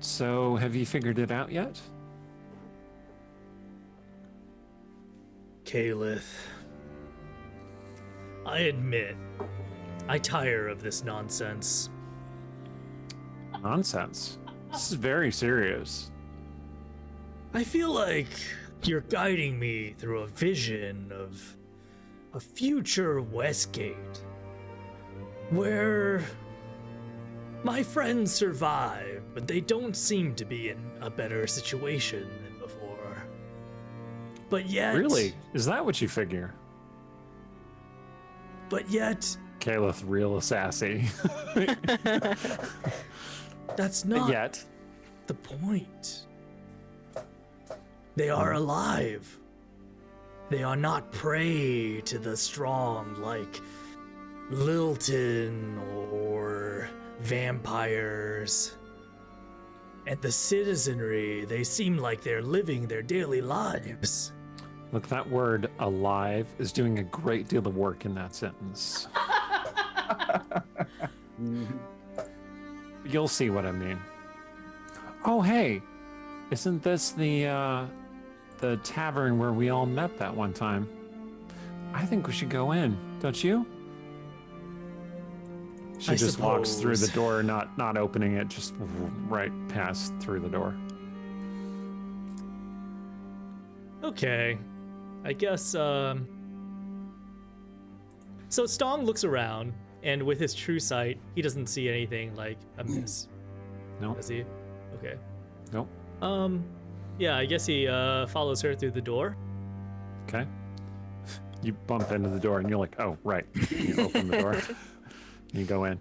so have you figured it out yet? Caleth, I admit, I tire of this nonsense. Nonsense. This is very serious. I feel like you're guiding me through a vision of a future Westgate where my friends survive, but they don't seem to be in a better situation than before. But yet... Really? Is that what you figure? But yet... Caleth real sassy. That's not Yet. the point. They are alive. They are not prey to the strong like Lilton or vampires. And the citizenry, they seem like they're living their daily lives. Look, that word alive is doing a great deal of work in that sentence. You'll see what I mean. Oh, hey, isn't this the tavern where we all met that one time? I think we should go in, don't you? She I just walks through the suppose. door, not opening it, just right past through the door. Okay. I guess, So Stong looks around, and with his true sight, he doesn't see anything like amiss. No, Does he? Okay. nope. Yeah, I guess he follows her through the door. Okay. You bump into the door and you're like, oh, right. You open the door. You go in.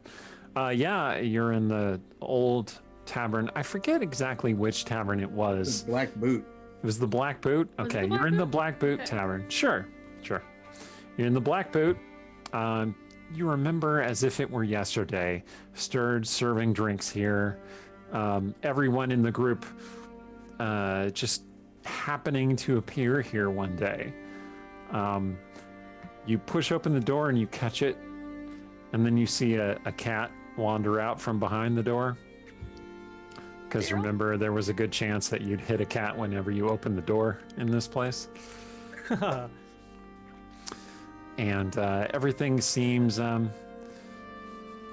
Yeah, you're in the old tavern. I forget exactly which tavern it was. Black Boot. It was the Black Boot? Was it Okay, the Black you're in the Boot? Black Boot Okay. Tavern. Sure. You're in the Black Boot. You remember as if it were yesterday, Stirred serving drinks here. Everyone in the group just happening to appear here one day. You push open the door and you catch it, and then you see a cat wander out from behind the door. Because remember, there was a good chance that you'd hit a cat whenever you opened the door in this place. And everything seems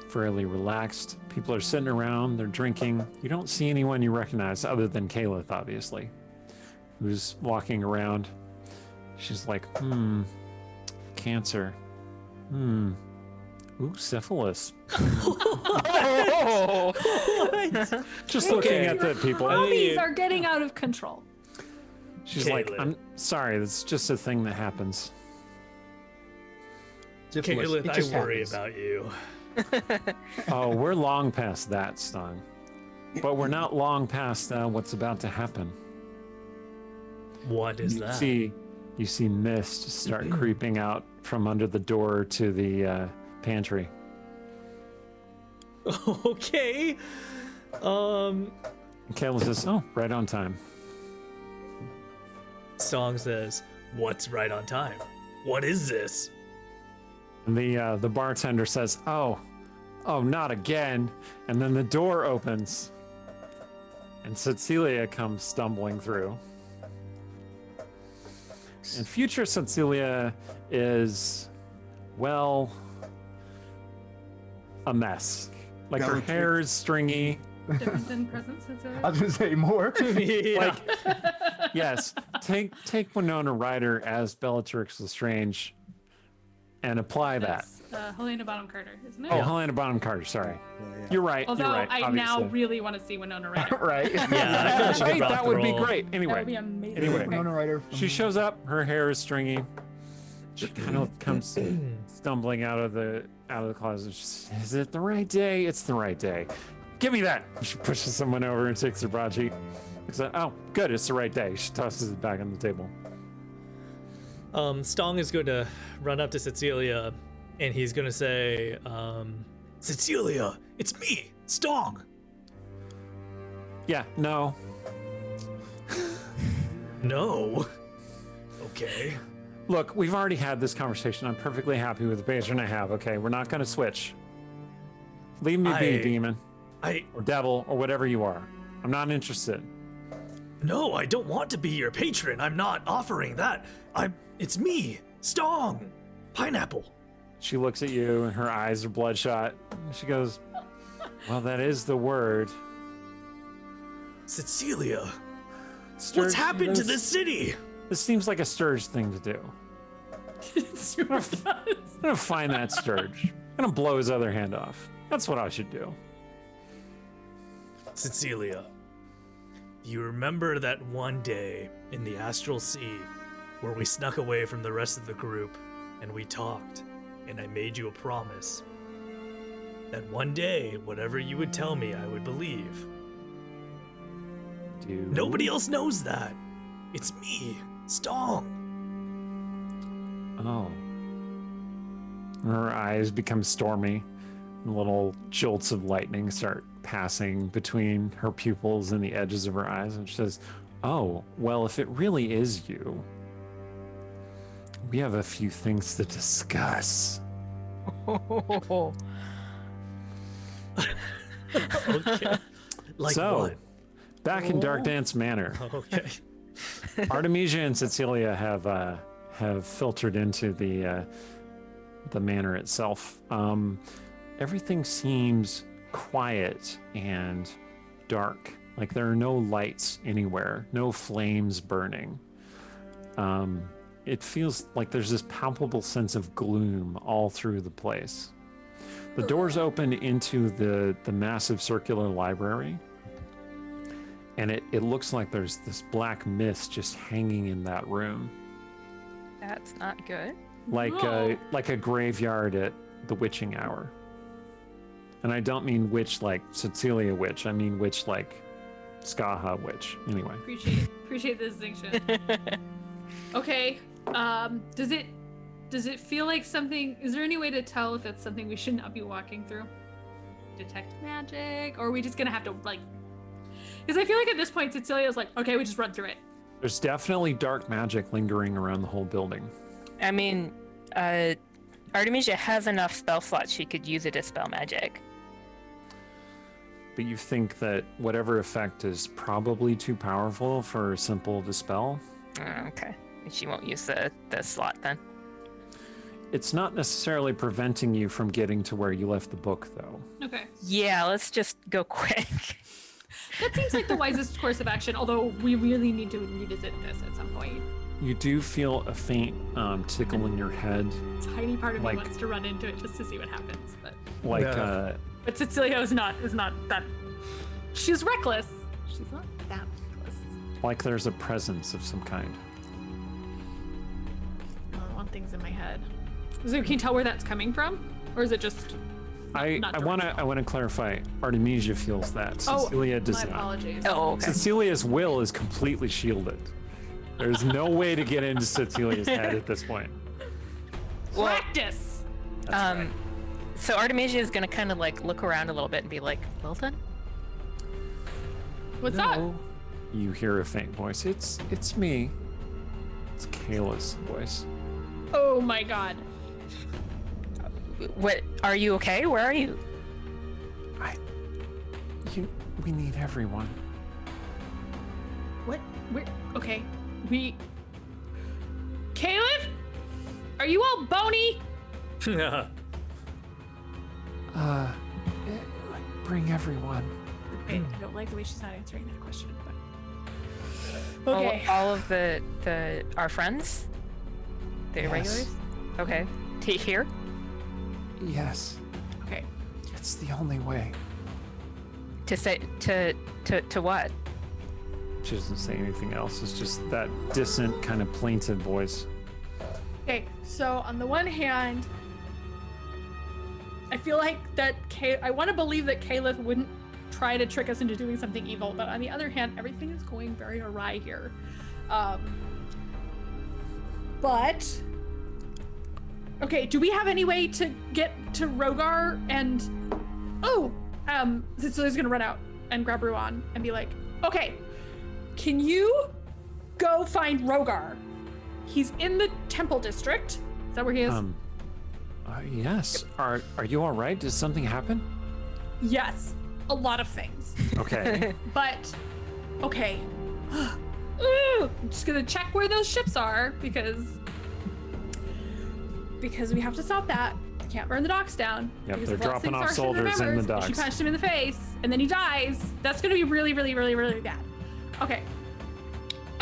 fairly relaxed. People are sitting around, they're drinking. You don't see anyone you recognize other than Kalith, obviously, who's walking around. She's like, cancer. Ooh, syphilis. Just looking at the people. Hobbies are getting out of control. She's like, Caleb. I'm sorry, that's just a thing that happens. Syphilis, Caleb, it I just worry happens. about you. Oh, we're long past that, Stong. But we're not long past what's about to happen. What is that? You see mist start creeping out from under the door to the pantry. Okay. And Kayla says, oh, right on time. Stong says, "What's right on time? What is this?" And the bartender says, oh, not again. And then the door opens. And Cecilia comes stumbling through. And future Cecilia is, well, a mess. Like her Bellatrix. hair is stringy. Different than present Cecilia. I was gonna say more. Yeah. Yes, take Winona Ryder as Bellatrix Lestrange and apply that. That's Helena Bonham Carter, isn't it? Oh, Helena Bonham Carter, sorry. Yeah. You're right. Although you're right, I now obviously. really want to see Winona Ryder. Right. Yeah, I feel like she could Right, rock that the would be role. great. That would Anyway, be amazing. Anyway. Okay. Winona Ryder. she shows up. Her hair is stringy. She kind of comes stumbling out of the closet. She says, is it the right day? It's the right day. Give me that. She pushes someone over and takes her broadsheet. Says, oh, good. It's the right day. She tosses it back on the table. Stong is going to run up to Cecilia, and he's going to say, "Cecilia, it's me, Stong." Yeah. No. No. Okay. Look, we've already had this conversation. I'm perfectly happy with the patron I have. Okay, we're not going to switch. Leave me be, I- demon I or devil or whatever you are. I'm not interested. No, I don't want to be your patron. I'm not offering that. It's me, Stong. Pineapple. She looks at you and her eyes are bloodshot. She goes, well, that is the word. Cecilia, Sturge, what's happened to this city? This seems like a Sturge thing to do. I'm gonna find that Sturge. I'm gonna blow his other hand off. That's what I should do. Cecilia, you remember that one day in the Astral Sea where we snuck away from the rest of the group and we talked, and I made you a promise that one day, whatever you would tell me, I would believe. Do Nobody else knows that. It's me, Stong. Oh. Her eyes become stormy. And little jolts of lightning start passing between her pupils and the edges of her eyes. And she says, oh, well, if it really is you, we have a few things to discuss. Okay. Like So, what? back in Dark Dance Manor, Okay. Artemisia and Cecilia have filtered into the manor itself. Everything seems quiet and dark. Like there are no lights anywhere, no flames burning. It feels like there's this palpable sense of gloom all through the place. The doors open into the massive circular library, and it looks like there's this black mist just hanging in that room. That's not good. like a graveyard at the witching hour. And I don't mean witch like Cecilia witch. I mean witch like Skaha witch. Anyway. Appreciate the distinction. Okay. Does it feel like something? Is there any way to tell if it's something we should not be walking through? Detect magic, or are we just gonna have to like? Because I feel like at this point Cecilia's like, okay, we just run through it. There's definitely dark magic lingering around the whole building. I mean, Artemisia has enough spell slots she could use it as spell magic. But you think that whatever effect is probably too powerful for a simple dispel? Okay. She won't use the slot then. It's not necessarily preventing you from getting to where you left the book, though. Okay. Yeah, let's just go quick. That seems like the wisest course of action, although we really need to revisit this at some point. You do feel a faint tickle in your head. Tiny part of me Like- wants to run into it just to see what happens, but Like, but Cecilia is not that. She's reckless. She's not that reckless. like there's a presence of some kind. I want things in my head. So can you tell where that's coming from, or is it just? I not want directional? to clarify. Artemisia feels that. Cecilia does my not. apologies. Oh, okay. Cecilia's will is completely shielded. There's no way to get into Cecilia's head at this point. Well, Practice. That's right. so Artemisia is gonna kind of like look around a little bit and be like, "Well then." What's up? No. You hear a faint voice. It's me. It's Kayla's voice. Oh my god. What? Are you okay? Where are you? We need everyone. What? Where? Okay. Caleb? Are you all bony? Bring everyone. Wait, I don't like the way she's not answering that question, but. Okay. All of our friends, the Yes. irregulars. Okay. Here. Yes, Okay. it's the only way. To say to what? She doesn't say anything else. It's just that distant, kind of plaintive voice. Okay. So on the one hand, I feel like that I want to believe that Caleb wouldn't try to trick us into doing something evil, but on the other hand, everything is going very awry here. But okay, do we have any way to get to Rogar and Cecilia's gonna run out and grab Ruan and be like, okay, can you go find Rogar? He's in the temple district. Is that where he is? Yes. Are you all right? Did something happen? Yes, a lot of things. Okay. But okay. I'm just gonna check where those ships are because we have to stop that. We can't burn the docks down. Yep, Because they're if Weds dropping thinks off Arsene soldiers in the remembers, if docks. She punched him in the face and then he dies. That's gonna be really, really, really, really bad.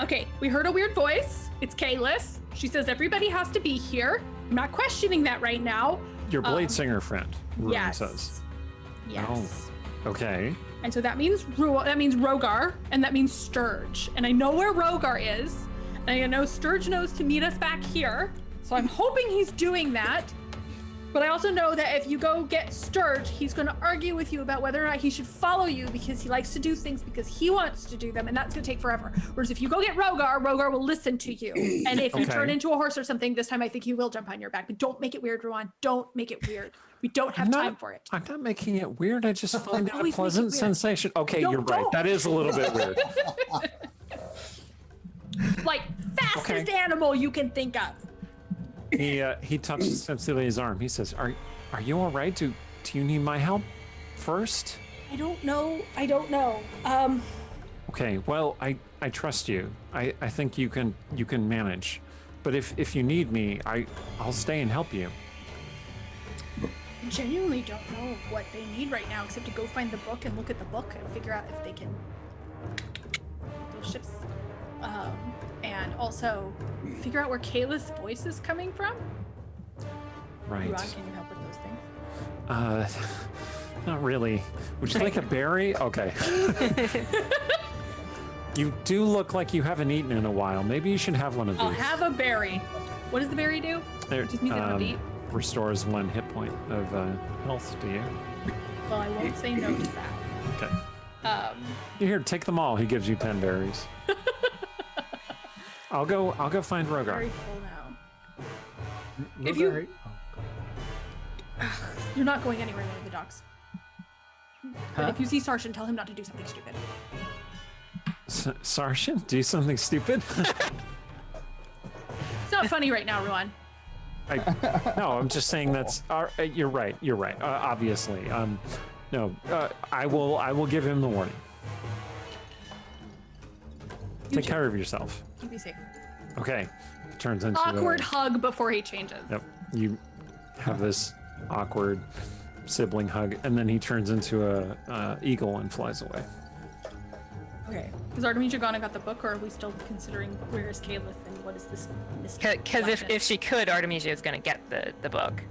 Okay, we heard a weird voice. It's Kalis. She says everybody has to be here. I'm not questioning that right now. Your blade singer friend, Ruin Yes. says. Yes. Okay. And so that means Rogar, and that means Sturge. And I know where Rogar is, and I know Sturge knows to meet us back here. So I'm hoping he's doing that. But I also know that if you go get Sturge, he's going to argue with you about whether or not he should follow you because he likes to do things because he wants to do them, and that's going to take forever. Whereas if you go get Rogar, Rogar will listen to you. And if you Okay. turn into a horse or something, this time I think he will jump on your back. But don't make it weird, Ruan. Don't make it weird. We don't have time for it. I'm not making it weird. I just find it a Always make it pleasant weird. sensation. Okay, No, you're right. don't. That is a little bit weird. Like, fastest Okay. animal you can think of. He touches Cecilia's arm. He says, "Are you all right? Do you need my help first?" I don't know. Okay. Well, I trust you. I think you can manage. But if you need me, I'll stay and help you. I genuinely don't know what they need right now except to go find the book and look at the book and figure out if they can those ships. And also figure out where Kayla's voice is coming from. Right. Ruan, can you help with those things? Not really. Would you like a berry? Okay. You do look like you haven't eaten in a while. Maybe you should have one of these. I'll have a berry. What does the berry do? It, Just means they don't eat. restores 1 hit point of health to you. Well, I won't say no to that. Okay. Here, take them all. He gives you 10 berries. I'll go find Very Rogar. full now. If you- You're not going anywhere near the docks. But if you see Sarshan, tell him not to do something stupid. Sarshan, do something stupid? It's not funny right now, Ruan. No, I'm just saying that's. You're right. You're right. Obviously. No. I will give him the warning. Take care of yourself. You be safe. Okay. Turns into Awkward hug before he changes. Yep. You have this awkward sibling hug, and then he turns into a eagle and flies away. Okay. Is Artemisia gone and got the book, or are we still considering where is Caliph and what is this mystery? Because if she could, Artemisia is going to get the book.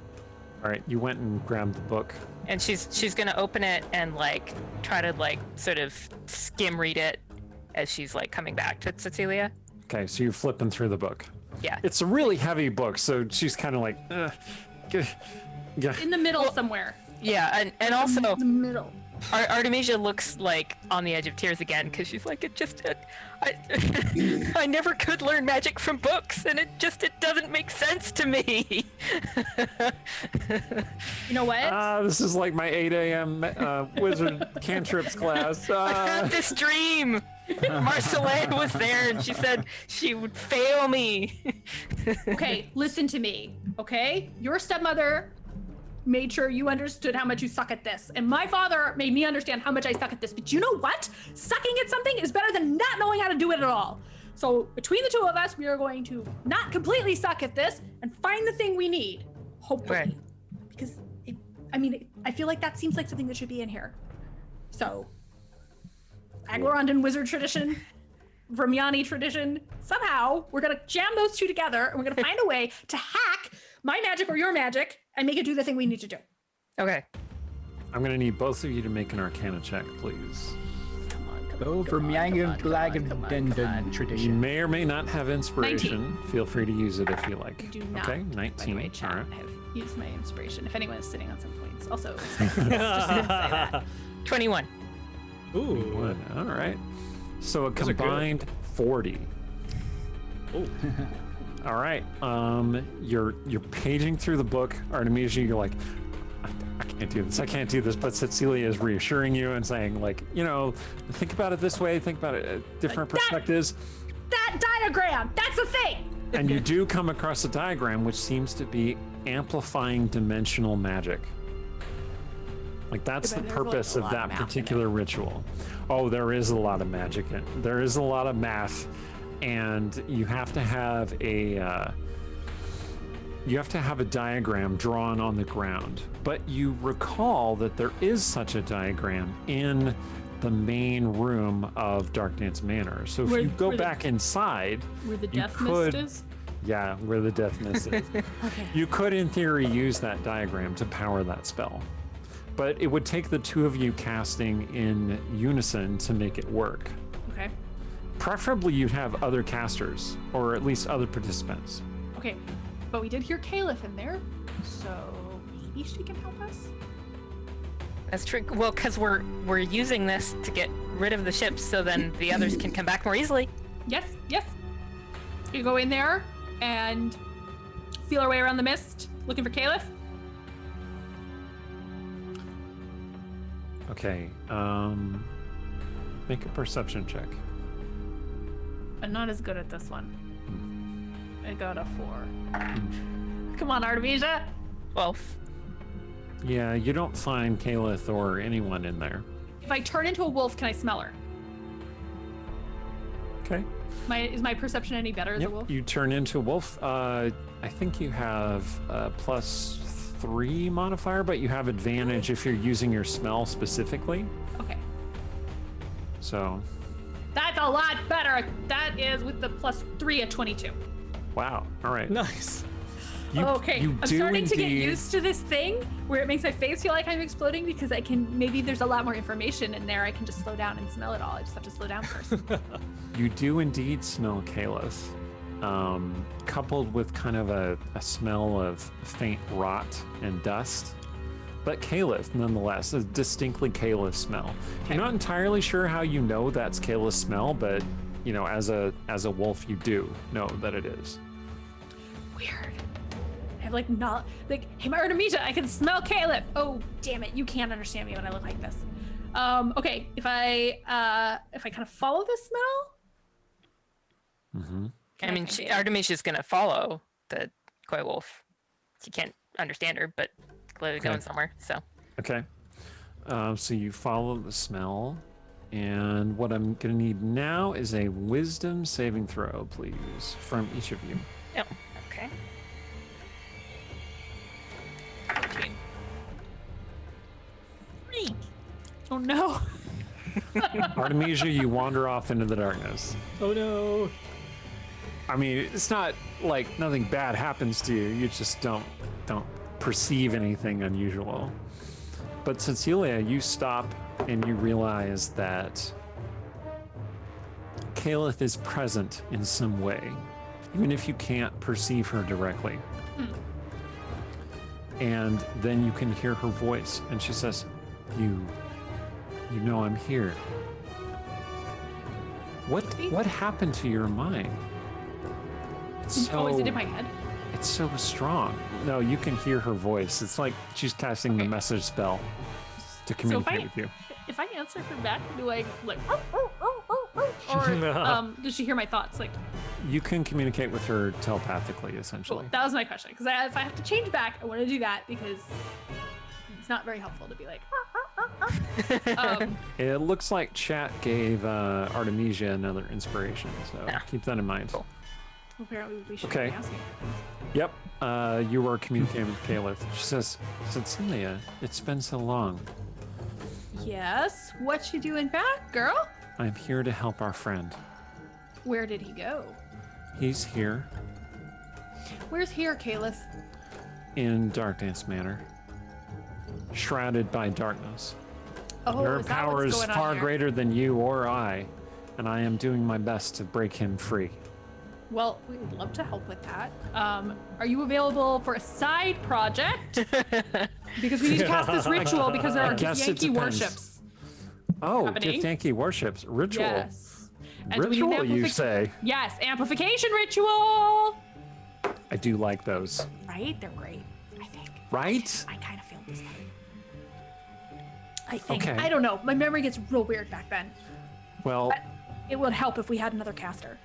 All right. You went and grabbed the book. And she's going to open it and like try to like sort of skim read it as she's like coming back to Cecilia. Okay. So you're flipping through the book. Yeah. It's a really heavy book, so she's kind of like, yeah. In the middle somewhere. Yeah, and also In the middle. Artemisia looks like on the edge of tears again because she's like, I never could learn magic from books, and it doesn't make sense to me. You know what? This is like my 8 a.m. wizard cantrips class. I had this dream. Marceline was there, and she said she would fail me. Okay, listen to me, okay? Your stepmother made sure you understood how much you suck at this, and my father made me understand how much I suck at this, but you know what? Sucking at something is better than not knowing how to do it at all. So between the two of us, we are going to not completely suck at this and find the thing we need, hopefully. Right. Because, I feel like that seems like something that should be in here. So, Aglarondan wizard tradition, Vermiani tradition, somehow we're gonna jam those two together and we're gonna find a way to hack my magic or your magic and make it do the thing we need to do. Okay. I'm gonna need both of you to make an Arcana check, please. Come on, Go for Myangan You tradition. may or may not have inspiration. Feel free to use it if you like. I do not. Okay, By 19. the way, chat, All right. I have used my inspiration. If anyone is sitting on some points, also. Just gonna say that. 21. Ooh. One. All right. So a Those are good. combined 40. Oh. All right. You're paging through the book, Artemisia. You're like, I can't do this. I can't do this. But Cecilia is reassuring you and saying, like, think about it this way. Think about it different perspectives. That diagram, that's the thing. And you do come across a diagram which seems to be amplifying dimensional magic. Like that's the But there's, like, purpose a of lot of that math in particular ritual. Oh, there is a lot of magic in it. There is a lot of math, and you have to have a diagram drawn on the ground. But you recall that there is such a diagram in the main room of Dark Dance Manor. So if Where- you go where the- back inside, Where the you death could- mist is. yeah, where the death mist is. Okay. You could, in theory, use that diagram to power that spell. But it would take the two of you casting in unison to make it work. Okay. Preferably, you'd have other casters, or at least other participants. Okay. But we did hear Caliph in there, so maybe she can help us. That's true. Well, because we're using this to get rid of the ships, so then the others can come back more easily. Yes. Yes. You go in there and feel our way around the mist, looking for Caliph. Okay, make a perception check. I'm not as good at this one. I got a 4. Come on, Artemisia. 12. Yeah, you don't find Calith or anyone in there. If I turn into a wolf, can I smell her? Okay. Is my perception any better as a Yep, wolf? you turn into a wolf. I think you have a +3 modifier, but you have advantage if you're using your smell specifically. Okay. So, That's a lot better. That is with the +3 at 22. wow. All right. Nice. Okay, you I'm do starting to get indeed- used to this thing where it makes my face feel like I'm exploding because maybe there's a lot more information in there. I can just slow down and smell it all. I just have to slow down first. You do indeed smell Calith. coupled with kind of a smell of faint rot and dust. But Caliph, nonetheless, a distinctly Caliph smell. You're not entirely sure how you know that's Caliph smell, but you know, as a wolf, you do know that it is. Weird. I have not hey, my Artemisia, I can smell Caliph. Oh, damn it! You can't understand me when I look like this. Okay, if I kind of follow the smell. Mm-hmm. I mean, Artemisia's gonna follow the Koi Wolf. She can't understand her, but clearly going somewhere. So. Okay. So you follow the smell, and what I'm gonna need now is a wisdom saving throw, please, from each of you. Oh, okay. 14. Freak. Oh no. Artemisia, you wander off into the darkness. Oh no. I mean, it's not like nothing bad happens to you. You just don't perceive anything unusual. But Cecilia, you stop and you realize that Caliph is present in some way, even if you can't perceive her directly. And then you can hear her voice, and she says, You know I'm here. What happened to your mind? It's so, is it in my head? It's so strong. No, you can hear her voice. It's like she's casting the message spell to communicate with you. If I answer her back, do I like or does she hear my thoughts? Like, you can communicate with her telepathically, essentially. Cool. That was my question, because if I have to change back, I want to do that because it's not very helpful to be like. It looks like chat gave Artemisia another inspiration, so keep that in mind. Cool. Apparently we should Okay. be asking her things. Yep, you are communicating with Caliph. She says, Cecilia, it's been so long. Yes. What you doing back, girl? I'm here to help our friend. Where did he go? He's here Where's here, Caliph? in Dark Dance Manor, shrouded by darkness. Oh, Her is that power what's is going on far here? greater than you or I, and I am doing my best to break him free. Well, we would love to help with that. Are you available for a side project? Because we need to cast this ritual because there I are guess it Yankee depends. worships. Oh, Happening. Yankee worships. Ritual. Yes. And we need Ritual, you amplific- say? Yes, amplification ritual. I do like those. Right? They're great. I think. Right? I kind of feel this way. I think. Okay. I don't know. My memory gets real weird back then. Well, It would help if we had another caster.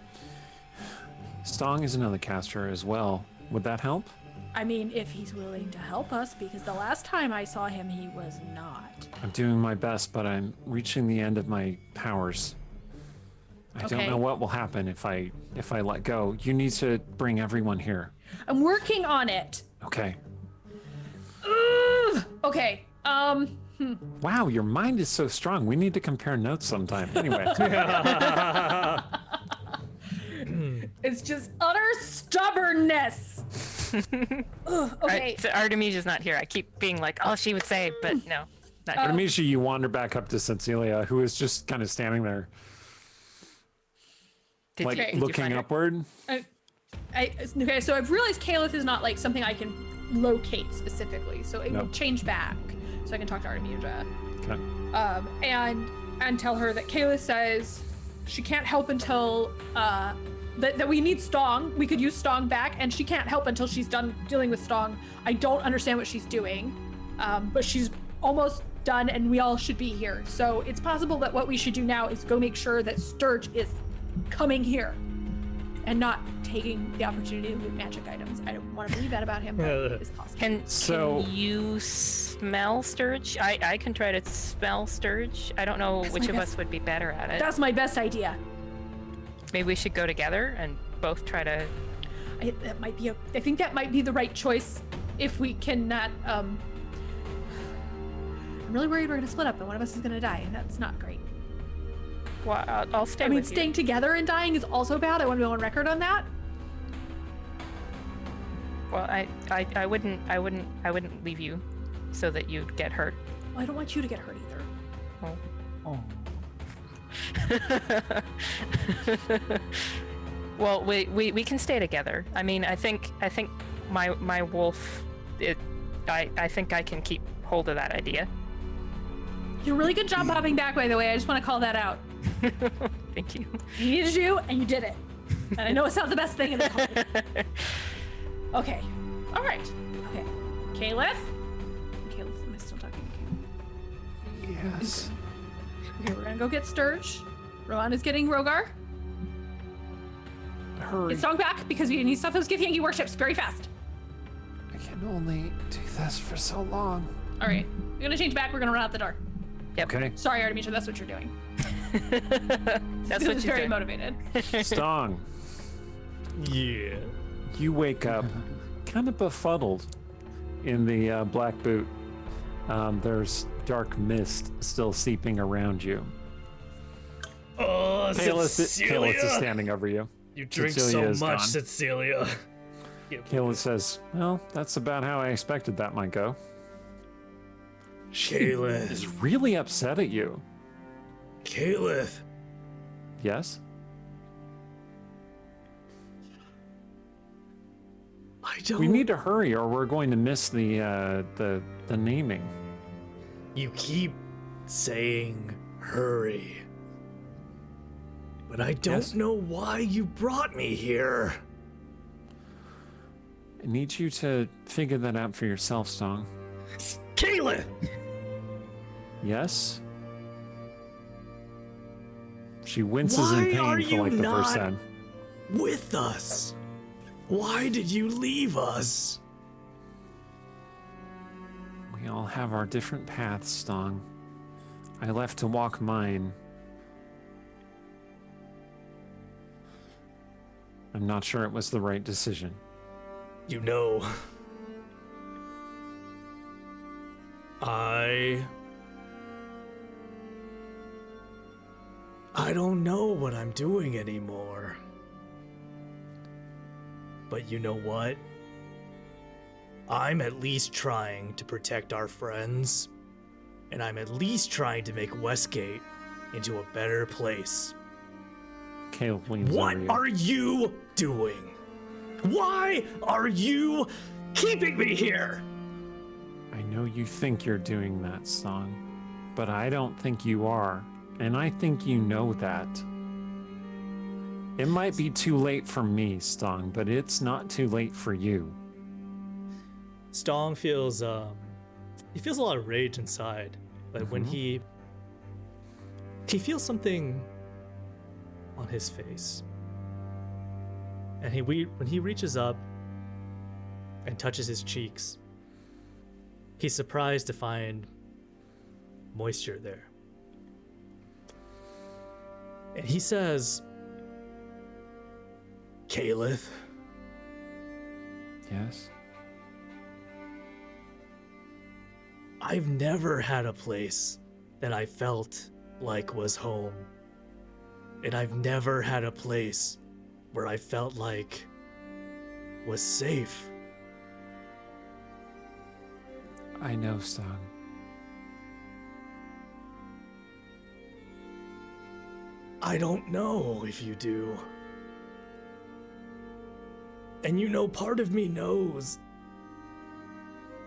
Stong is another caster as well. Would that help? I mean, if he's willing to help us, because the last time I saw him, he was not. I'm doing my best, but I'm reaching the end of my powers. I don't Okay. know what will happen if I let go. You need to bring everyone here. I'm working on it. Okay. Ugh. Okay. Wow, your mind is so strong. We need to compare notes sometime. Anyway. It's just utter stubbornness. Ugh, okay. So Artemisia's not here. I keep being like, oh, she would say, but no, not here. Artemisia, you wander back up to Cecilia, who is just kind of standing there, Did like you- did you looking find her? upward. Okay, so I've realized Caliph is not like something I can locate specifically. So it No. would change back so I can talk to Artemisia. Okay. And tell her that Kayla says she can't help until that we need Stong. We could use Stong back, and she can't help until she's done dealing with Stong. I don't understand what she's doing, but she's almost done, and we all should be here. So it's possible that what we should do now is go make sure that Sturge is coming here and not taking the opportunity to loot magic items. I don't want to believe that about him, but it's possible. Can So- you smell Sturge? I can try to smell Sturge. I don't know That's which my of best- us would be better at it. That's my best idea. Maybe we should go together and both try to. I think that might be the right choice if we cannot. I'm really worried we're gonna split up and one of us is gonna die, and that's not great. Well, I'll stay I mean, with staying you. together and dying is also bad. I want to be on record on that. Well, I wouldn't leave you so that you'd get hurt. Well, I don't want you to get hurt either. Oh. Well, we can stay together. I mean, I think my wolf, I think I can keep hold of that idea. You did a really good job hopping back, by the way. I just want to call that out. Thank you. You needed you, and you did it. And I know it's not the best thing in the world. Okay. All right. Okay. Caliph? Caliph, am I still talking to Caliph? Yes. Okay, we're gonna go get Sturge. Rowan is getting Rogar. Hurry. Get Stong back because we need stuff those Gith Yankee warships very fast. I can only do this for so long. All right. We're gonna change back. We're gonna run out the door. Okay. Sorry, Artemisia, that's what you're doing. That's He what was you're very doing. motivated. Stong, Yeah. you wake up kind of befuddled in the black boot. There's dark mist still seeping around you. Oh, Kalis is Cecilia! standing over you. You drink Cecilia is so much, gone. Cecilia. Kalis says, well, that's about how I expected that might go. She Kalis. is really upset at you. Caliph. Yes? I don't. We need to hurry or we're going to miss the naming. You keep saying hurry. But I don't Yes? know why you brought me here. I need you to figure that out for yourself, Stong. Caliph! Yes? She winces Why in are pain for you like the first not- time. With us. Why did you leave us? We all have our different paths, Stong. I left to walk mine. I'm not sure it was the right decision. You know, I don't know what I'm doing anymore. But you know what? I'm at least trying to protect our friends, and I'm at least trying to make Westgate into a better place. Caleb leans What over you. are you doing? Why are you keeping me here? I know you think you're doing that, Stong, but I don't think you are, and I think you know that. It might be too late for me, Stong, but it's not too late for you. Stong feels he feels a lot of rage inside, but when he feels something on his face. And when he reaches up and touches his cheeks, he's surprised to find moisture there. And he says, Caliph, Yes? I've never had a place that I felt like was home. And I've never had a place where I felt like was safe. I know, Stong. I don't know if you do. And you know, part of me knows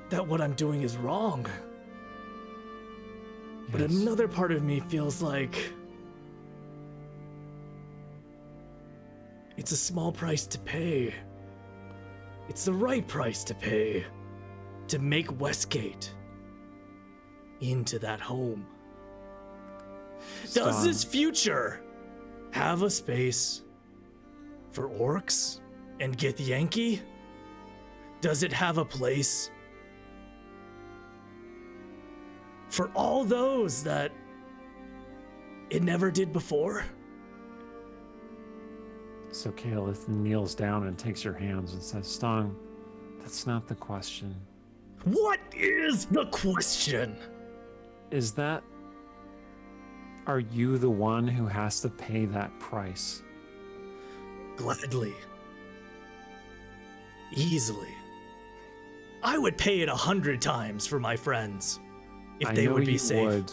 that what I'm doing is wrong. But Yes. another part of me feels like it's a small price to pay. It's the right price to pay to make Westgate into that home. Does Stong. this future have a space for orcs and Gith Yankee? Does it have a place for all those that it never did before? So Caleb kneels down and takes your hands and says, Stong, that's not the question. What is the question? Is that... Are you the one who has to pay that price? Gladly. Easily. I would pay it 100 times for my friends if I they know would be you safe. would.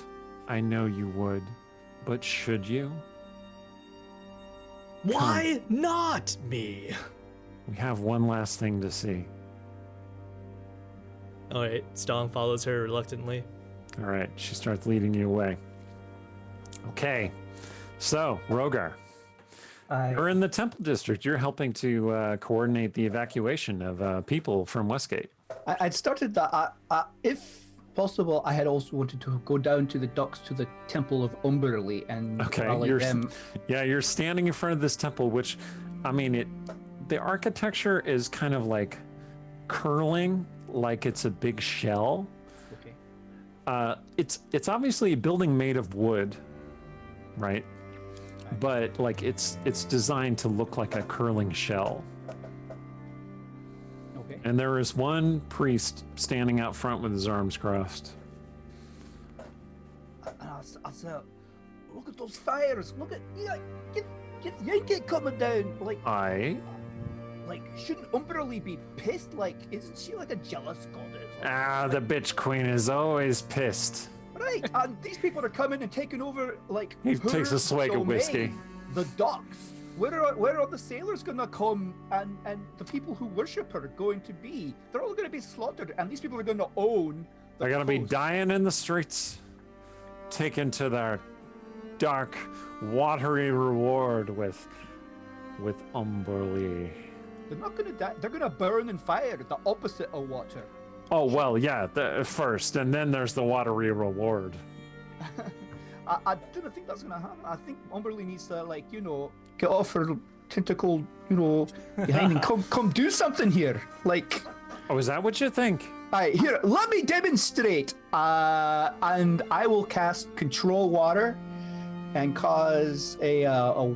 I know you would. But should you? Why not me? We have one last thing to see. All right, Stong follows her reluctantly. All right, she starts leading you away. Okay, so Rogar, you're in the Temple District. You're helping to coordinate the evacuation of people from Westgate. I'd started that. If possible, I had also wanted to go down to the docks to the Temple of Umberly and Okay, rally them. you're standing in front of this temple, which, I mean, the architecture is kind of like curling, like it's a big shell. Okay. It's obviously a building made of wood, right? But like it's designed to look like a curling shell. Okay. And there is one priest standing out front with his arms crossed. I said, look at those fires! Look at get Yankee coming down! Like, shouldn't Umberly be pissed? Like, isn't she like a jealous goddess? The bitch queen is always pissed. Right, and these people are coming and taking over, like, He her takes a swig of whiskey. domain, the docks. Where are the sailors gonna come and the people who worship her going to be? They're all gonna be slaughtered, and these people are gonna own the They're gonna be coast. dying in the streets, taken to their dark, watery reward with Umberly. They're not gonna die. They're gonna burn in fire, the opposite of water. Oh well, yeah, first, and then there's the watery reward. I don't think that's gonna happen. I think Umberly needs to, like, get off her tentacle, behind and come do something here. Like, Oh, is that what you think? alright, here, let me demonstrate. And I will cast Control Water and cause a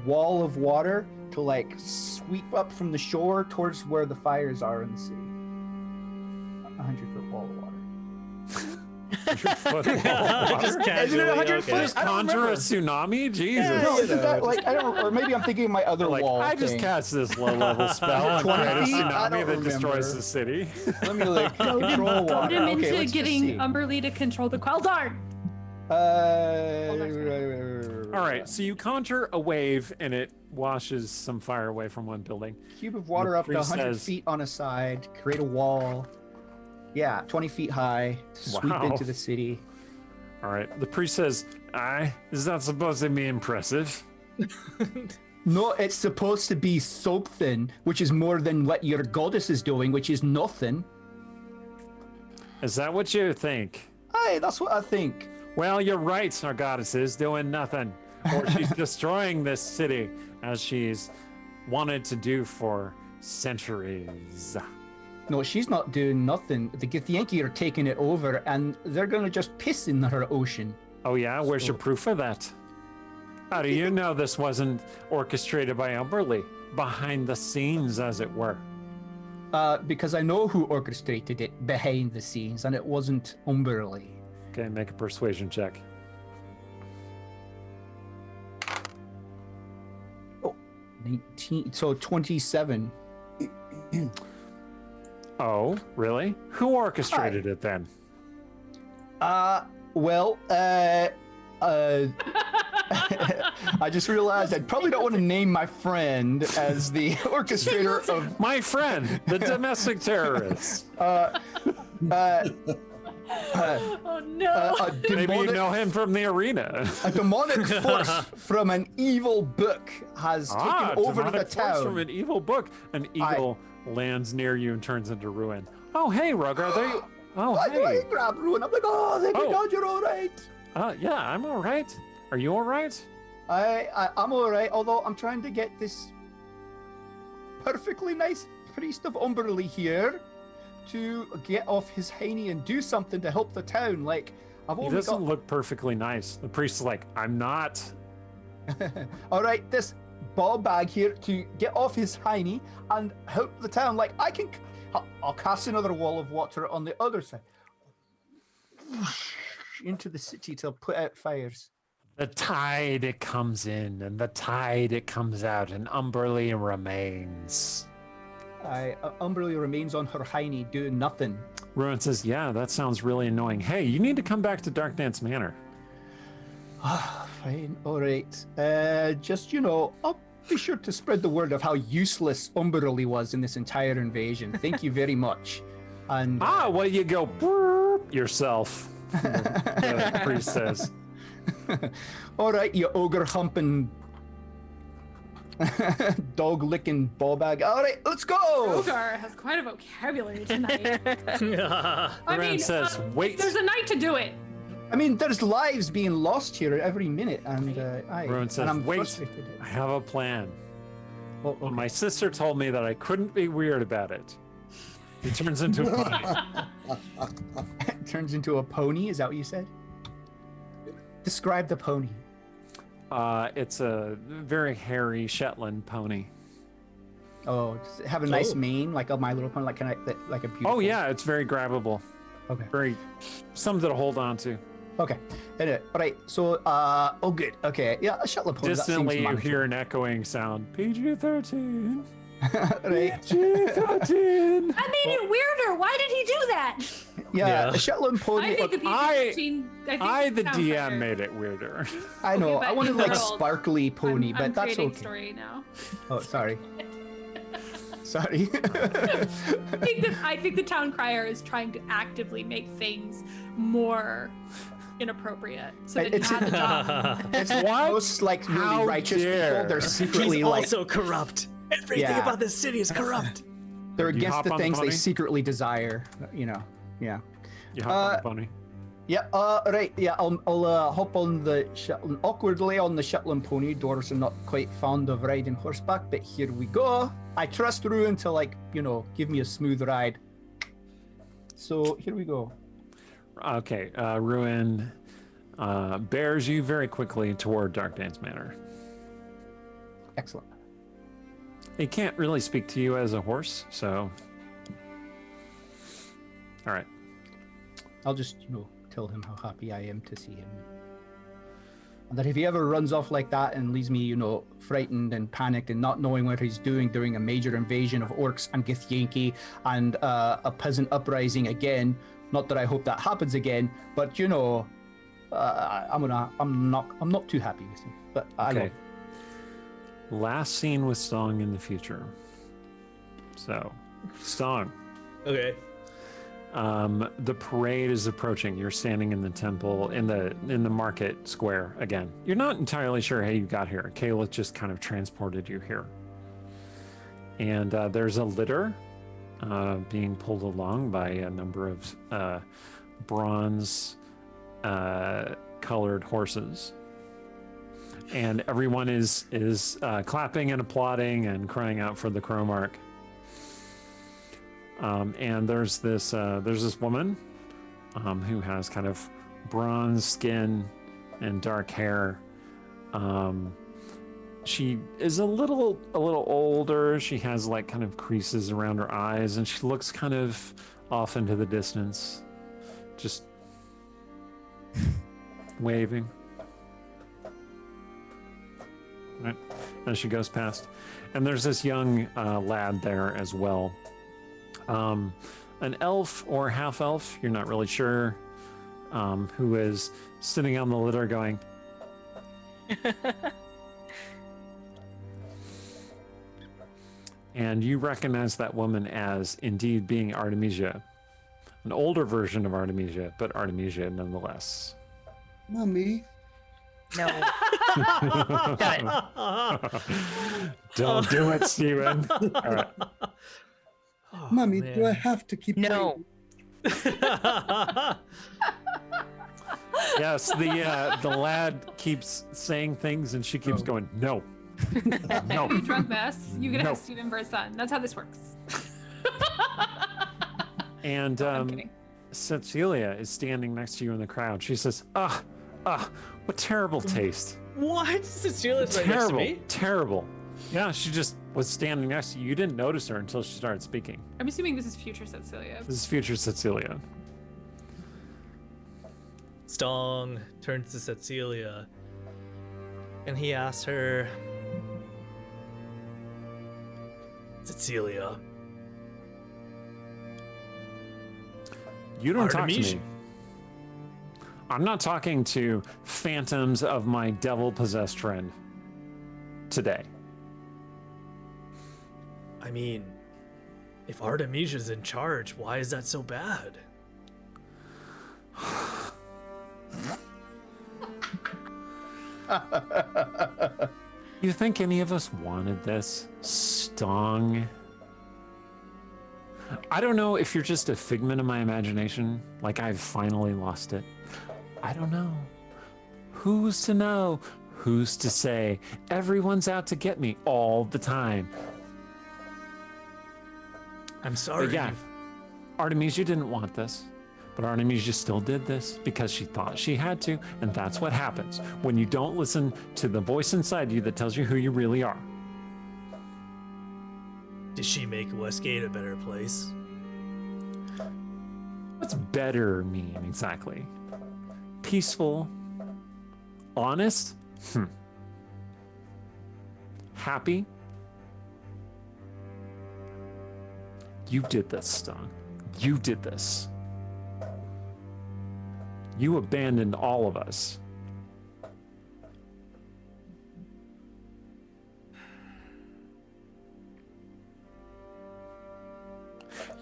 wall of water to, like, sweep up from the shore towards where the fires are in the city. 100-foot wall of water. 100-foot wall. Just Isn't it casually. 100 Okay. foot? Just I don't conjure a remember. tsunami? Jesus. No, you isn't know, that, like, I don't, or maybe I'm thinking of my other Like, wall I just thing. cast this low-level spell and 20 create a feet? I tsunami don't that destroys remember. the city. Let me, like, control Goad water. him Okay, into let's just getting see. Umberly to control the Queldar. All right, so you conjure a wave and it washes some fire away from one building. Cube of water The up to priest 100 says- feet on a side, create a wall. Yeah, 20 feet high, sweep Wow. into the city. All right, the priest says, is that supposed to be impressive? No, it's supposed to be something, which is more than what your goddess is doing, which is nothing. Is that what you think? Aye, that's what I think. Well, you're right, our goddess is doing nothing. Or she's destroying this city as she's wanted to do for centuries. No, she's not doing nothing. The Githyanki are taking it over, and they're gonna just piss in her ocean. Oh yeah, where's your proof of that? How do you know this wasn't orchestrated by Umberly? Behind the scenes, as it were. Because I know who orchestrated it behind the scenes, and it wasn't Umberly. Okay, make a persuasion check. Oh, 19, so 27. Oh, really? Who orchestrated it then? Well, I just realized I probably don't want to name my friend as the orchestrator of. My friend, the domestic terrorist. Oh no. A Maybe you demonic, know him from the arena. a demonic force from an evil book has taken over the demonic force town. from an evil book. An eagle lands near you and turns into ruin. Oh, hey, Rogar, there you... Oh, Why do I hey. grab Ruin? I'm like, oh, thank you, Oh. God, you're all right. Yeah, I'm all right. Are you all right? I'm all right, although I'm trying to get this perfectly nice priest of Umberly here to get off his hiney and do something to help the town. Like, I've He only doesn't got... look perfectly nice. The priest's like, I'm not. all right, this ball bag here to get off his hiney and help the town. Like, I'll cast another wall of water on the other side. Into the city to put out fires. The tide, it comes in, and the tide, it comes out, and Umberly remains. Umberly remains on her hiney doing nothing. Ruin says, yeah, that sounds really annoying. Hey, you need to come back to Dark Dance Manor. Fine, all right. Just, be sure to spread the word of how useless Umberly was in this entire invasion. Thank you very much. And well, you go "Burp" yourself. The priest says. all right, you ogre humping, dog licking ball bag. All right, let's go. Rogar has quite a vocabulary tonight. I Ren mean, says, "Wait." there's a night to do it. I mean, there's lives being lost here every minute, and Rowan says, and I'm "Wait, frustrated. I have a plan." Oh, Well, my sister told me that I couldn't be weird about it. He turns into a pony. It turns into a pony. Is that what you said? Describe the pony. It's a very hairy Shetland pony. Oh, does it have a nice Oh. mane like a My Little Pony? Like like a beautiful. Oh yeah, it's very grabbable. Okay. Very something to hold on to. Okay. Anyway, all right. So, oh, good. Okay. Yeah, a Shetland pony. that seems Distantly, you manageable. hear an echoing sound. PG-13. Right. PG-13. I made it weirder. Why did he do that? Yeah, Yeah. a Shetland pony. I think the PG-13. I, the sound DM, better. made it weirder. I know. Okay, I but wanted in like the world, sparkly pony, I'm but that's creating okay. story now. Oh, sorry. Sorry. I think the town crier is trying to actively make things more inappropriate so that he It's- has a job. It's What? most like really How righteous dare. people. They're secretly He's like also corrupt. Everything Yeah. about this city is corrupt. they're Do you against hop the on the things they pony? secretly desire. You know. Yeah. You hop on the pony. Yeah, right, yeah, I'll hop on the Shetland, awkwardly on the Shetland pony. Dwarves are not quite fond of riding horseback, but here we go. I trust Ruin to, like, you know, give me a smooth ride. So, here we go. Okay, Ruin bears you very quickly toward Dark Dance Manor. Excellent. He can't really speak to you as a horse, so... All right. I'll just, you know, tell him how happy I am to see him. And that if he ever runs off like that and leaves me, you know, frightened and panicked and not knowing what he's doing during a major invasion of orcs and Githyanki and a peasant uprising again, not that I hope that happens again, but you know, I'm not too happy with him. But I Okay. love him. Last scene with Stong in the future. So, Stong. Okay. The parade is approaching. You're standing in the temple, in the market square again. You're not entirely sure how you got here. Kayla just kind of transported you here. And there's a litter being pulled along by a number of bronze colored horses. And everyone is clapping and applauding and crying out for the Crowmark. And there's this woman who has kind of bronze skin and dark hair. She is a little older. She has like kind of creases around her eyes, and she looks kind of off into the distance, just waving. Right, as she goes past, and there's this young lad there as well. An elf or half elf, you're not really sure, who is sitting on the litter going, and you recognize that woman as indeed being Artemisia, an older version of Artemisia, but Artemisia nonetheless. Mommy. No. Done it. Don't do it, Steven. All right. Oh, Mommy, man. do I have to keep No. Yes, the lad keeps saying things, and she keeps going, no, no. You drunk mess. You can No. have Steven for a son. That's how this works. And I'm kidding. Cecilia is standing next to you in the crowd. She says, what terrible taste. What? Cecilia's right next to Terrible, me? terrible. Yeah, she just was standing next to you. You didn't notice her until she started speaking. I'm assuming this is future Cecilia. This is future Cecilia. Stong turns to Cecilia and he asks her, Cecilia, You don't talk to Artemisia. me. I'm not talking to phantoms of my devil-possessed friend today. I mean, if Artemisia's in charge, why is that so bad? You think any of us wanted this? Stong? I don't know if you're just a figment of my imagination, like I've finally lost it. I don't know. Who's to know? Who's to say? Everyone's out to get me all the time. I'm sorry. But yeah, Artemisia didn't want this, but Artemisia still did this because she thought she had to, and that's what happens when you don't listen to the voice inside you that tells you who you really are. Did she make Westgate a better place? What's better mean exactly? Peaceful? Honest? Happy? You did this, Stong. You did this. You abandoned all of us.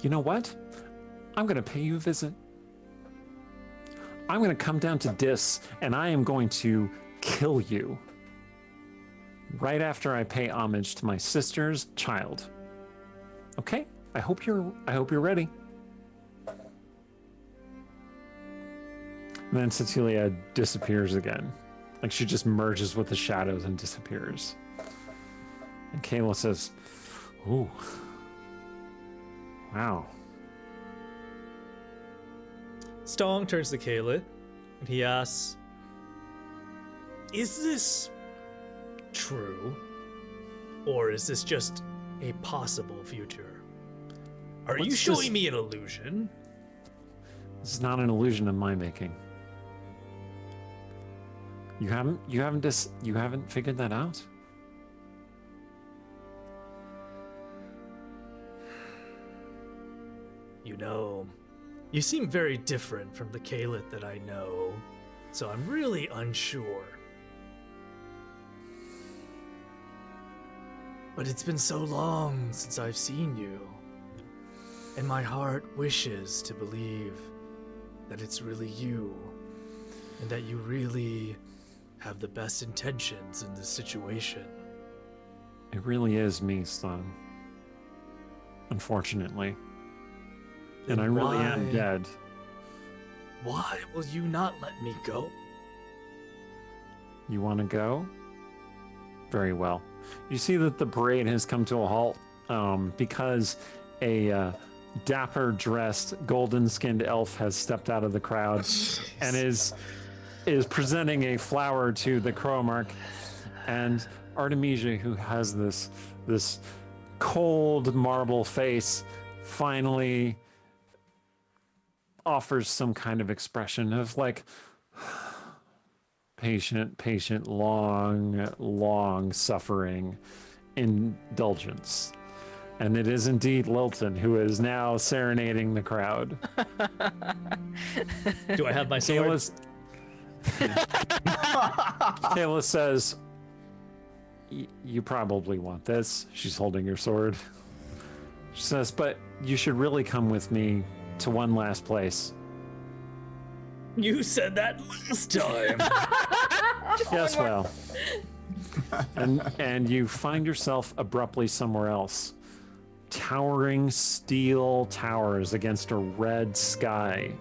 You know what? I'm going to pay you a visit. I'm going to come down to Dis, and I am going to kill you right after I pay homage to my sister's child. Okay? I hope you're ready. And then Cecilia disappears again. Like she just merges with the shadows and disappears. And Kayla says, "Ooh. Wow." Stong turns to Kayla and he asks, "Is this true? Or is this just a possible future? Are you What's showing this- me an illusion?" This is not an illusion of my making. You haven't figured that out? You know, you seem very different from the Kayla that I know, so I'm really unsure. But it's been so long since I've seen you, and my heart wishes to believe that it's really you, and that you really have the best intentions in this situation. It really is me, son. Unfortunately. And I really am Why- dead. Why will you not let me go? You want to go? Very well. You see that the parade has come to a halt because a dapper-dressed, golden-skinned elf has stepped out of the crowd and is presenting a flower to the Cromark. And Artemisia, who has this cold marble face, finally offers some kind of expression of like patient, long suffering indulgence. And it is indeed Lilton who is now serenading the crowd. Do I have my sword? Kayla says, you probably want this. She's holding your sword. She says, but you should really come with me to one last place. You said that last time. Yes, well. And you find yourself abruptly somewhere else. Towering steel towers against a red sky,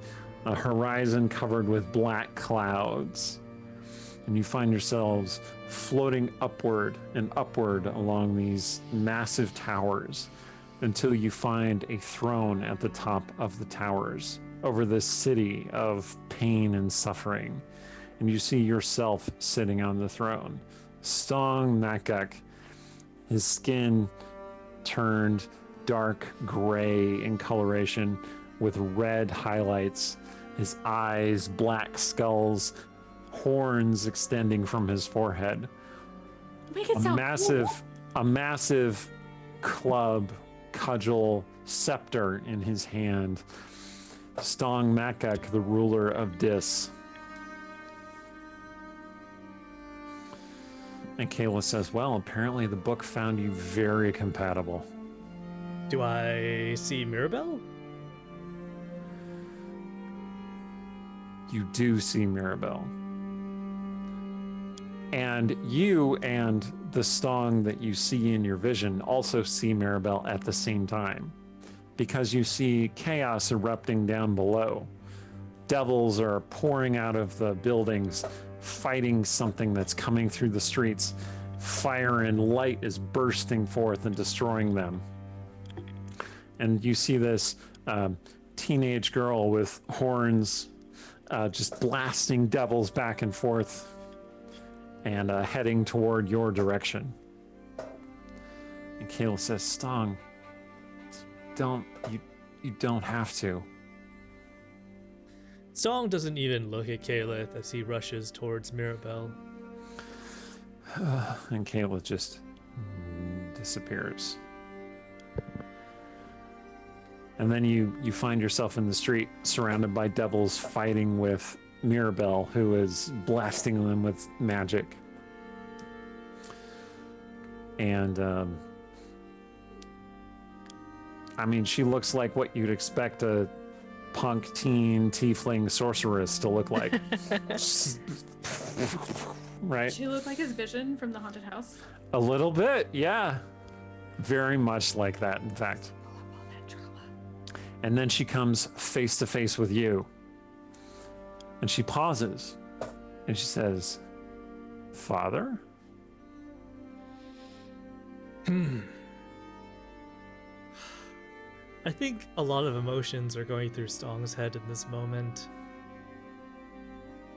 a horizon covered with black clouds. And you find yourselves floating upward and upward along these massive towers until you find a throne at the top of the towers over this city of pain and suffering. And you see yourself sitting on the throne. Stong Makuk, his skin turned dark gray in coloration with red highlights, his eyes black skulls, horns extending from his forehead. Make it sound A massive club, cudgel, scepter in his hand. Stong Makuk, the ruler of Dis. And Kayla says, well, apparently the book found you very compatible. Do I see Mirabelle? You do see Mirabelle. And you and the Stong that you see in your vision also see Mirabelle at the same time, because you see chaos erupting down below. Devils are pouring out of the buildings, fighting something that's coming through the streets. Fire and light is bursting forth and destroying them. And you see this teenage girl with horns just blasting devils back and forth and heading toward your direction. And Kayla says, Stong, you don't have to. Stong doesn't even look at Caleb as he rushes towards Mirabelle. And Kayla just disappears. And then you find yourself in the street surrounded by devils fighting with Mirabelle, who is blasting them with magic. And I mean, she looks like what you'd expect a punk teen tiefling sorceress to look like. Right? She looked like his vision from the haunted house. A little bit, yeah. Very much like that, in fact. And then she comes face to face with you. And she pauses. And she says, Father? I think a lot of emotions are going through Stong's head in this moment.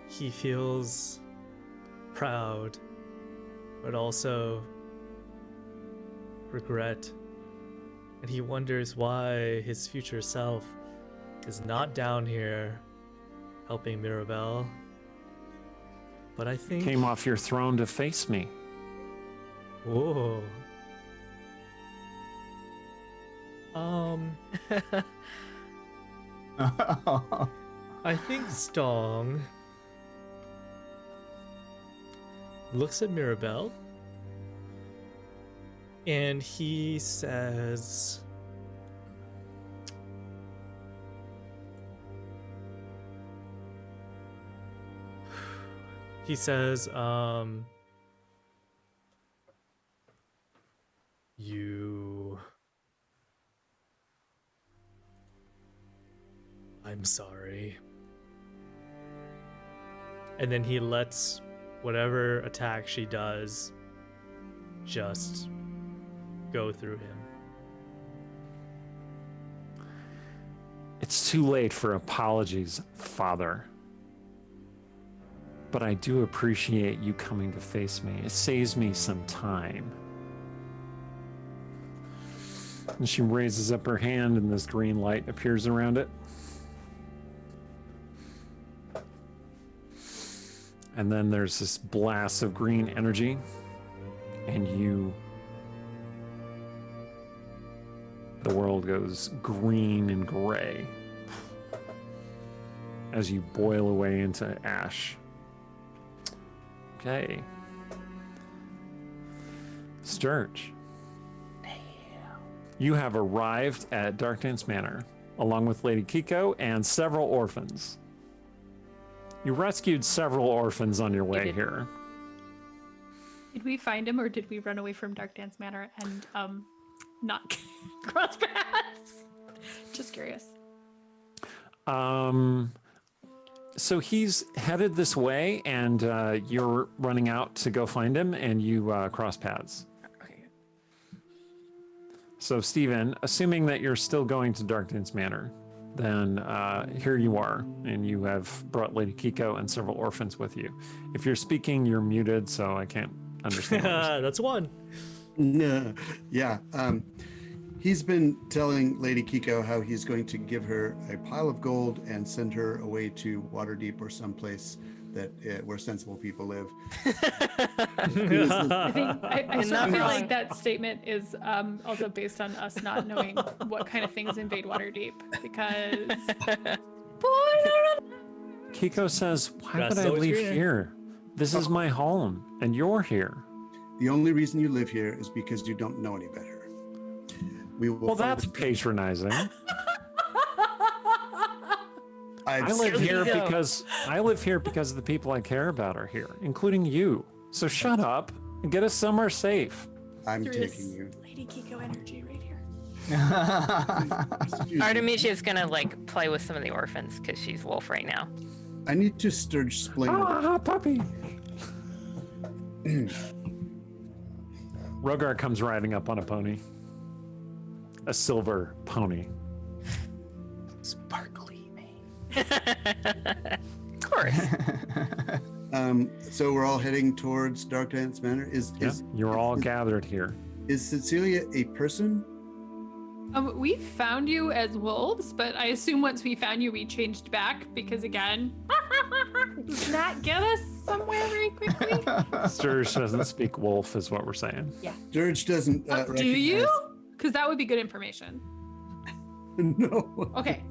He feels proud, but also regret. And he wonders why his future self is not down here helping Mirabelle. But I think... Came off your throne to face me. Whoa. I think Stong looks at Mirabelle and he says, I'm sorry. And then he lets whatever attack she does just go through him. It's too late for apologies, Father. But I do appreciate you coming to face me. It saves me some time. And she raises up her hand and this green light appears around it. And then there's this blast of green energy, and the world goes green and gray as you boil away into ash. Okay. Sturge. You have arrived at Darkdance Manor, along with Lady Kiko and several orphans. You rescued several orphans on your way did. here. Did we find him, or did we run away from Dark Dance Manor and not cross paths? Just curious. So he's headed this way, and you're running out to go find him, and you cross paths. Okay. So, Steven, assuming that you're still going to Darkdance Manor, then here you are, and you have brought Lady Kiko and several orphans with you. If you're speaking, you're muted, so I can't understand. That's one. No, yeah. He's been telling Lady Kiko how he's going to give her a pile of gold and send her away to Waterdeep or someplace that where sensible people live. I think I sort not of feel wrong. like that statement is also based on us not knowing what kind of things invade Waterdeep, because Kiko says, why That's would I always leave here. here? This is my home, and you're here. The only reason you live here is because you don't know any better. We will. Well, that's patronizing. I live Silly here though. because the people I care about are here, including you. So shut up and get us somewhere safe. I'm There is taking you. Lady Kiko energy right here. Artemisia's gonna like play with some of the orphans because she's wolf right now. I need to Sturge Spling. Ah, puppy. Rogar comes riding up on a pony. A silver pony. Sparkly mane. Of course. So we're all heading towards Dark Dance Manor. Yeah, you're all gathered here. Is Cecilia a person? We found you as wolves, but I assume once we found you, we changed back because again, does not get us somewhere very quickly. Sturge doesn't speak wolf, is what we're saying. Sturge doesn't. Do you? Because that would be good information. No. Okay.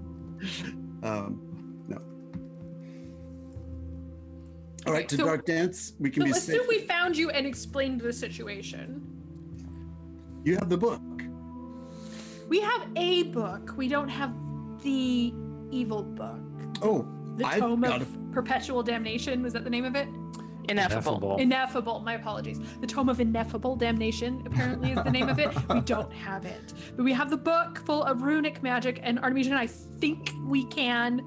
No. All right, to so- Dark Dance. We can So be assume safe. we found you and explained the situation. You have the book. We have a book. We don't have the evil book. Oh, The I've Tome got of Perpetual Damnation. Was that the name of it? Ineffable. Ineffable. My apologies. The Tome of Ineffable Damnation apparently is the name of it. We don't have it. But we have the book full of runic magic, and Artemisia and I think we can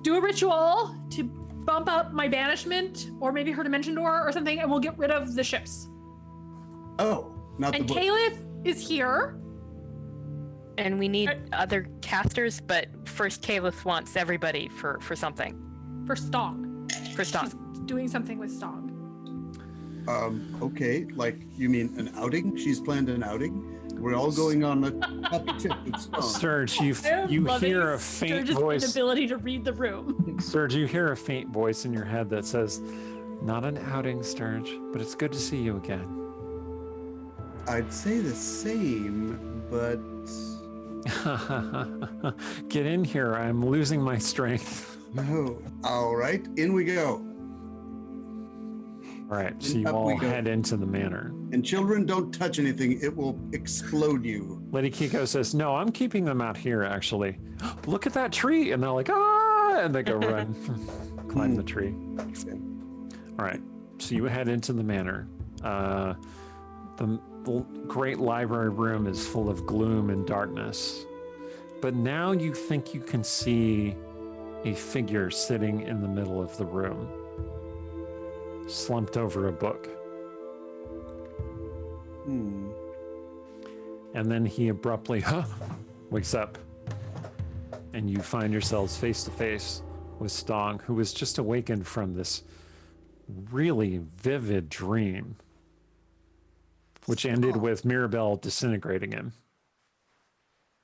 do a ritual to bump up my banishment or maybe her dimension door or something, and we'll get rid of the ships. Oh, not And the book. Caliph is here. And we need other casters, but first Caliph wants everybody for something. For Stong. For Stong. She's doing something with Stong. Okay, like you mean an outing? She's planned an outing. We're all going on a puppy trip with Stone. Sturge, you hear a faint Sturge's voice. inability to read the room. Sturge, you hear a faint voice in your head that says, "Not an outing, Sturge, but it's good to see you again." I'd say the same, but Get in here. I'm losing my strength. no. All right, in we go. All right, so you Up all we go. head into the manor. And children, don't touch anything; it will explode you. Lady Kiko says, "No, I'm keeping them out here, actually. Look at that tree." And they're like, "Ah!" And they go run, climb the tree. Okay. All right, so you head into the manor. The great library room is full of gloom and darkness. But now you think you can see a figure sitting in the middle of the room, slumped over a book. And then he abruptly wakes up, and you find yourselves face to face with Stong, who was just awakened from this really vivid dream, which ended with Mirabelle disintegrating him.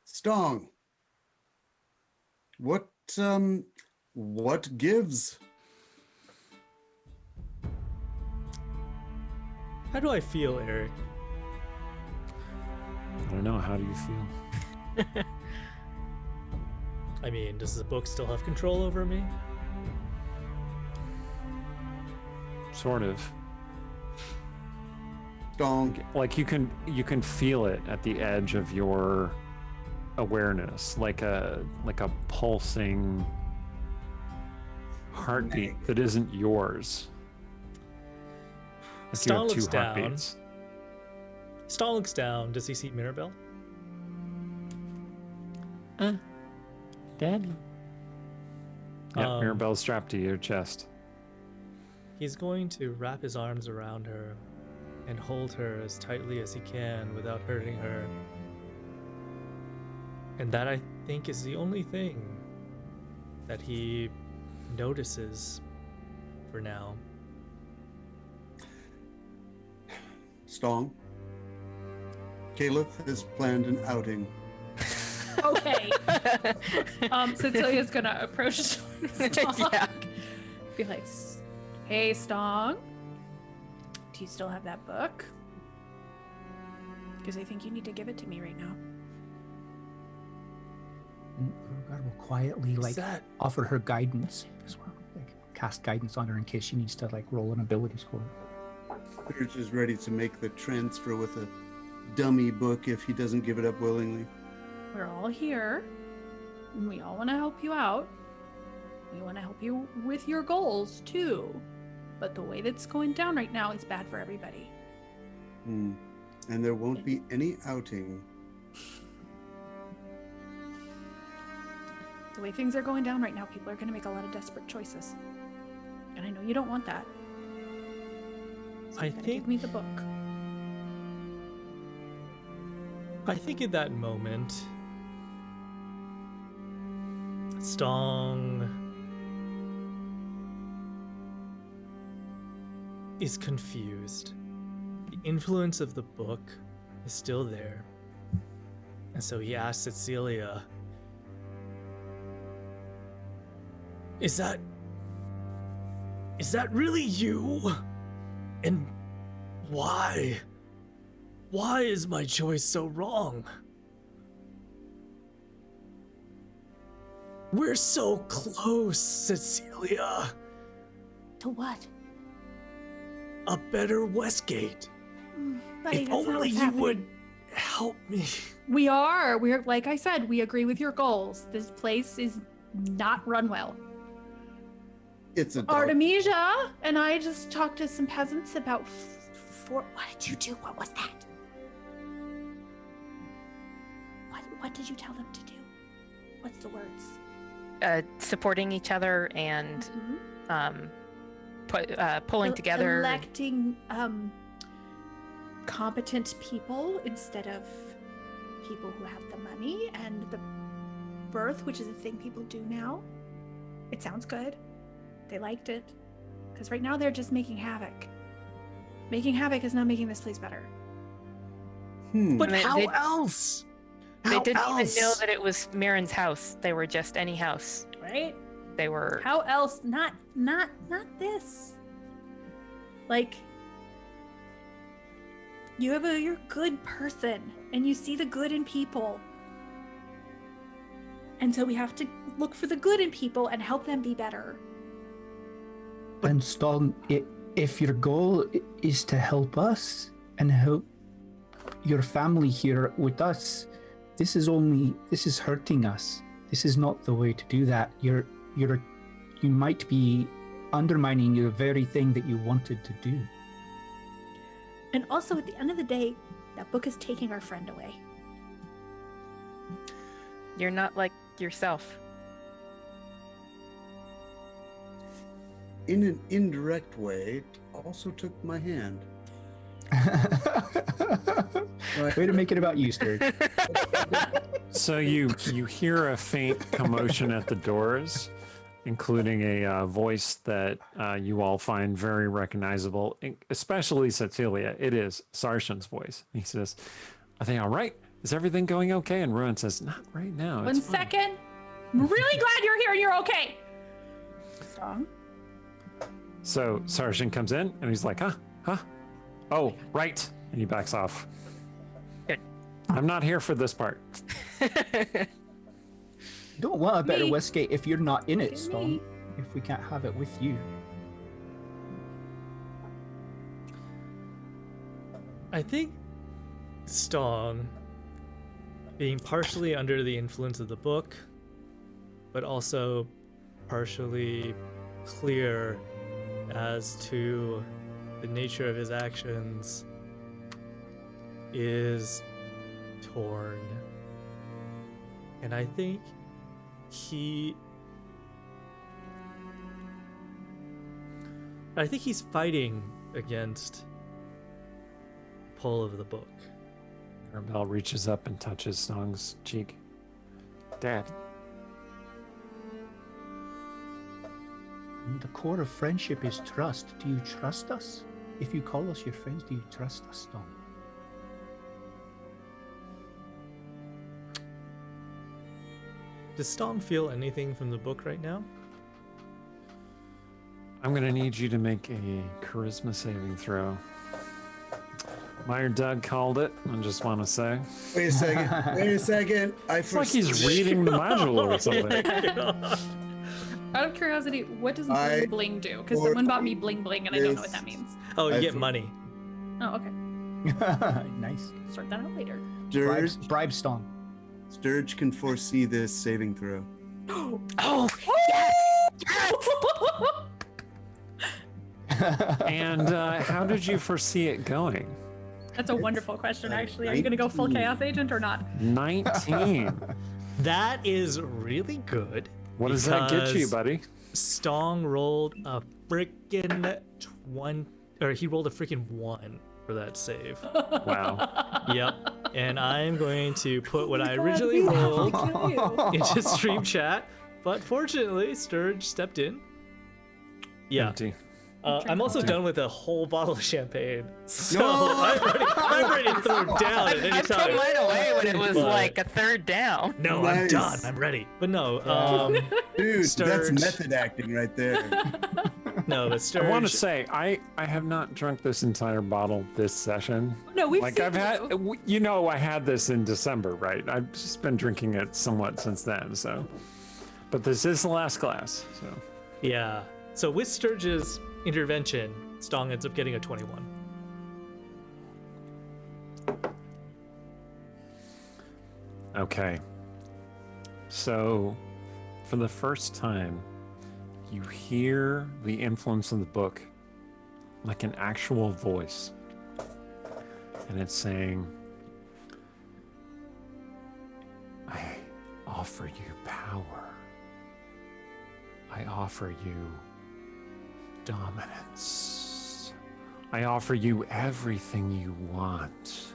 Stong. What gives? How do I feel, Eric? I don't know, how do you feel? I mean, does the book still have control over me? Sort of. Stong. Like you can feel it at the edge of your awareness, like a pulsing heartbeat that isn't yours. Like you Stong have two looks down. heartbeats. Stong looks down. Does he see Mirabelle? Daddy. Yeah, Um, Mirabelle's strapped to your chest. He's going to wrap his arms around her and hold her as tightly as he can without hurting her. And that, I think, is the only thing that he notices for now. Stong. Caliph has planned an outing. Okay. Cecilia's gonna approach Stong. Yeah. Be like, "Hey, Stong, do you still have that book? Because I think you need to give it to me right now." God will quietly What's that? offer her guidance as well. Like cast guidance on her in case she needs to roll an ability score. Sturge is ready to make the transfer with a dummy book if he doesn't give it up willingly. We're all here, and we all want to help you out. We want to help you with your goals too. But the way that's going down right now is bad for everybody. And there won't be any outing. The way things are going down right now, people are going to make a lot of desperate choices. And I know you don't want that. So you gotta give me the book. I think in that moment, Stong is confused. The influence of the book is still there. And so he asks Cecilia, Is that really you? And why? Why is my choice so wrong? We're so close, Cecilia. To what? A better Westgate. Buddy, If that's not only what's you happening. would help me. We're like I said, we agree with your goals. This place is not run well. It's a dark. Artemisia and I just talked to some peasants about What did you do? What was that? What did you tell them to do? What's the words? Supporting each other and pulling El- together. Electing competent people instead of people who have the money and the birth, which is a thing people do now. It sounds good. They liked it. Because right now they're just making havoc. Making havoc is not making this place better. But They- how they- else? They How didn't else? even know that it was Mirren's house. They were just any house. Right? They were. How else? Not this. Like, you're a good person and you see the good in people. And so we have to look for the good in people and help them be better. And Stong, if your goal is to help us and help your family here with us, this is hurting us. This is not the way to do that. You might be undermining the very thing that you wanted to do. And also, at the end of the day, that book is taking our friend away. You're not like yourself. In an indirect way, it also took my hand. Way to make it about you, Sturge. So you hear a faint commotion at the doors, including a voice that you all find very recognizable, especially Cecilia. It is Sarshan's voice. He says, "Are they all right? Is everything going okay?" And Ruin says, "Not right now. One It's fine." second. I'm really glad you're here and you're okay. Stong? So Sarshan comes in and he's like, huh? Oh, right. And he backs off. Good. I'm not here for this part. You don't want a better Me. Westgate if you're not in it, Look at Stong. me. If we can't have it with you. I think Stong, being partially under the influence of the book, but also partially clear as to the nature of his actions, is torn. And I think he's fighting against the pull of the book. Arabelle reaches up and touches Stong's cheek. Dad. The core of friendship is trust. Do you trust us? If you call us your friends, do you trust us, Stong? Does Stong feel anything from the book right now? I'm going to need you to make a charisma saving throw. Meyer Doug called it. I just want to say. Wait a second. Wait a second. It's like he's reading the module or something. Out of curiosity, what does I- bling bling do? Because someone bought me bling bling and I don't know what that means. Oh, you I get for- money. Oh, okay. Nice. Sort that out later. Bribe Stong. Sturge can foresee this saving throw. Oh, yes! And how did you foresee it going? That's a wonderful question, actually. Are you going to go full 19. Chaos Agent or not? 19. That is really good. What does that get you, because buddy? Stong rolled a freaking 20, or he rolled a freaking 1 for that save. Wow. Yep. And I'm going to put what I originally rolled into stream chat, but fortunately, Sturge stepped in. Yeah. Empty. I'm also done with a whole bottle of champagne, so No! I'm ready to throw down at any I put time. mine away when it was But- like a third down. No, I'm Nice. done. I'm ready. But no, Dude, that's Sturge. method acting right there. no, but Sturge. I want to say I have not drunk this entire bottle this session. No, we've Like seen I've had, you. I had this in December, right? I've just been drinking it somewhat since then. So, but this is the last glass. So Yeah. So with Sturge's intervention, Stong ends up getting a 21. okay. So, for the first time, you hear the influence of the book like an actual voice, and it's saying, "I offer you power. I offer you dominance. I offer you everything you want.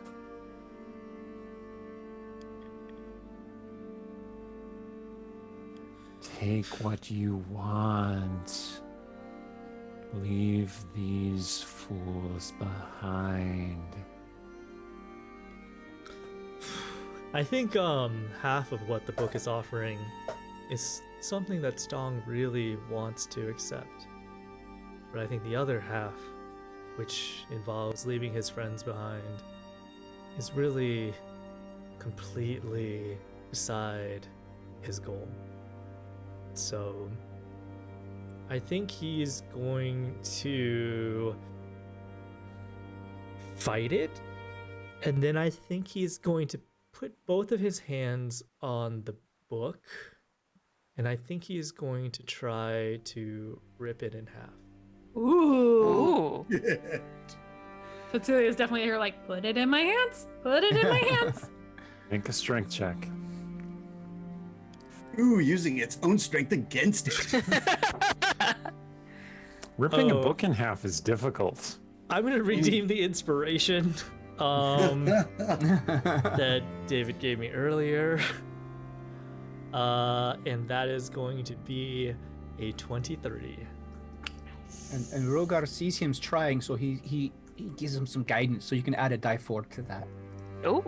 Take what you want. Leave these fools behind." I think half of what the book is offering is something that Stong really wants to accept. But I think the other half, which involves leaving his friends behind, is really completely beside his goal. So I think he's going to fight it, and then I think he's going to put both of his hands on the book, and I think he's going to try to rip it in half. Ooh. Ooh. Cecilia's definitely here like, put it in my hands. Put it in my hands. Make a strength check. Ooh, using its own strength against it. Ripping a Oh. book in half is difficult. I'm going to redeem the inspiration that David gave me earlier. And that is going to be a 23. And Rogar sees him trying, so he gives him some guidance, so you can add a die 4 to that. Oh,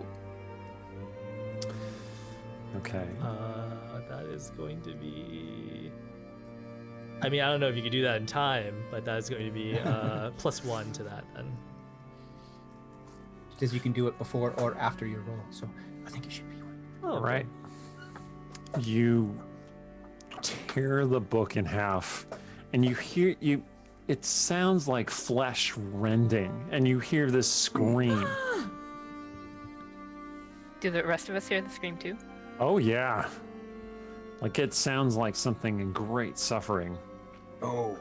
Okay. That is going to be... I mean, I don't know if you could do that in time, but that's going to be +1 to that then. Because you can do it before or after your roll, so I think it should be one. Oh, All right. You tear the book in half, and you hear it sounds like flesh rending, and you hear this scream. do the rest of us hear the scream too? Oh yeah. Like it sounds like something in great suffering. Oh.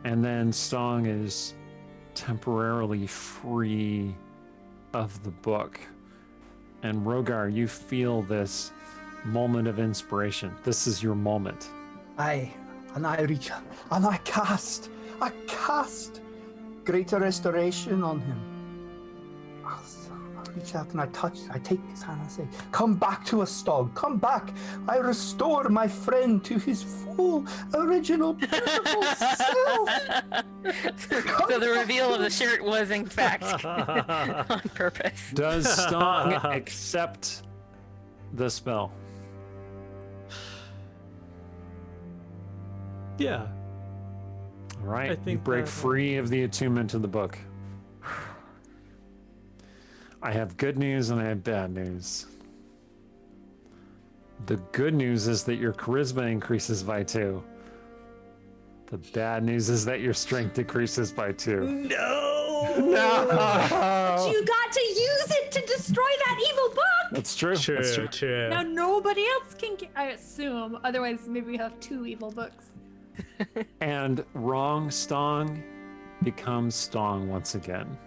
And then Stong is temporarily free of the book. And Rogar, you feel this moment of inspiration. This is your moment. I reach out, and I cast greater restoration on him. I reach out and I take his hand and I say, "Come back to us, Stog, come back. I restore my friend to his full, original, beautiful self." So the reveal of the shirt was in fact on purpose. Does Stong accept the spell? Yeah. All right. I You think break that- free of the attunement to the book. I have good news and I have bad news. The good news is that your charisma increases by 2. The bad news is that your strength decreases by 2. No! No. You got to use it to destroy that evil book. That's true. That's true. True. Now nobody else can get, I assume. Otherwise, maybe we have 2 evil books. And wrong Stong becomes Stong once again.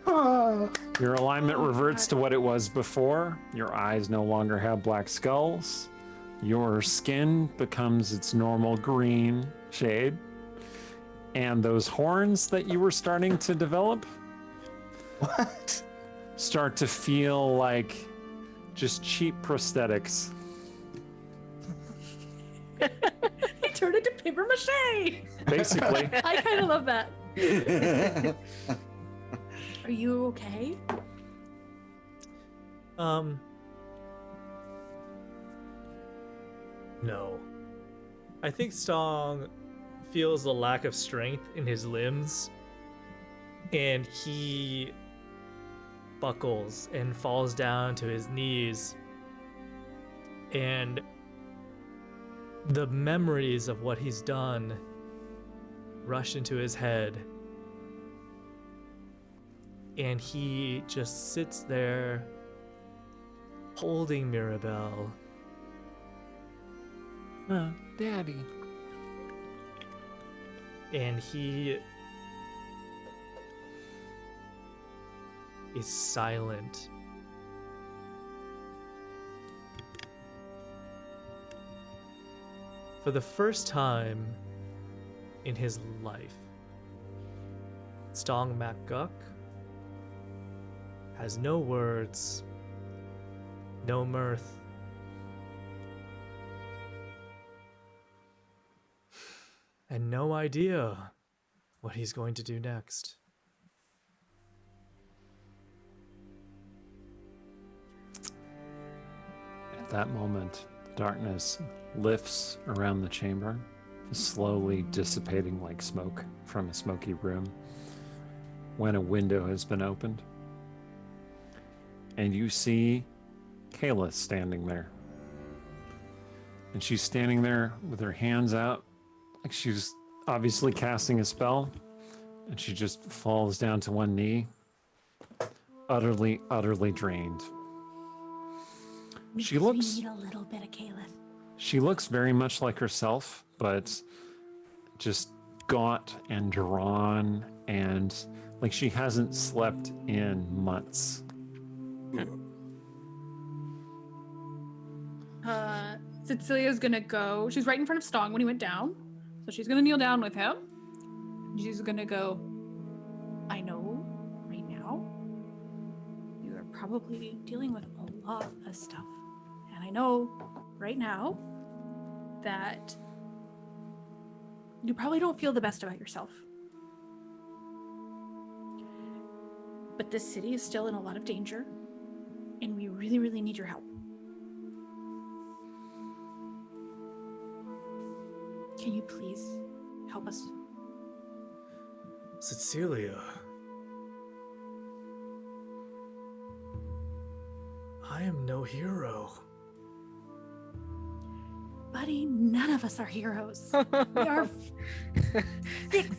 Your alignment reverts to what it was before. Your eyes no longer have black skulls. Your skin becomes its normal green shade. And those horns that you were starting to develop What? start to feel like just cheap prosthetics. He turned into paper mache. Basically. I kind of love that. Are you okay? No. I think Stong feels the lack of strength in his limbs, and he buckles and falls down to his knees, and the memories of what he's done rush into his head, and he just sits there holding Mirabelle. Oh, Daddy. And he is silent. For the first time in his life, Stong MacGuck has no words, no mirth, and no idea what he's going to do next. At that moment, darkness lifts around the chamber, slowly dissipating like smoke from a smoky room when a window has been opened. And you see Kayla standing there. And she's standing there with her hands out, like she's obviously casting a spell, and she just falls down to one knee, utterly drained. She looks... We need a little bit of Caliph. She looks very much like herself, but just gaunt and drawn, and like she hasn't slept in months. Cecilia's gonna go. She's right in front of Stong when he went down. So she's gonna kneel down with him. She's gonna go, I know right now you are probably dealing with a lot of stuff. And I know right now that you probably don't feel the best about yourself. But this city is still in a lot of danger, and we really, really need your help. Can you please help us? Cecilia, I am no hero. Buddy, none of us are heroes. We are 6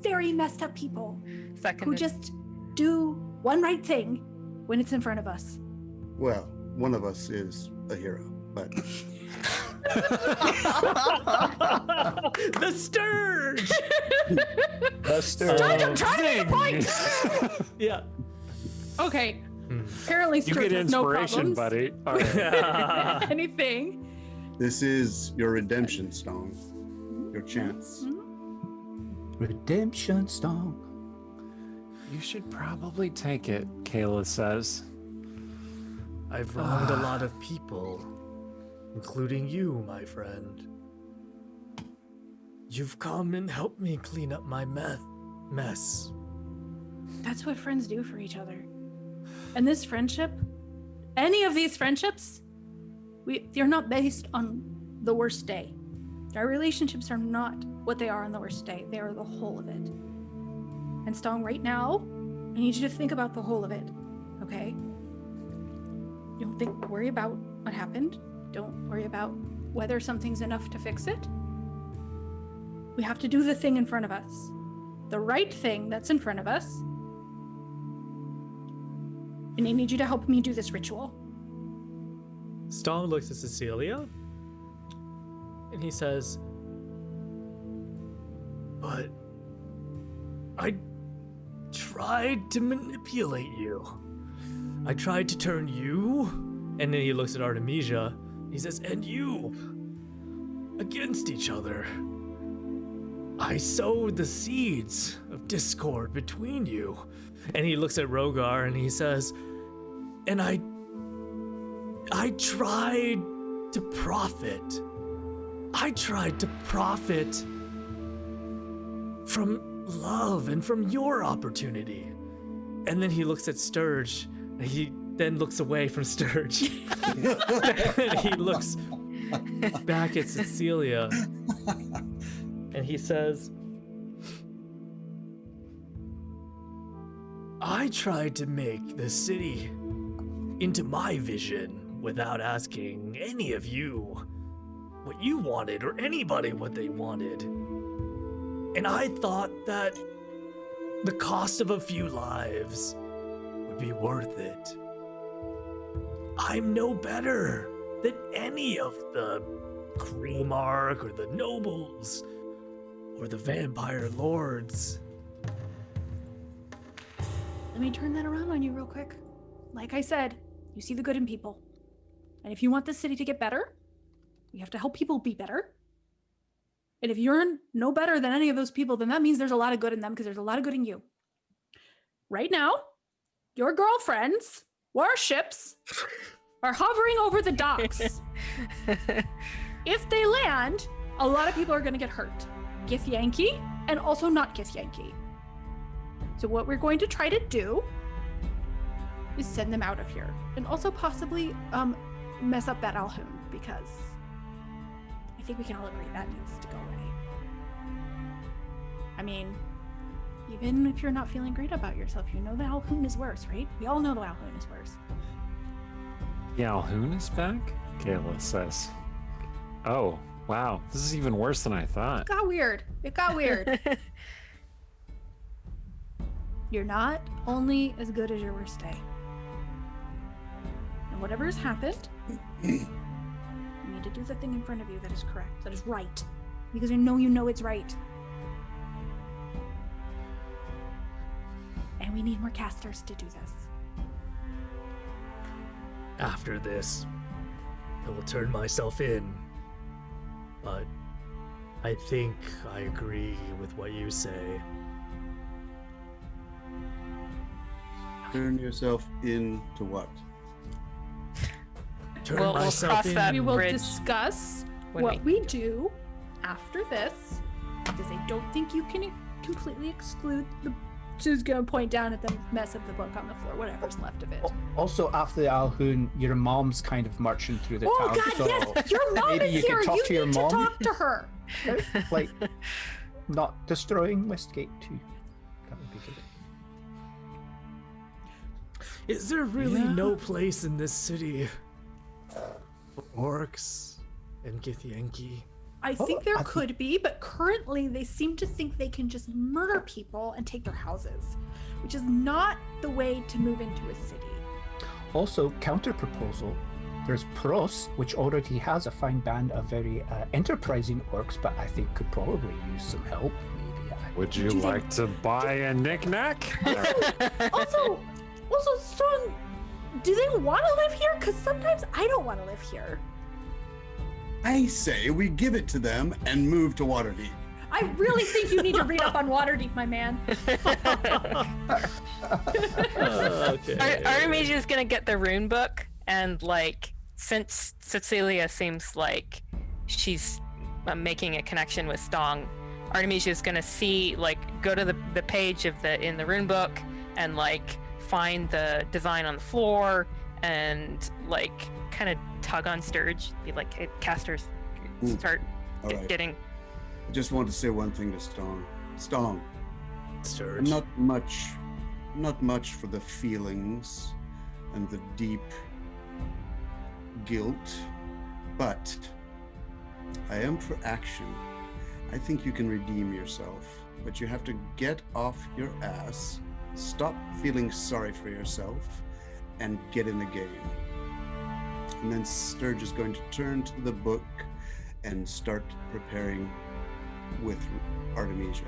very messed up people Second. who just do one right thing when it's in front of us. Well, one of us is a hero, but The Sturge! Sturge, I'm trying to make a point! Yeah. Okay. Apparently, You Sturge get has no inspiration, problems. buddy. All right. Anything. this is your redemption, Stone. Your chance. Redemption Stone. You should probably take it, Kayla says. I've wronged a lot of people, including you, my friend. You've come and helped me clean up my mess. That's what friends do for each other. And this friendship, any of these friendships, they're not based on the worst day. Our relationships are not what they are on the worst day. They are the whole of it. And Stong, right now, I need you to think about the whole of it, okay? Don't worry about what happened. Don't worry about whether something's enough to fix it. We have to do the thing in front of us. The right thing that's in front of us And I need you to help me do this ritual. Stong looks at Cecilia and he says, "But I tried to manipulate you. I tried to turn you," and then he looks at Artemisia. He says, "and you against each other. I sowed the seeds of discord between you." And he looks at Rogar and he says, "And I tried to profit. I tried to profit from love and from your opportunity." And then he looks at Sturge, and he then looks away from Sturge. And he looks back at Cecilia, and he says, "I tried to make the city into my vision without asking any of you what you wanted or anybody what they wanted. And I thought that the cost of a few lives would be worth it. I'm no better than any of the Creamark or the nobles or the vampire lords." Let me turn that around on you real quick. Like I said, you see the good in people. And if you want the city to get better, you have to help people be better. And if you're no better than any of those people, then that means there's a lot of good in them because there's a lot of good in you. Right now, your girlfriends, warships, are hovering over the docks. If they land, a lot of people are going to get hurt. Githyanki and also not Githyanki. So what we're going to try to do is send them out of here. And also possibly mess up that Alhoun, because I think we can all agree that needs to go away. I mean, even if you're not feeling great about yourself, you know the Alhoun is worse, right? We all know the Alhoun is worse. The Alhoun is back? Kayla says. Oh, wow. This is even worse than I thought. It got weird. It got weird. You're not only as good as your worst day. And whatever has happened, you need to do the thing in front of you that is correct, that is right. Because you know it's right. And we need more casters to do this. After this, I will turn myself in. But I think I agree with what you say. Turn yourself into what? Turn We'll myself cross in. that We will bridge discuss when what we do after this, because I don't think you can completely exclude the. She's gonna point down at the mess of the book on the floor, whatever's left of it. Also, after the Alhoun, your mom's kind of marching through the Oh town. God, so yes, your mom maybe is you here. can talk You to your need mom. to talk to her. Like, not destroying Westgate too. That would be good. Is there really Yeah. no place in this city for orcs and Githyanki? I think there could be, but currently they seem to think they can just murder people and take their houses, which is not the way to move into a city. Also, counter proposal. There's Pros, which already has a fine band of very enterprising orcs, but I think could probably use some help. Maybe. Would you like to buy a knick-knack? Also, Strong, do they want to live here? Because sometimes I don't want to live here. I say we give it to them and move to Waterdeep. I really think you need to read up on Waterdeep, my man. Okay. Artemisia is gonna get the rune book, and like, since Cecilia seems like she's making a connection with Stong, Artemisia is gonna see, like, go to the page of in the rune book and like find the design on the floor and like kind of tug on Sturge, be like, hey, casters, start All right. getting. I just want to say one thing to Stong. Stong, Sturge. I'm not much for the feelings and the deep guilt, but I am for action. I think you can redeem yourself, but you have to get off your ass, stop feeling sorry for yourself, and get in the game. And then Sturge is going to turn to the book and start preparing with Artemisia.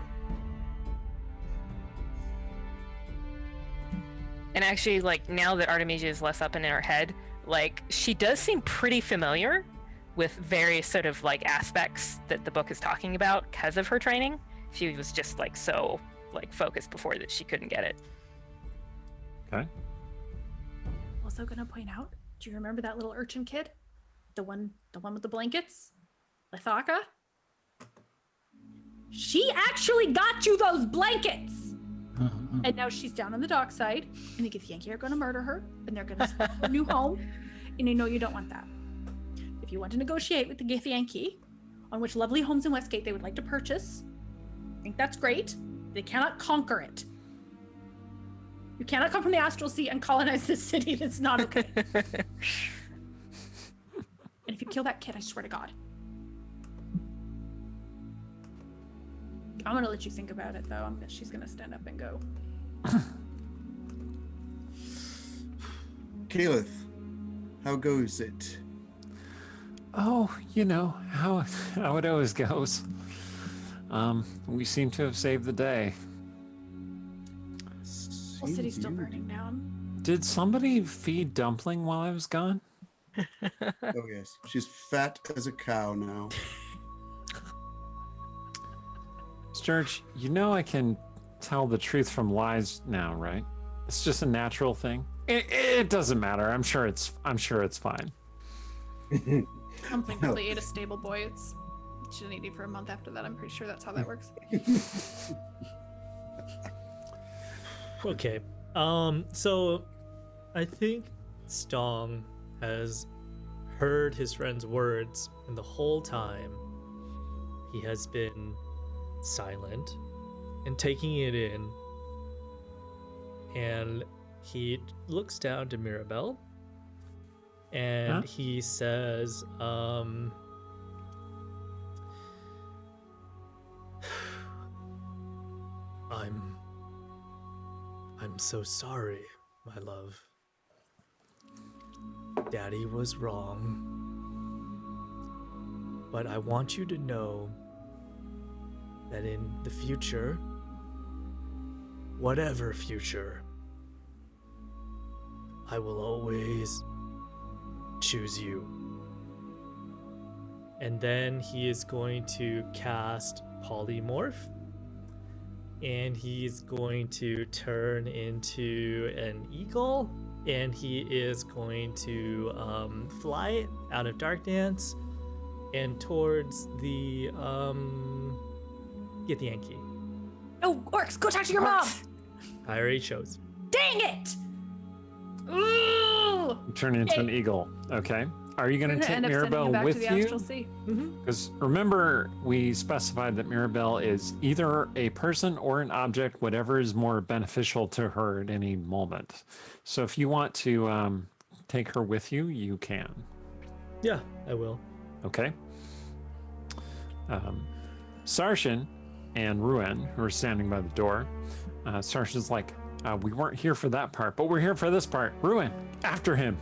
And actually, like, now that Artemisia is less up in her head, like, she does seem pretty familiar with various sort of like aspects that the book is talking about because of her training. She was just like so like focused before that she couldn't get it. Okay. Also gonna point out, do you remember that little urchin kid? The one with the blankets? Lithaka? She actually got you those blankets! And now she's down on the dockside, and the Githyanki are gonna murder her, and they're gonna sell her a new home, and you know you don't want that. If you want to negotiate with the Githyanki on which lovely homes in Westgate they would like to purchase, I think that's great. They cannot conquer it. You cannot come from the Astral Sea and colonize this city. That's not okay. And if you kill that kid, I swear to God. I'm gonna let you think about it, though. She's gonna stand up and go. Caliph, how goes it? Oh, you know how it always goes. We seem to have saved the day. Whole city's still burning down. Did somebody feed Dumpling while I was gone? Oh yes, she's fat as a cow now. Sturge, you know I can tell the truth from lies now, right? It's just a natural thing. It doesn't matter. I'm sure it's fine. Something probably ate a stable boy. She didn't eat it for a month after that. I'm pretty sure that's how that works. Okay. So I think Stong has heard his friend's words, and the whole time he has been silent and taking it in. And he looks down to Mirabelle and he says, I'm so sorry, my love. Daddy was wrong. But I want you to know that in the future, whatever future, I will always choose you. And then he is going to cast Polymorph. And he's going to turn into an eagle. And he is going to fly out of Dark Dance and towards the Githyanki. Oh, Orcs, go talk to your mom! I already chose. Dang it! Ooh! Turn into an eagle. Okay. Are you going to take End up sending Mirabelle back to with the you? Astral Sea. Because remember, we specified that Mirabelle is either a person or an object, whatever is more beneficial to her at any moment. So if you want to take her with you, you can. Yeah, I will. Okay. Sarshan and Ruin, who are standing by the door, Sarshan's like, we weren't here for that part, but we're here for this part. Ruin, after him.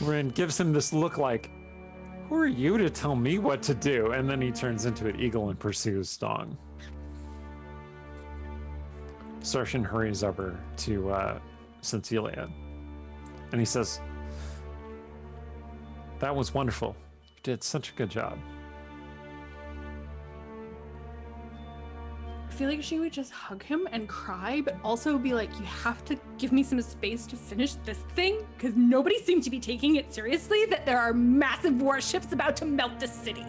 Ruin gives him this look like, who are you to tell me what to do? And then he turns into an eagle and pursues Stong. Sarshan hurries over to Cecilia and he says, that was wonderful. You did such a good job. I feel like she would just hug him and cry, but also be like, you have to give me some space to finish this thing, because nobody seems to be taking it seriously that there are massive warships about to melt the city.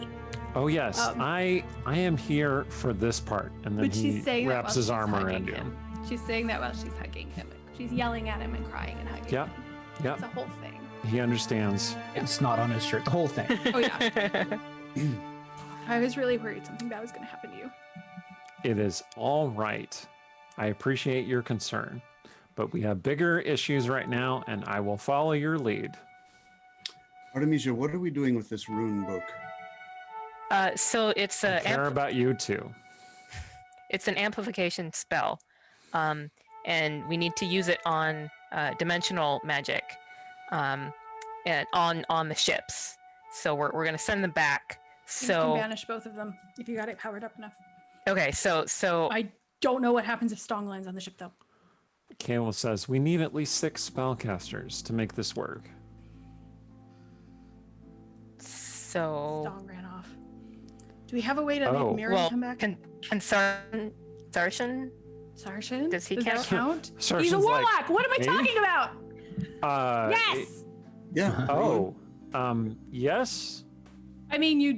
Oh yes, I am here for this part. And then But she's he saying that wraps while his she's arm hugging around you. him. She's saying that while she's hugging him. She's yelling at him and crying and hugging Yep. him. Yep. It's a whole thing. He understands. It's not on his shirt, the whole thing. Oh yeah. I was really worried something bad was going to happen to you. It is all right. I appreciate your concern, but we have bigger issues right now, and I will follow your lead. Artemisia, what are we doing with this rune book? So it's I care about you too. it's an amplification spell. and we need to use it on dimensional magic, and on the ships. So we're going to send them back. You So can banish both of them if you got it powered up enough. okay, so I don't know what happens if Stong lands on the ship, though. Kayla says we need at least 6 spellcasters to make this work. so Stong ran off. Do we have a way to Oh. make Mirren well, come back? can Sarshan? Sarshan? Does he that count? count? He's a Sarshan's like, warlock. What am I "Me?" talking about? Yes. Yeah. Oh, yes. I mean, you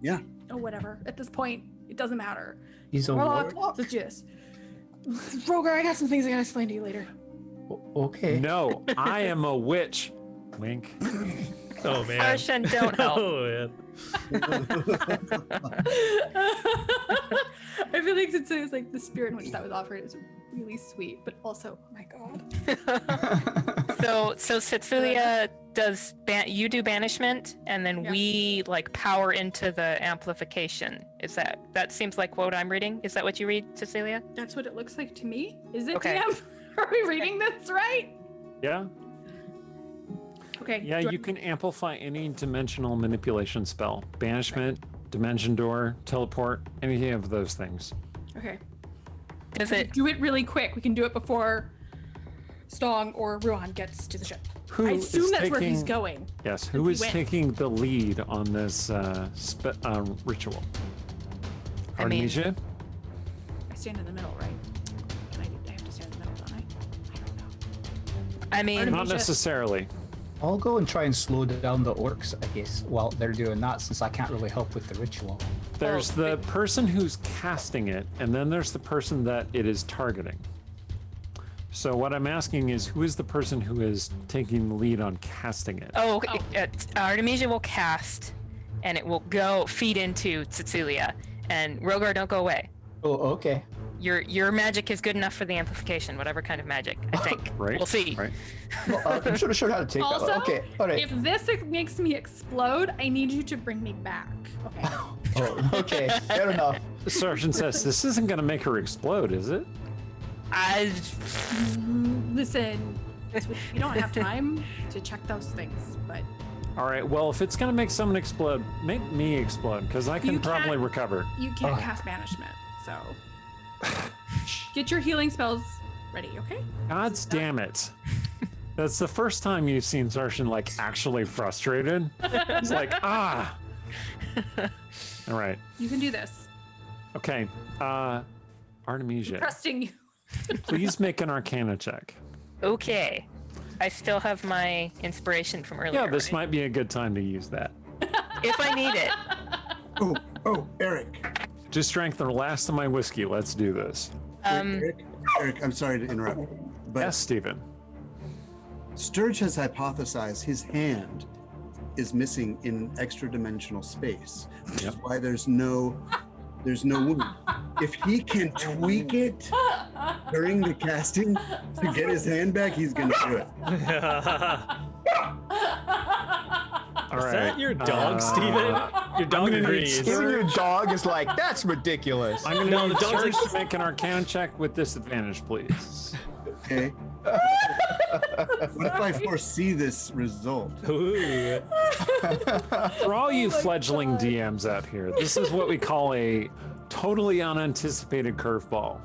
Yeah. Oh, whatever. At this point, it doesn't matter. He's a Warlock. warlock. Let's do this. Roger, I got some things I gotta explain to you later. Okay. No, I am a witch. Wink. Oh man. Sarshan, don't help. Oh man. I feel like since it was like the spirit in which that was offered, it was really sweet, but also, oh my god. So Cecilia does you do banishment, and then Yeah. we like power into the amplification. Is that seems like what I'm reading? Is that what you read, Cecilia? That's what it looks like to me. Is it, Okay. DM? Are we reading this right? Yeah. Okay. Yeah, do I- you can amplify any dimensional manipulation spell. Banishment, dimension door, teleport, any of those things. Okay. Does it? Do it really quick. We can do it before Stong or Ruan gets to the ship. Who I is assume that's where he's taking- going. Yes, who is win. taking the lead on this ritual? I mean- Artemisia? I stand in the middle, right? Can I have to stand in the middle, don't I? I don't know. I mean, Not Artemisia. necessarily. I'll go and try and slow down the orcs, I guess, while they're doing that, since I can't really help with the ritual. There's the person who's casting it, and then there's the person that it is targeting. So what I'm asking is, who is the person who is taking the lead on casting it? oh, Artemisia will cast, and it will feed into Cecilia. And Rogar, don't go away. Oh, okay. Your magic is good enough for the amplification, whatever kind of magic. I think. Right. We'll see. Right. Well, I'm sure how to take Also, that. Okay, all right. If this makes me explode, I need you to bring me back. Okay. Oh, okay, fair enough. The sergeant says, this isn't going to make her explode, is it? Listen, we don't have time to check those things, but All right, well, if it's going to make someone explode, make me explode, because I can You probably can't- recover. you can't cast banishment, so get your healing spells ready, okay? God's damn it. That's the first time you've seen Sarshan, like, actually frustrated. It's like, ah. All right. You can do this. Okay. Artemisia, Trusting you. please make an Arcana check. Okay. I still have my inspiration from earlier. Yeah, this right? might be a good time to use that. If I need it. Oh, Eric. To strengthen the last of my whiskey, let's do this. Eric, I'm sorry to interrupt, but Yes, Stephen. Sturge has hypothesized his hand is missing in extra dimensional space, which is why there's no wound. If he can tweak it during the casting to get his hand back, he's gonna do it. All Is right. that your dog, Steven? Your dog gonna need agrees. Steven. Even your dog is like, that's ridiculous. I'm going to No, need the dog's Serge like- to make an Arcana check with disadvantage, please. Okay. What if I foresee this result? Ooh. For all you fleggling DMs out here, this is what we call a totally unanticipated curveball.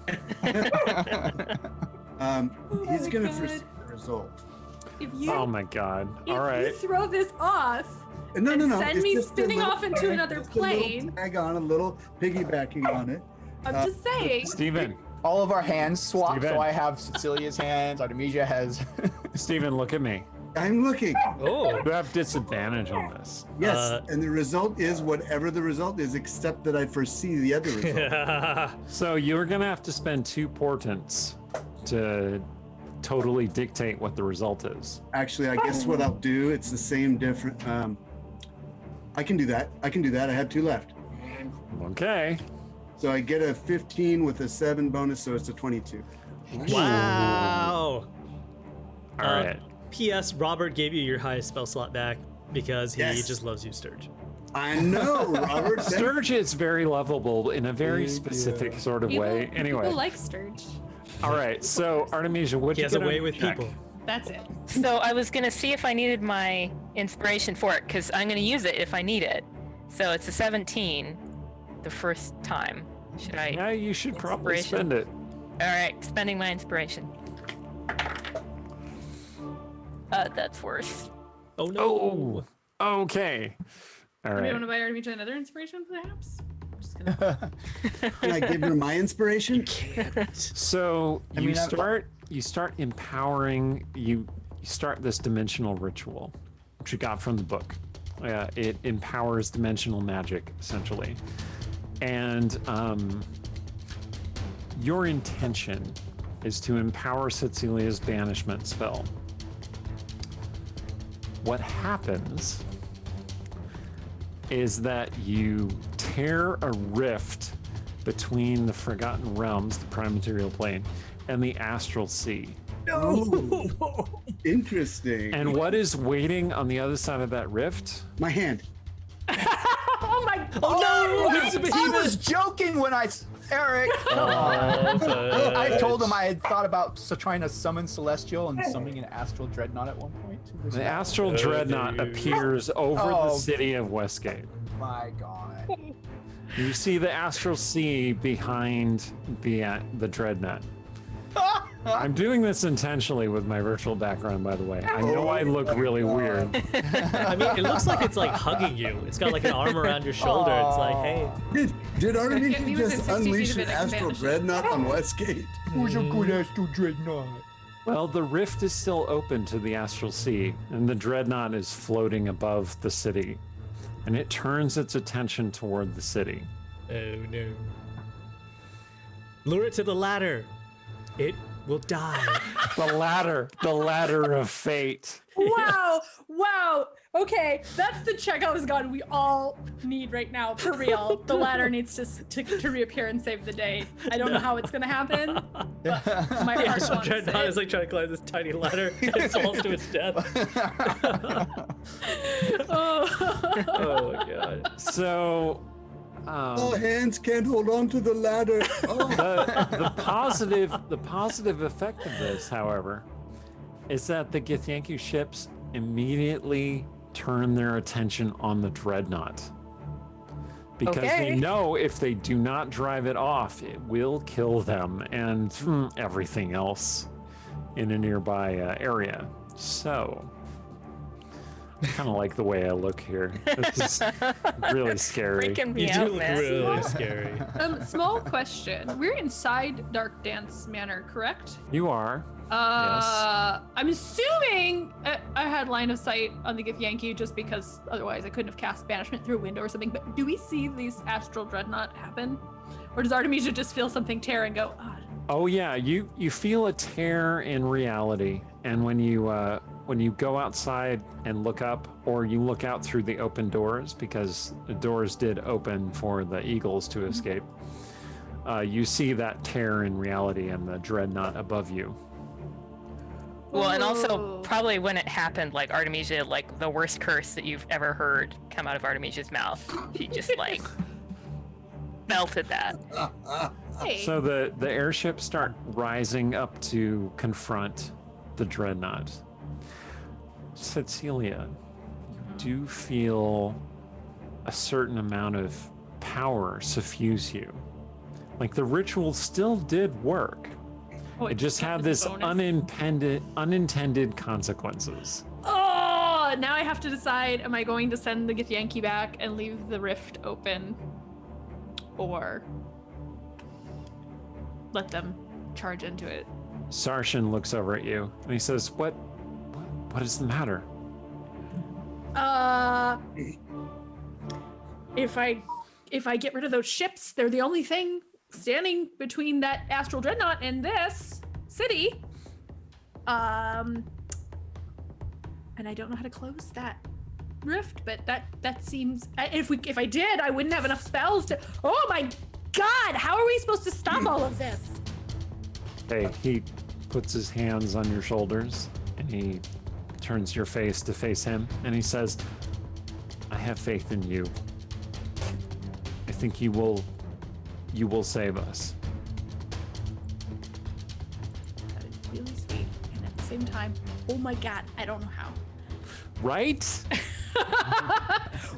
He's gonna foresee the result. If you, Oh my god. if All right. you throw this off, No. send it's me just a spinning little off into tag, another just a little plane. Tag on a little piggybacking on it. I'm just saying. Steven, All of our hands swap, Steven. so I have Cecilia's hands, Artemisia has... Steven, look at me. I'm looking. Oh. You have disadvantage on this. Yes, and the result is whatever the result is, except that I foresee the other result. So you're going to have to spend 2 portents to totally dictate what the result is. Actually, I guess what I'll do, it's the same different. I can do that. I have 2 left. Okay. So I get a 15 with a 7 bonus, so it's a 22. Wow. All right. P.S. Robert gave you your highest spell slot back because he Yes. just loves you, Sturge. I know, Robert. Sturge is very lovable in a very Thank specific you. sort of way. Anyway. People like Sturge. All right, so Artemisia, what He you has a get on way your with check? people. That's it. So I was gonna see if I needed my inspiration for it, because I'm gonna use it if I need it. So it's a 17 the first time. Should I? Yeah, you should probably Inspiration. spend it. All right, spending my inspiration. That's worse. Oh no. Oh, okay. All Do you right. want to buy Artemisia another inspiration, perhaps? I'm just gonna... Can I give her my inspiration? So I you mean, start empowering. You start this dimensional ritual, which you got from the book. It empowers dimensional magic, essentially, and your intention is to empower Cecilia's banishment spell. What happens is that you tear a rift between the Forgotten Realms, the prime material plane, and the astral sea. Interesting. And what is waiting on the other side of that rift? My hand. Oh my! Oh no! It's a I behemoth! was joking when Eric. Oh, I told him I had thought about trying to summon Celestial and summoning an astral dreadnought at one point. The astral dreadnought dude. appears over the Oh. city of Westgate. My God. You see the astral sea behind the dreadnought. I'm doing this intentionally with my virtual background, by the way. I know I look really weird. I mean, it looks like it's like hugging you. It's got like an arm around your shoulder. It's like, hey. Did Get me Artemisia within just 60 feet unleash of an it, I can astral banish it. dreadnought on Westgate? Who's a good astral dreadnought? Well, the rift is still open to the astral sea, and the dreadnought is floating above the city. And it turns its attention toward the city. Oh no. Lure it to the ladder. It will die. The ladder of fate. Wow! Wow! Okay, that's the Chekhov's gun we all need right now, for real. The ladder needs to reappear and save the day. I don't know how it's gonna happen, but my Yeah, heart some wants dreadnought it. is like trying to climb this tiny ladder and it falls to its death. Oh my god. So, Oh, hands can't hold on to the ladder. Oh. the positive effect of this, however, is that the Githyanki ships immediately turn their attention on the dreadnought. Because they Okay. know if they do not drive it off, it will kill them and everything else in a nearby area. So, I kind of like the way I look here. This is really scary. Freaking me You do out, look man. really scary. Small question. We're inside Dark Dance Manor, correct? You are. I'm assuming I had line of sight on the Githyanki just because otherwise I couldn't have cast banishment through a window or something. But do we see these astral dreadnought happen, or does Artemisia just feel something tear and go, "Ah, Oh yeah, you feel a tear in reality, and when you go outside and look up, or you look out through the open doors, because the doors did open for the eagles to escape, you see that tear in reality and the dreadnought above you. Well, and also Oh. probably when it happened, like Artemisia, like the worst curse that you've ever heard come out of Artemisia's mouth. She just like melted that. hey." So the airships start rising up to confront the dreadnought. Cecilia, you do feel a certain amount of power suffuse you. Like the ritual still did work. Oh, It just had this unintended consequences. Oh, now I have to decide: am I going to send the Githyanki back and leave the rift open, or let them charge into it? Sarshan looks over at you and he says, What is the matter? If I get rid of those ships, they're the only thing standing between that astral dreadnought and this city. And I don't know how to close that rift, but that seems, if I did, I wouldn't have enough spells to. Oh my God! How are we supposed to stop all of this? Hey, he puts his hands on your shoulders and he turns your face to face him and he says, I have faith in you. I think you will save us. really sweet. And at the same time, oh my god, I don't know how. Right?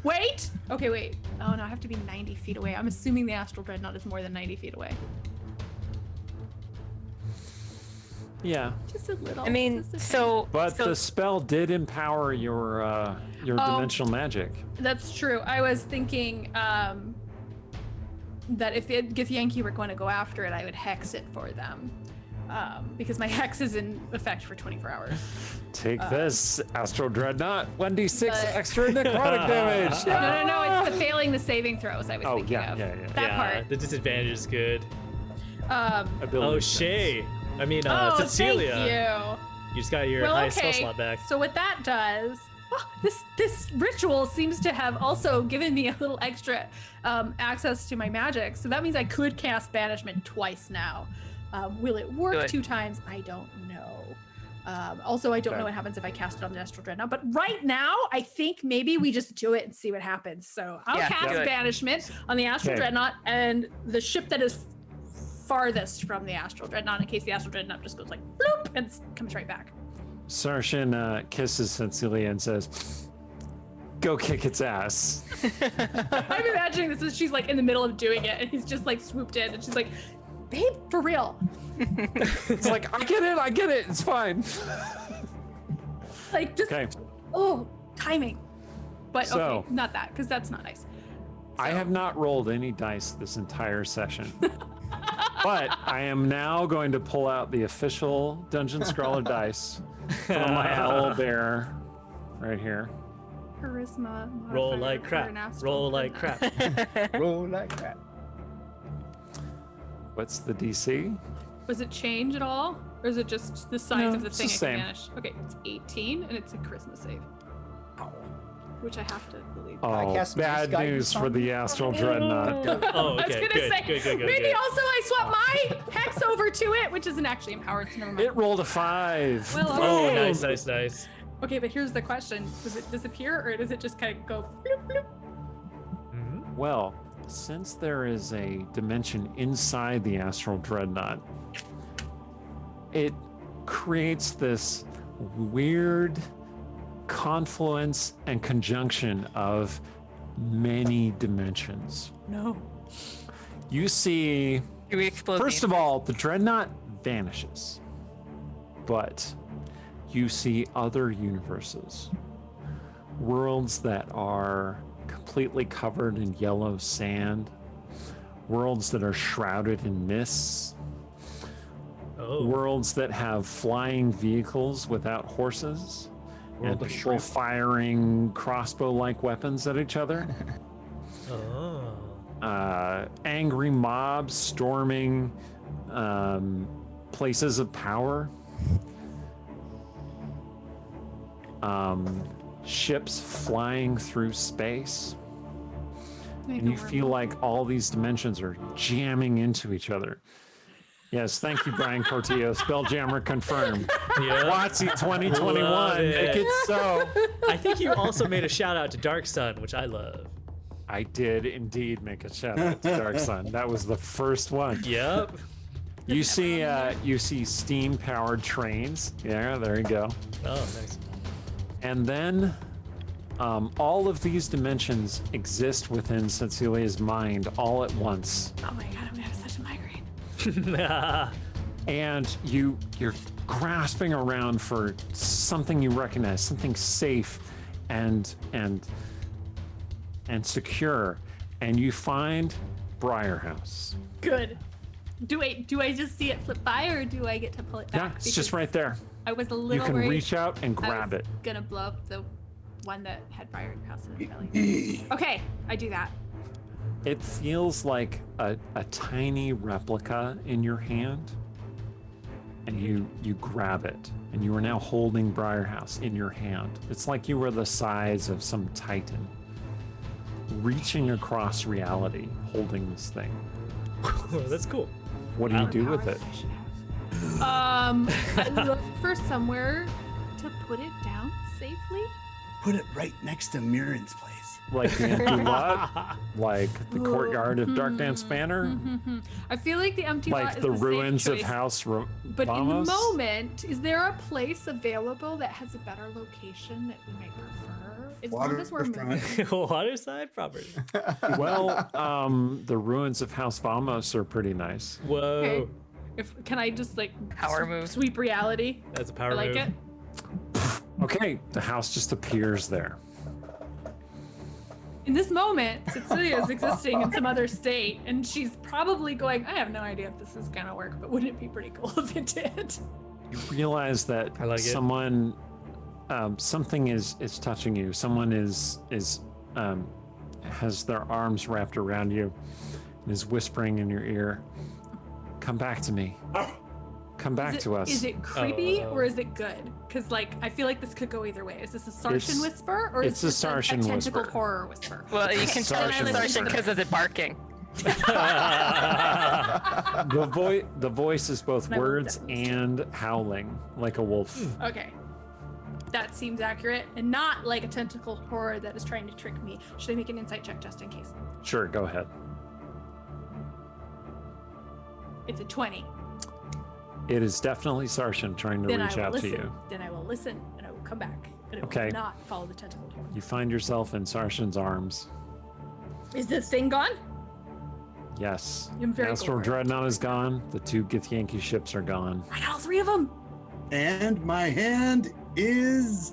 Wait! Okay, wait. Oh no, I have to be 90 feet away. I'm assuming the astral dreadnought is more than 90 feet away. Yeah. Just a little. I mean, just a so But so the spell did empower your dimensional magic. That's true. I was thinking that if Githyanki were going to go after it, I would hex it for them. Because my hex is in effect for 24 hours. Take this, Astral Dreadnought. 1d6 But- extra necrotic damage. No, it's the failing the saving throws I was Oh, thinking yeah, of. yeah, yeah. That yeah, part. the disadvantage is good. Ability Oh, points. Shay. I mean, Oh, Cecilia. thank You just got your Well, highest spell okay. slot back. So what that does, this ritual seems to have also given me a little extra access to my magic. So that means I could cast banishment twice now. Will it work Good. 2 times? I don't know. Also, I don't Okay. know what happens if I cast it on the Astral Dreadnought. But right now, I think maybe we just do it and see what happens. So I'll Yeah, cast do it. banishment on the Astral Okay. Dreadnought and the ship that is farthest from the Astral Dreadnought, in case the Astral Dreadnought just goes like bloop and comes right back. Sarshan kisses Cecilia and says, "Go kick its ass." I'm imagining this is she's like in the middle of doing it and he's just like swooped in and she's like, babe, for real. It's like, I get it. It's fine. Like just Okay. oh, timing. But So- okay, not that, because that's not nice. I have not rolled any dice this entire session. But I am now going to pull out the official Dungeon Scrawler dice from my owl bear right here. Charisma. Roll modifier like for crap. an Astral Roll like Dreadnought. crap. Roll like that. What's the DC? Was it change at all? Or is it just the size No, of the it's thing the I same. can banish? Okay, it's 18 and it's a charisma save. Which I have to believe. I Oh, cast bad Misguidance news for on the Astral Dreadnought. Oh, I was okay. gonna Good, say, good, good, good, maybe good. also I swap my hex over to it, which isn't actually empowered, so never mind. It rolled a 5. Well, Oh, okay. nice, nice, nice. Okay, but here's the question. Does it disappear or does it just kind of go bloop, bloop? Mhm. Well, since there is a dimension inside the Astral Dreadnought, it creates this weird confluence and conjunction of many dimensions. No. You see, do we explode? first of all, the Dreadnought vanishes, but you see other universes, worlds that are completely covered in yellow sand, worlds that are shrouded in mists, Oh, worlds that have flying vehicles without horses, and World of people shrimp. firing crossbow-like weapons at each other. oh. Angry mobs storming places of power. Ships flying through space. And you feel like all these dimensions are jamming into each other. Yes, thank you, Brian Cortillo. Spelljammer confirmed. Yeah. WotC 2021. Love Make it. it so. I think you also made a shout out to Dark Sun, which I love. I did indeed make a shout out to Dark Sun. That was the first one. Yep. You see steam powered trains. Yeah, there you go. Oh, nice. And then all of these dimensions exist within Cecilia's mind all at once. Oh my god, I'm gonna have such a migraine. And you're grasping around for something you recognize, something safe and secure, and you find Briarhouse. Good. Do I just see it flip by or do I get to pull it back? Yeah, it's just right there. I was a You little can worried. reach out and I grab was it. gonna blow up the one that had Briarhouse in its belly. Okay, I do that. It feels like a tiny replica in your hand, and you grab it, and you are now holding Briarhouse in your hand. It's like you were the size of some titan, reaching across reality, holding this thing. That's cool. What do you do with it? I look for somewhere to put it down safely. Put it right next to Mirren's place. like the empty lot, like the courtyard of Dark Dance Manor, I feel like the empty lot like is the safe ruins of choice. House But in the Vamos? moment, is there a place available that has a better location that we might prefer? As long as we're moving. Waterfront. Waterside property. Well, the ruins of House Vamos are pretty nice. Whoa. Okay. Can I just like Power move. sweep reality? That's a power I like move. it. Okay, the house just appears there. In this moment, Cecilia is existing in some other state, and she's probably going, I have no idea if this is gonna work, but wouldn't it be pretty cool if it did? You realize that I like it. someone, something is touching you. Someone has their arms wrapped around you and is whispering in your ear, "Come back to me. Come back to us." Is it creepy Oh. or is it good? Because like I feel like this could go either way. Is this a Sarshan It's- whisper or it's is a this Sarshan a tentacle whisper. horror whisper? Well, you can tell it's Sarshan Sarshan because of the barking. The voice is both I love words that. and howling like a wolf. Okay. That seems accurate and not like a tentacle horror that is trying to trick me. Should I make an insight check just in case? Sure, go ahead. It's a 20. It is definitely Sarshan trying to Then reach I will out listen. to you. Then I will listen and I will come back. And it Okay. will not follow the tentacle horror. You find yourself in Sarshan's arms. Is this thing gone? Yes. I'm very Astral bored. Dreadnought is gone. The 2 Githyanki ships are gone. I got all 3 of them. And my hand is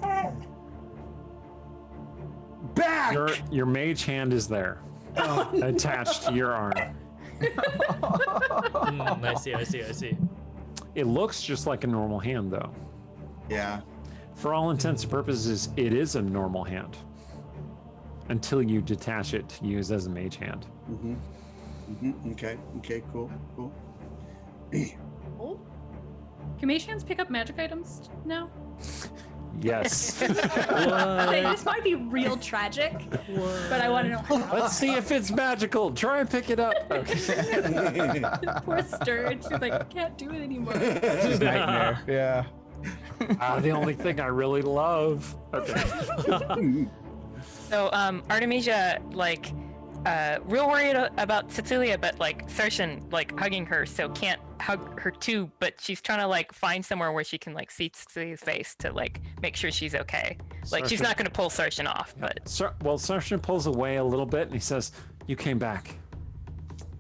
back. Your mage hand is there, Oh, attached to your arm. I see. It looks just like a normal hand, though. yeah. For all intents and purposes, it is a normal hand. Until you detach it to use as a mage hand. Okay. Cool. Oh. Can mage hands pick up magic items now? Yes. Say, this might be real tragic, but I want to know how. Let's see if it's magical. Try and pick it up. Okay. Poor Sturge. She's like, I can't do it anymore. Nightmare. Yeah. The only thing I really love. Okay. So Artemisia, like, real worried about Cecilia, but like Sarshan, like hugging her, so can't hug her too. But she's trying to like find somewhere where she can like see Cecilia's face to like make sure she's okay. Like she's Sarshan- not gonna pull Sarshan off, but Well, Sarshan pulls away a little bit and he says, "You came back.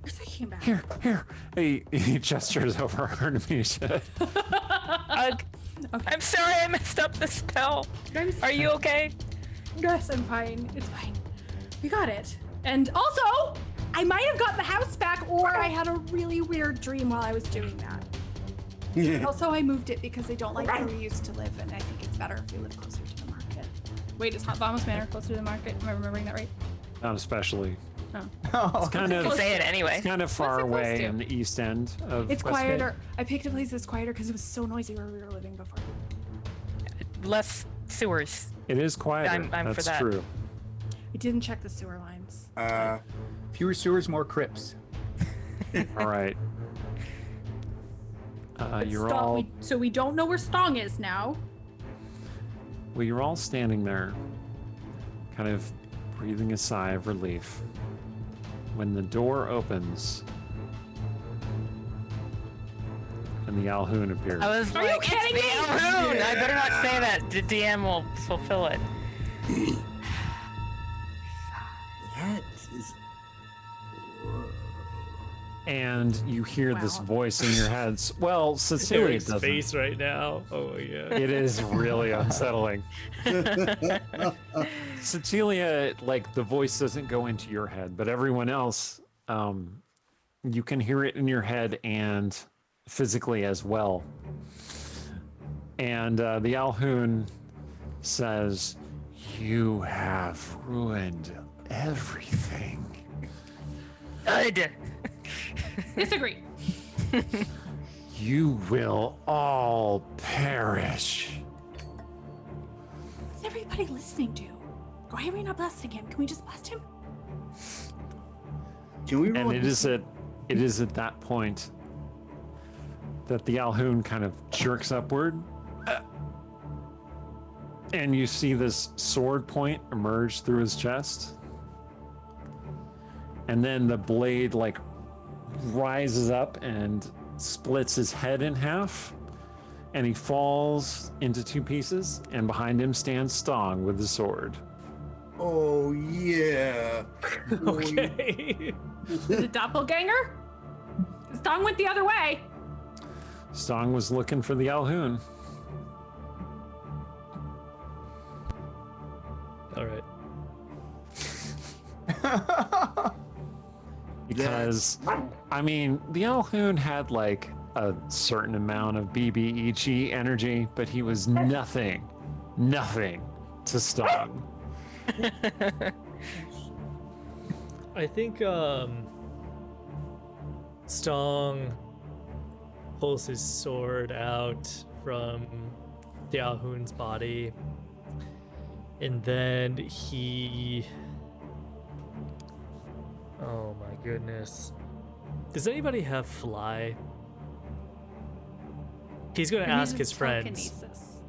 Where's that came back? Here. He gestures over Artemisia. hug. I'm sorry, I messed up the spell. Are you okay? Yes, I'm fine. It's fine. We got it. And also, I might have got the house back, or I had a really weird dream while I was doing that. Also, I moved it because I don't like where we used to live, and I think it's better if we live closer to the market. Wait, is Hot Vamos Manor closer to the market? Am I remembering that right? Not especially. Oh, It's kind of Say it anyway. far it close away to? in the east end of It's Westgate. quieter. I picked a place that's quieter because it was so noisy where we were living before. Less sewers. It is quieter. I'm for That's that. true. I didn't check the sewer lines. fewer sewers, more crypts. All right. But You're Stong- all so we don't know where Stong is now. well. You're all standing there, kind of breathing a sigh of relief, when the door opens and the Alhoon appears. I was Are you like, kidding it's me? the Alhoon. I better not say that. The DM will fulfill it. That is. And you hear this Wow. voice in your head. Well, Cecilia Eric's doesn't. face right now. Oh my god. It is really unsettling. Cecilia, like the voice doesn't go into your head, but everyone else, you can hear it in your head and physically as well. And the Alhoon says, "You have ruined everything. Good. Disagree. You will all perish." What's everybody listening to? Why are we not blasting him? Can we just blast him? Can we roll? And it is at that point that the Alhoon kind of jerks upward. And you see this sword point emerge through his chest. and then the blade like rises up and splits his head in half, and he falls into two pieces, and behind him stands Stong with the sword. Oh yeah. Okay. Is it doppelganger? Stong went the other way. Stong was looking for the Alhoon. All right. Because, I mean, the Alhoon had like a certain amount of BBEG energy, but he was nothing to Stong. I think Stong pulls his sword out from the Alhoon's body, and then he... Oh my goodness. Does anybody have fly? He's gonna ask his friends. Telekinesis.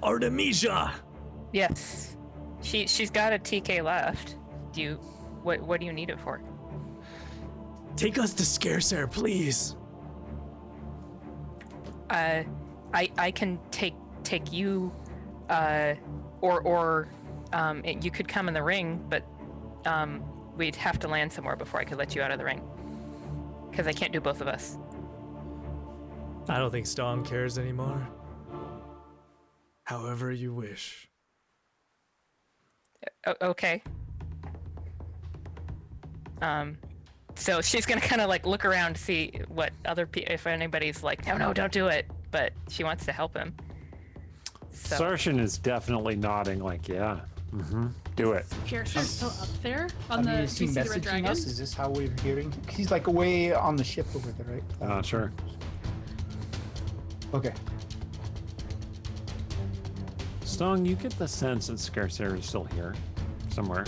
Artemisia! Yes. She's got a TK left. What do you need it for? Take us to Scarecer, please. I can take you, or you could come in the ring, but we'd have to land somewhere before I could let you out of the ring. Because I can't do both of us. I don't think Stong cares anymore. However you wish. Okay. So she's gonna kind of like look around to see what other people, if anybody's like, no, don't do it, but she wants to help him. So Sarshan is definitely nodding like, yeah, do it. Piercer's still up there on I mean, the. is Do he you see the red messaging dragon? us? Is this how we're hearing? He's like away on the ship over there, right? I'm not sure. Okay. Stong, you get the sense that Scarecer is still here somewhere.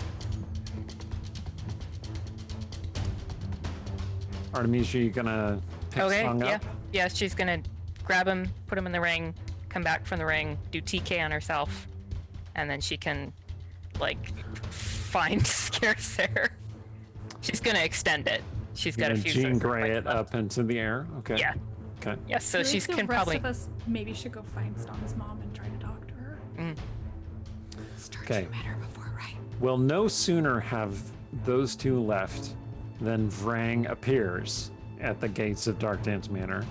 Artemisia, you gonna pick okay, Stong yeah, up? yeah. She's gonna grab him, put him in the ring, come back from the ring, do TK on herself, and then she can like find Scarecer. She's gonna extend it. She's got a few. Jean sorts of Grey points it left. up into the air. Okay. Yeah. Okay. Yeah. So I feel she's like can the rest probably. of us maybe should go find Stong's mom and try to talk to her. Okay. You met her before, right? Well, no sooner have those two left than Vrang appears at the gates of Dark Dance Manor.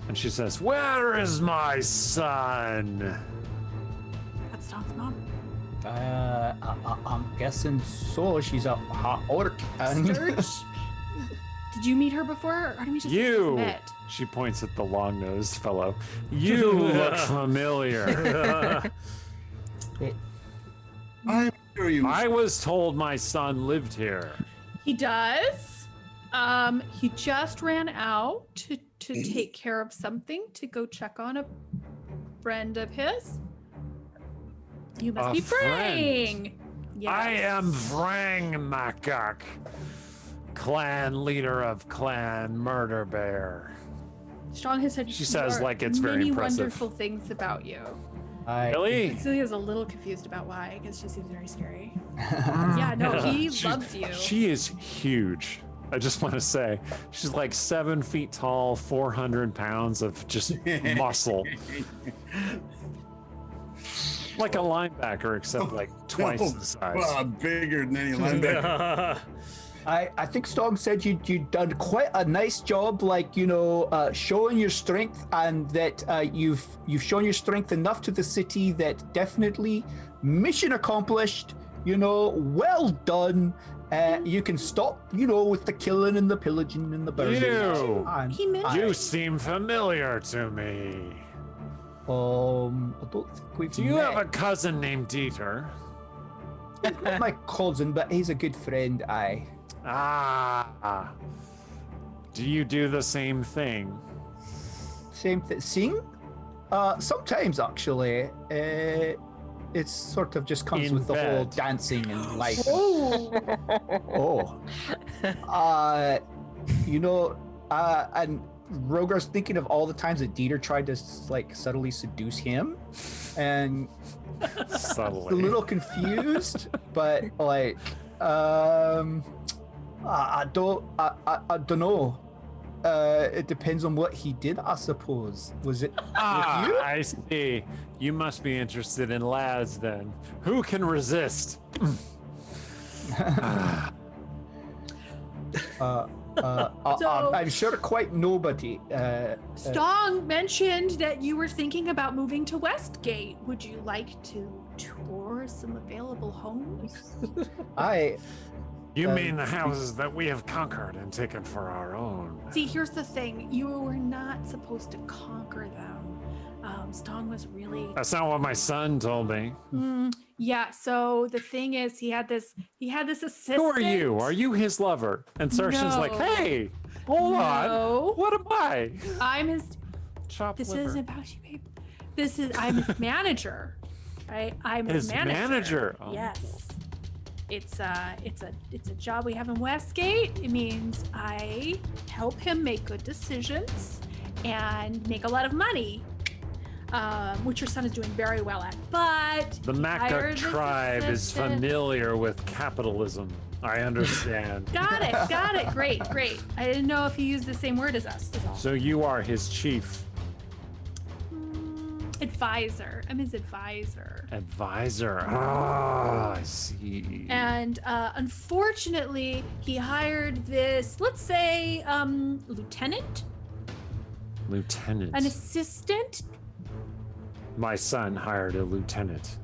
And she says, "Where is my son?" That's Stong's mom. I'm guessing so. She's a hot orc. Sturge. Did you meet her before? Or just You! met? She points at the long-nosed fellow. You look familiar. I'm sure you. I was told my son lived here. He does. He just ran out to take care of something, to go check on a friend of his. You must A be friend. Frang. Yes. I am Vrang Makak, clan leader of Clan Murder Bear. Strong has said She says there are like it's very many impressive. wonderful things about you. Really? Cecilia's a little confused about why, because she seems very scary. Yeah, no, he loves you. She is huge. I just want to say, she's like 7 feet tall, 400 pounds of just muscle. Like a linebacker, except like twice the size. Well, bigger than any linebacker. I think Stong said you'd done quite a nice job, like, showing your strength, and that you've shown your strength enough to the city that definitely mission accomplished. Well done. You can stop, with the killing and the pillaging and the burning. He mentioned- You seem familiar to me. I don't think we've Do you met. have a cousin named Dieter? Not my cousin, but he's a good friend. Aye. Ah. Do you do the same thing? Same thing. Sing? Sometimes actually. It's sort of just comes In with the whole bed. dancing and life. Oh, And Rogar's thinking of all the times that Dieter tried to subtly seduce him, and a Subtly. little confused, but I don't know. It depends on what he did, I suppose. Was it with you? I see. You must be interested in lads then. Who can resist? I'm sure quite nobody. Stong mentioned that you were thinking about moving to Westgate. Would you like to tour some available homes? You mean the houses that we have conquered and taken for our own? See, here's the thing. You were not supposed to conquer them. Stong was really... That's not what my son told me. Yeah, so the thing is, he had this assistant. Who are you? Are you his lover? And Sarshan's like, No. hey, hold on. No. What am I? I'm his... Chopped This liver. isn't about you, babe. I'm his manager. Right? I'm his His manager? Oh. Yes. It's a job we have in Westgate. It means I help him make good decisions and make a lot of money, which your son is doing very well at. But The he Macduck hired this tribe is assistant. familiar with capitalism. I understand. Got it. Great. I didn't know if you used the same word as us. Is all. So you are his chief Advisor. I'm his advisor. advisor. Ah, I see. And unfortunately, he hired this, let's say, lieutenant, Lieutenant. an assistant. My son hired a lieutenant.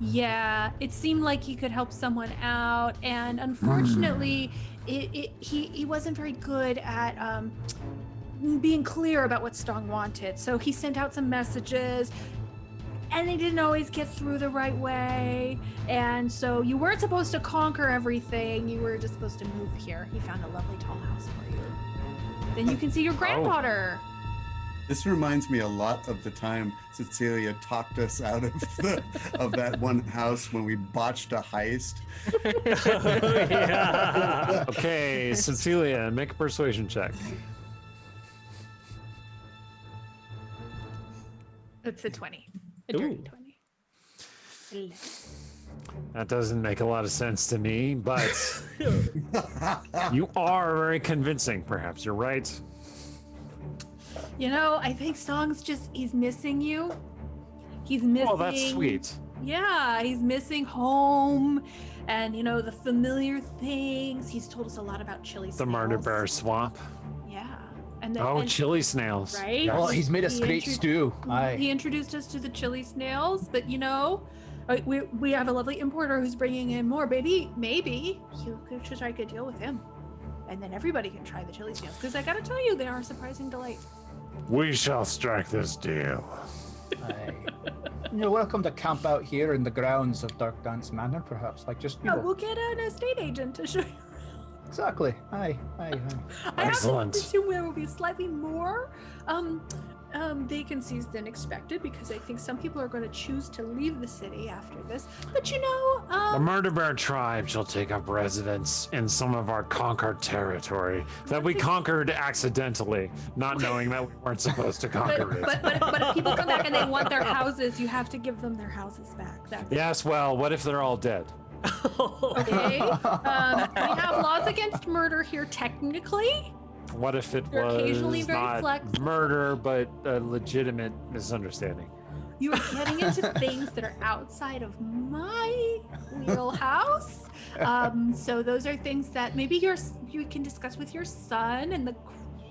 Yeah, it seemed like he could help someone out, and unfortunately, he wasn't very good at being clear about what Stong wanted. So he sent out some messages, and they didn't always get through the right way. And so you weren't supposed to conquer everything. You were just supposed to move here. He found a lovely tall house for you. Then you can see your granddaughter. This reminds me a lot of the time Cecilia talked us out of that one house when we botched a heist. Yeah. Okay, Cecilia, make a persuasion check. It's a 20. A dirty Ooh. 20. That doesn't make a lot of sense to me, but you are very convincing, perhaps. You're right. You know, I think Stong's he's missing you. He's missing. Oh, that's sweet. Yeah, he's missing home and, the familiar things. He's told us a lot about chili The snails. Murder Bear Swamp. Yeah. And Oh, chili snails. Right? Yes. Well, he's made us He great stew. Aye. He introduced us to the chili snails, but we have a lovely importer who's bringing in more. Maybe you could strike a deal with him, and then everybody can try the chili snails. Because I gotta tell you, they are a surprising delight. We shall strike this deal. Aye. You're welcome to camp out here in the grounds of Dark Dance Manor, perhaps. We'll get an estate agent to show you. Exactly. Aye. I have Excellent. to assume there will be slightly more vacancies than expected, because I think some people are going to choose to leave the city after this. But The Murder Bear tribe shall take up residence in some of our conquered territory that we conquered accidentally, not knowing that we weren't supposed to conquer it. but if people come back and they want their houses, you have to give them their houses back. Yes, well, what if they're all dead? Okay. We have laws against murder here, technically. What if it They're occasionally was very not flexible. murder, but a legitimate misunderstanding? You are getting into things that are outside of my wheelhouse. So those are things that maybe you can discuss with your son and the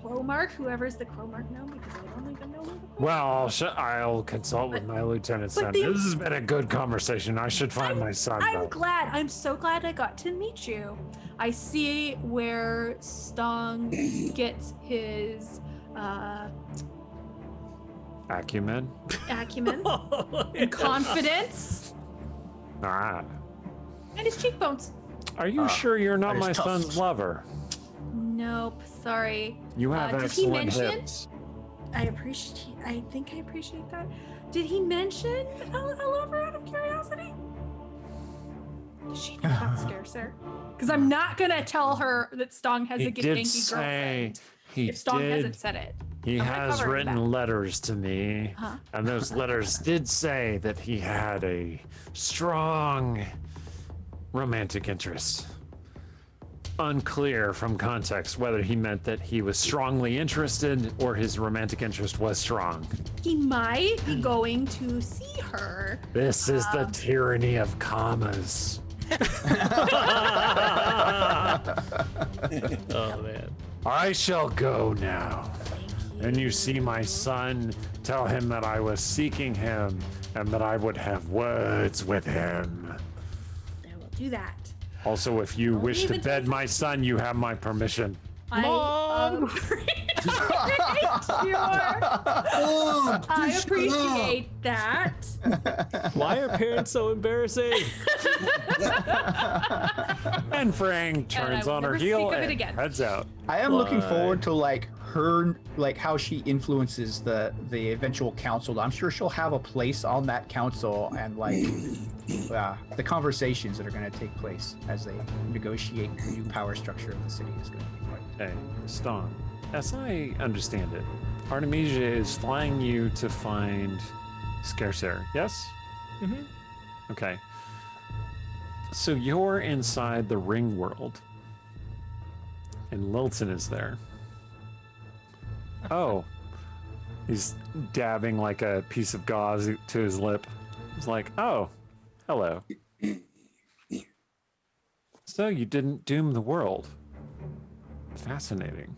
Crowmark, whoever's the Crowmark now, because I don't even know who the Crowmark. Well, I'll consult with my lieutenant son. This has been a good conversation. I should find my son. though. I'm so glad I got to meet you. I see where Stong gets his Acumen? acumen and confidence Ah. and his cheekbones. Are you sure you're not his my tusks. son's lover? Nope, sorry. You have did he excellent mention- hips. I think I appreciate that. Did he mention a lover out of curiosity? Does she know that scares her? Because I'm not gonna tell her that Stong has He a did Genki say girlfriend he if Stong did. hasn't said it. He I'm gonna has cover her written back. letters to me, Huh? and those letters did say that he had a strong romantic interest. unclear from context whether he meant that he was strongly interested or his romantic interest was strong. He might be going to see her. This is the tyranny of commas. Oh man. I shall go now. And you see my son, tell him that I was seeking him and that I would have words with him. I will do that. Also, if you wish to even bed my son, you have my permission. I appreciate that. Why are parents so embarrassing? And Frang turns will on her never heel speak of it and again. heads out. I am looking Why? forward to like her, like how she influences the eventual council. I'm sure she'll have a place on that council, and like the conversations that are going to take place as they negotiate the new power structure of the city is going to be quite. Okay, Stong, as I understand it, Artemisia is flying you to find Scarcer, yes? Mm-hmm. Okay. So you're inside the ring world, and Lilton is there. Oh, he's dabbing like a piece of gauze to his lip. He's like, oh, hello. So you didn't doom the world. Fascinating.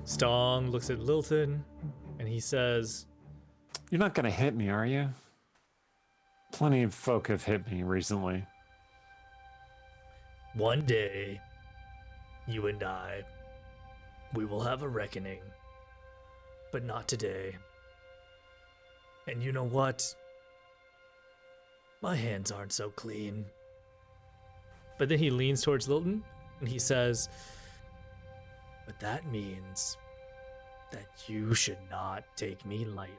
Stong looks at Lilton and he says, You're not gonna hit me, are you? Plenty of folk have hit me recently. one day, you and I, we will have a reckoning, but not today. And you know what? My hands aren't so clean. But then he leans towards Lilton and he says, but that means that you should not take me lightly.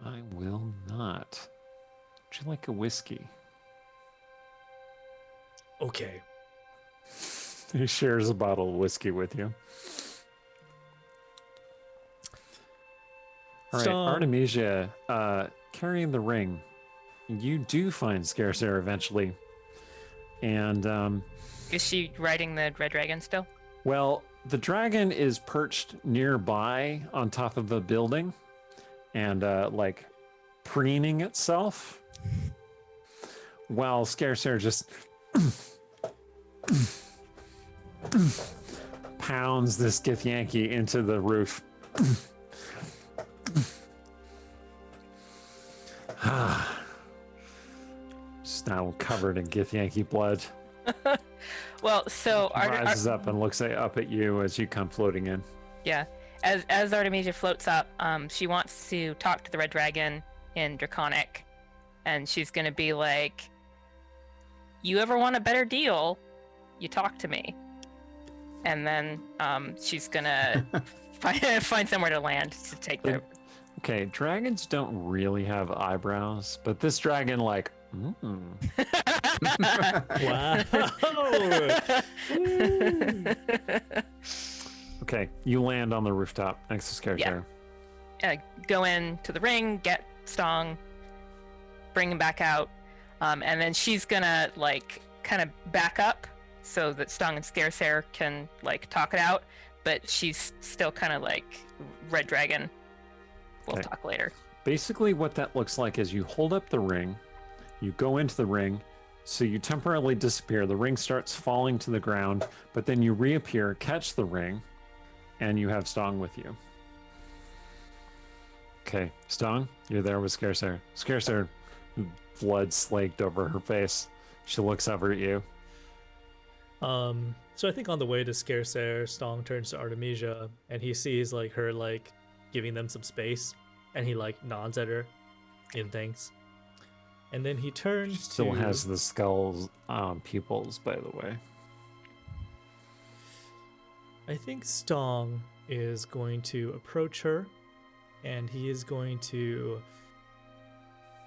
I will not. Would you like a whiskey? Okay. He shares a bottle of whiskey with you. All right, Stong. Artemisia, carrying the ring. You do find Scarcer eventually. And, Is she riding the red dragon still? well, the dragon is perched nearby on top of a building and, like, preening itself. While Scarcer just pounds this Githyanki into the roof. Just now covered in Githyanki blood. Well, so Rises up and looks up at you as you come floating in. yeah, as Artemisia floats up, she wants to talk to the red dragon in Draconic, and she's gonna be like, "You ever want a better deal? You talk to me." And then she's gonna find somewhere to land to take the. Okay, dragons don't really have eyebrows, but this dragon, like, Wow. Okay, you land on the rooftop next to Scarcer. Go into the ring, get Stong, bring him back out, and then she's gonna like kind of back up so that Stong and Scaresair can like talk it out, but she's still kind of like Red Dragon. We'll Okay. talk later. Basically, what that looks like is you hold up the ring, you go into the ring, so you temporarily disappear. The ring starts falling to the ground, but then you reappear, catch the ring, and you have Stong with you. Okay, Stong, you're there with Scaresair. Scaresair, blood slaked over her face. She looks over at you. So I think on the way to Scaresair, Stong turns to Artemisia and he sees like her like giving them some space, and he like nods at her in thanks. And then he turns Still to has the skull's pupils, by the way. I think Stong is going to approach her, and he is going to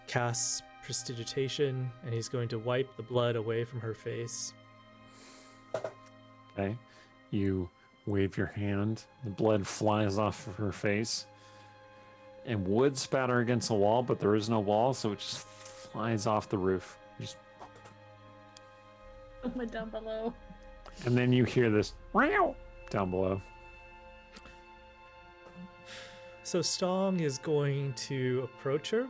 cast Prestidigitation, and he's going to wipe the blood away from her face. Okay, you wave your hand, the blood flies off of her face, and would spatter against the wall, but there is no wall, so it just flies off the roof. Just, Someone down below. and then you hear this "Meow" down below. So Stong is going to approach her,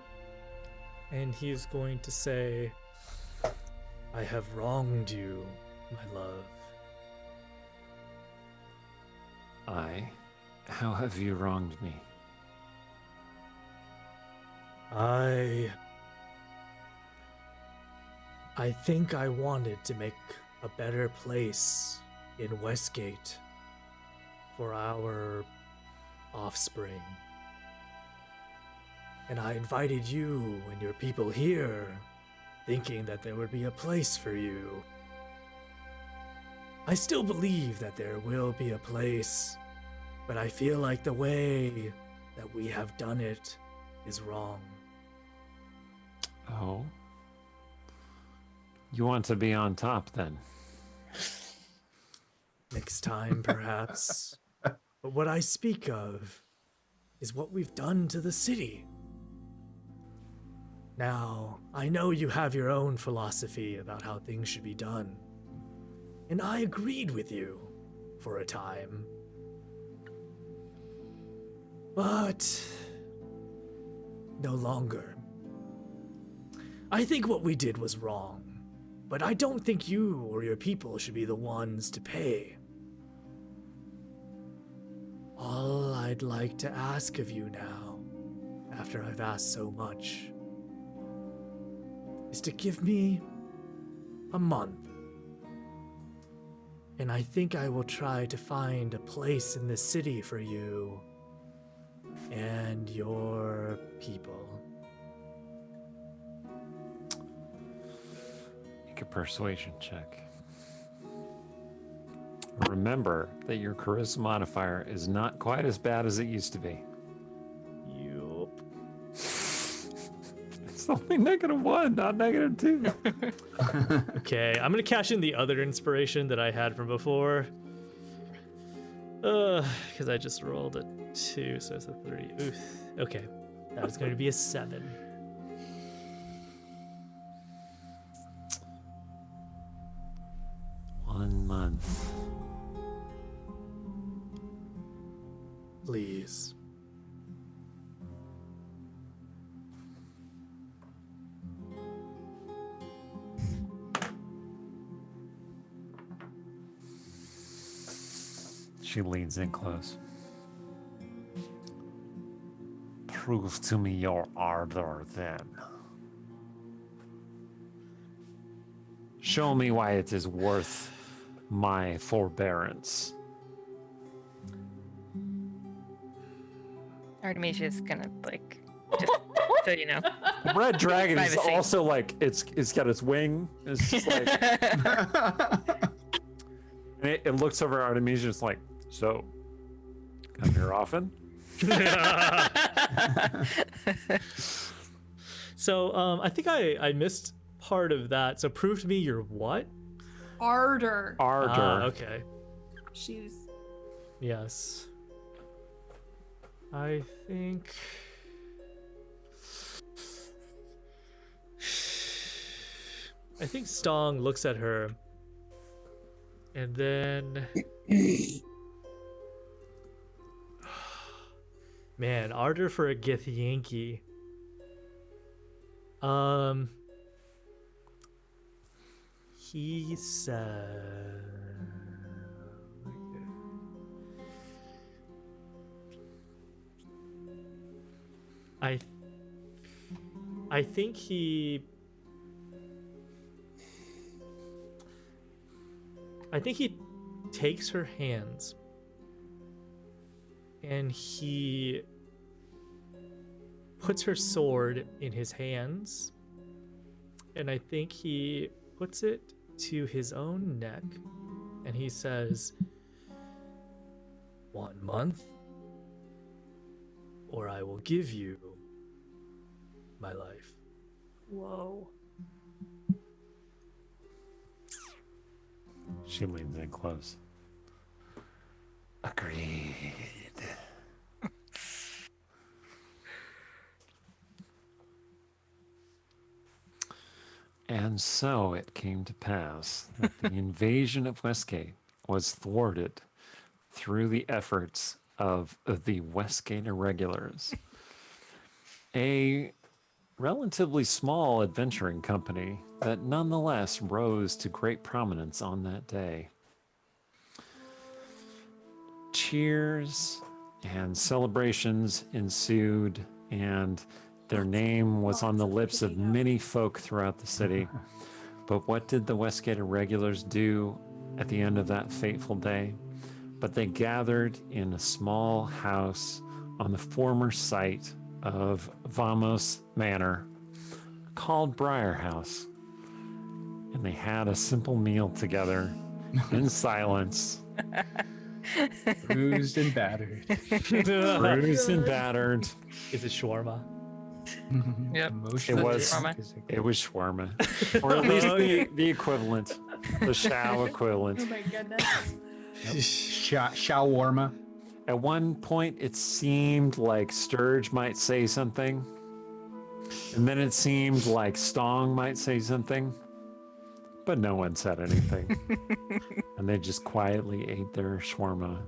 and he's going to say, I have wronged you, my love. How have you wronged me? I think I wanted to make a better place in Westgate for our offspring. And I invited you and your people here, thinking that there would be a place for you. I still believe that there will be a place, but I feel like the way that we have done it is wrong. Oh. You want to be on top then? Next time, perhaps. But what I speak of is what we've done to the city. Now, I know you have your own philosophy about how things should be done, and I agreed with you for a time. But no longer. I think what we did was wrong, but I don't think you or your people should be the ones to pay. All I'd like to ask of you now, after I've asked so much, is to give me a month. And I think I will try to find a place in this city for you and your people. Make a persuasion check. Remember that your charisma modifier is not quite as bad as it used to be. Yup. It's only -1, not -2. Okay, I'm gonna cash in the other inspiration that I had from before. Because I just rolled a 2, so it's a 3. Oof. Okay, that is going to be a 7. One month. Please. She leans in close. Prove to me your ardor then. Show me why it is worth my forbearance. Artemisia's gonna just so you know. The red dragon is Privacy. also like it's got its wing. It's just like and it looks over at Artemisia. It's like, so come here often. So I think I missed part of that. So prove to me your what? Ardor. Ardor. Okay. She's Yes. I think. I think Stong looks at her, and then. Man, ardor for a Githyanki. He said. I think he takes her hands and he puts her sword in his hands, and I think he puts it to his own neck, and he says, 1 month, or I will give you my life. whoa. She leans in close. Agreed. And so it came to pass that the invasion of Westgate was thwarted through the efforts of the Westgate Irregulars, a relatively small adventuring company that nonetheless rose to great prominence on that day. Cheers and celebrations ensued, and their name was on the lips of many folk throughout the city. But what did the Westgate Irregulars do at the end of that fateful day? But they gathered in a small house on the former site of Vamos Manor called Briar House. And they had a simple meal together in silence. Bruised and battered. Bruised and battered. Is it shawarma? Yep. It was Shawarma. shawarma. Or at least the equivalent. The Shao equivalent. Oh my goodness. Shawarma. At one point, it seemed like Sturge might say something. And then it seemed like Stong might say something. But no one said anything. And they just quietly ate their shawarma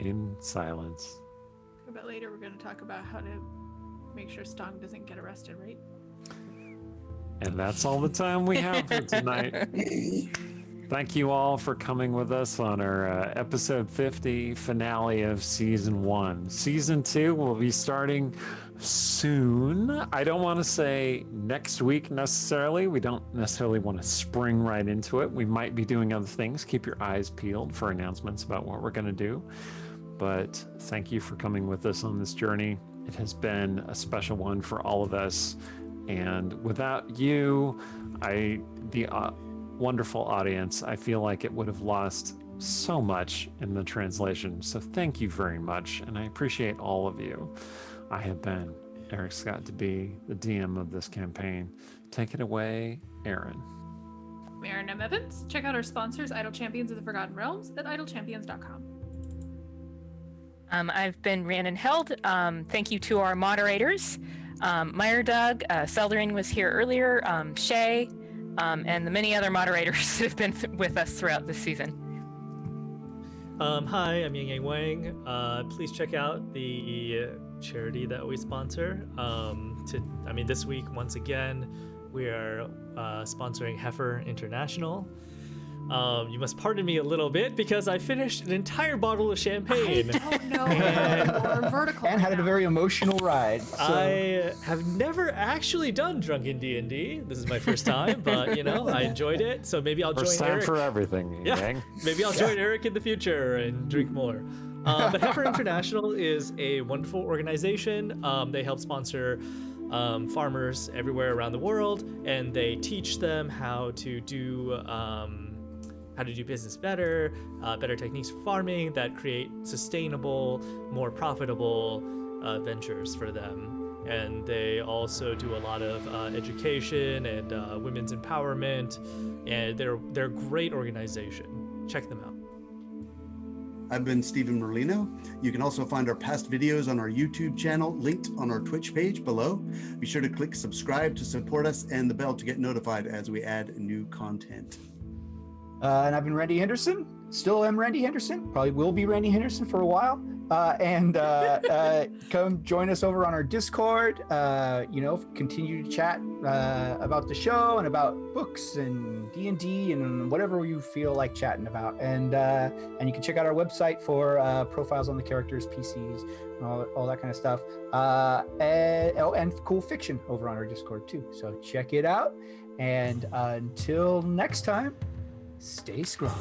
in silence. A bit later, we're going to talk about how to make sure Stong doesn't get arrested, right? And that's all the time we have for tonight. Thank you all for coming with us on our episode 50 finale of season 1. Season 2 will be starting soon. I don't want to say next week necessarily. We don't necessarily want to spring right into it. We might be doing other things. Keep your eyes peeled for announcements about what we're going to do. But thank you for coming with us on this journey. It has been a special one for all of us. And without you, the wonderful audience, I feel like it would have lost so much in the translation. So thank you very much. And I appreciate all of you. I have been Eric Scott to be the DM of this campaign. Take it away, Aaron. I'm Aaron M. Evans. Check out our sponsors, Idle Champions of the Forgotten Realms, at idlechampions.com. I've been Rhiannon Held. Thank you to our moderators. Meyer Doug, Seldering was here earlier, Shay, and the many other moderators that have been with us throughout this season. Hi, I'm Yang Yang Wang. Please check out the charity that we sponsor. This week, once again, we are sponsoring Heifer International. You must pardon me a little bit because I finished an entire bottle of champagne. Oh no, or vertical. And had a very emotional ride. So. I have never actually done drunken D&D. This is my first time, but I enjoyed it. So maybe I'll First join time Eric. for everything, Yeah, Yang. maybe I'll join Eric in the future and drink more. But Heifer International is a wonderful organization. They help sponsor farmers everywhere around the world, and they teach them how to do business better, better techniques for farming that create sustainable, more profitable ventures for them. And they also do a lot of education and women's empowerment, and they're a great organization. Check them out. I've been Stephen Merlino. You can also find our past videos on our YouTube channel linked on our Twitch page below. Be sure to click subscribe to support us and the bell to get notified as we add new content. And I've been Randy Henderson. Still am Randy Henderson. Probably will be Randy Henderson for a while. Come join us over on our Discord. Continue to chat about the show and about books and D&D and whatever you feel like chatting about. And you can check out our website for profiles on the characters, PCs, and all that kind of stuff. And cool fiction over on our Discord too. So check it out. And until next time, stay scrawling.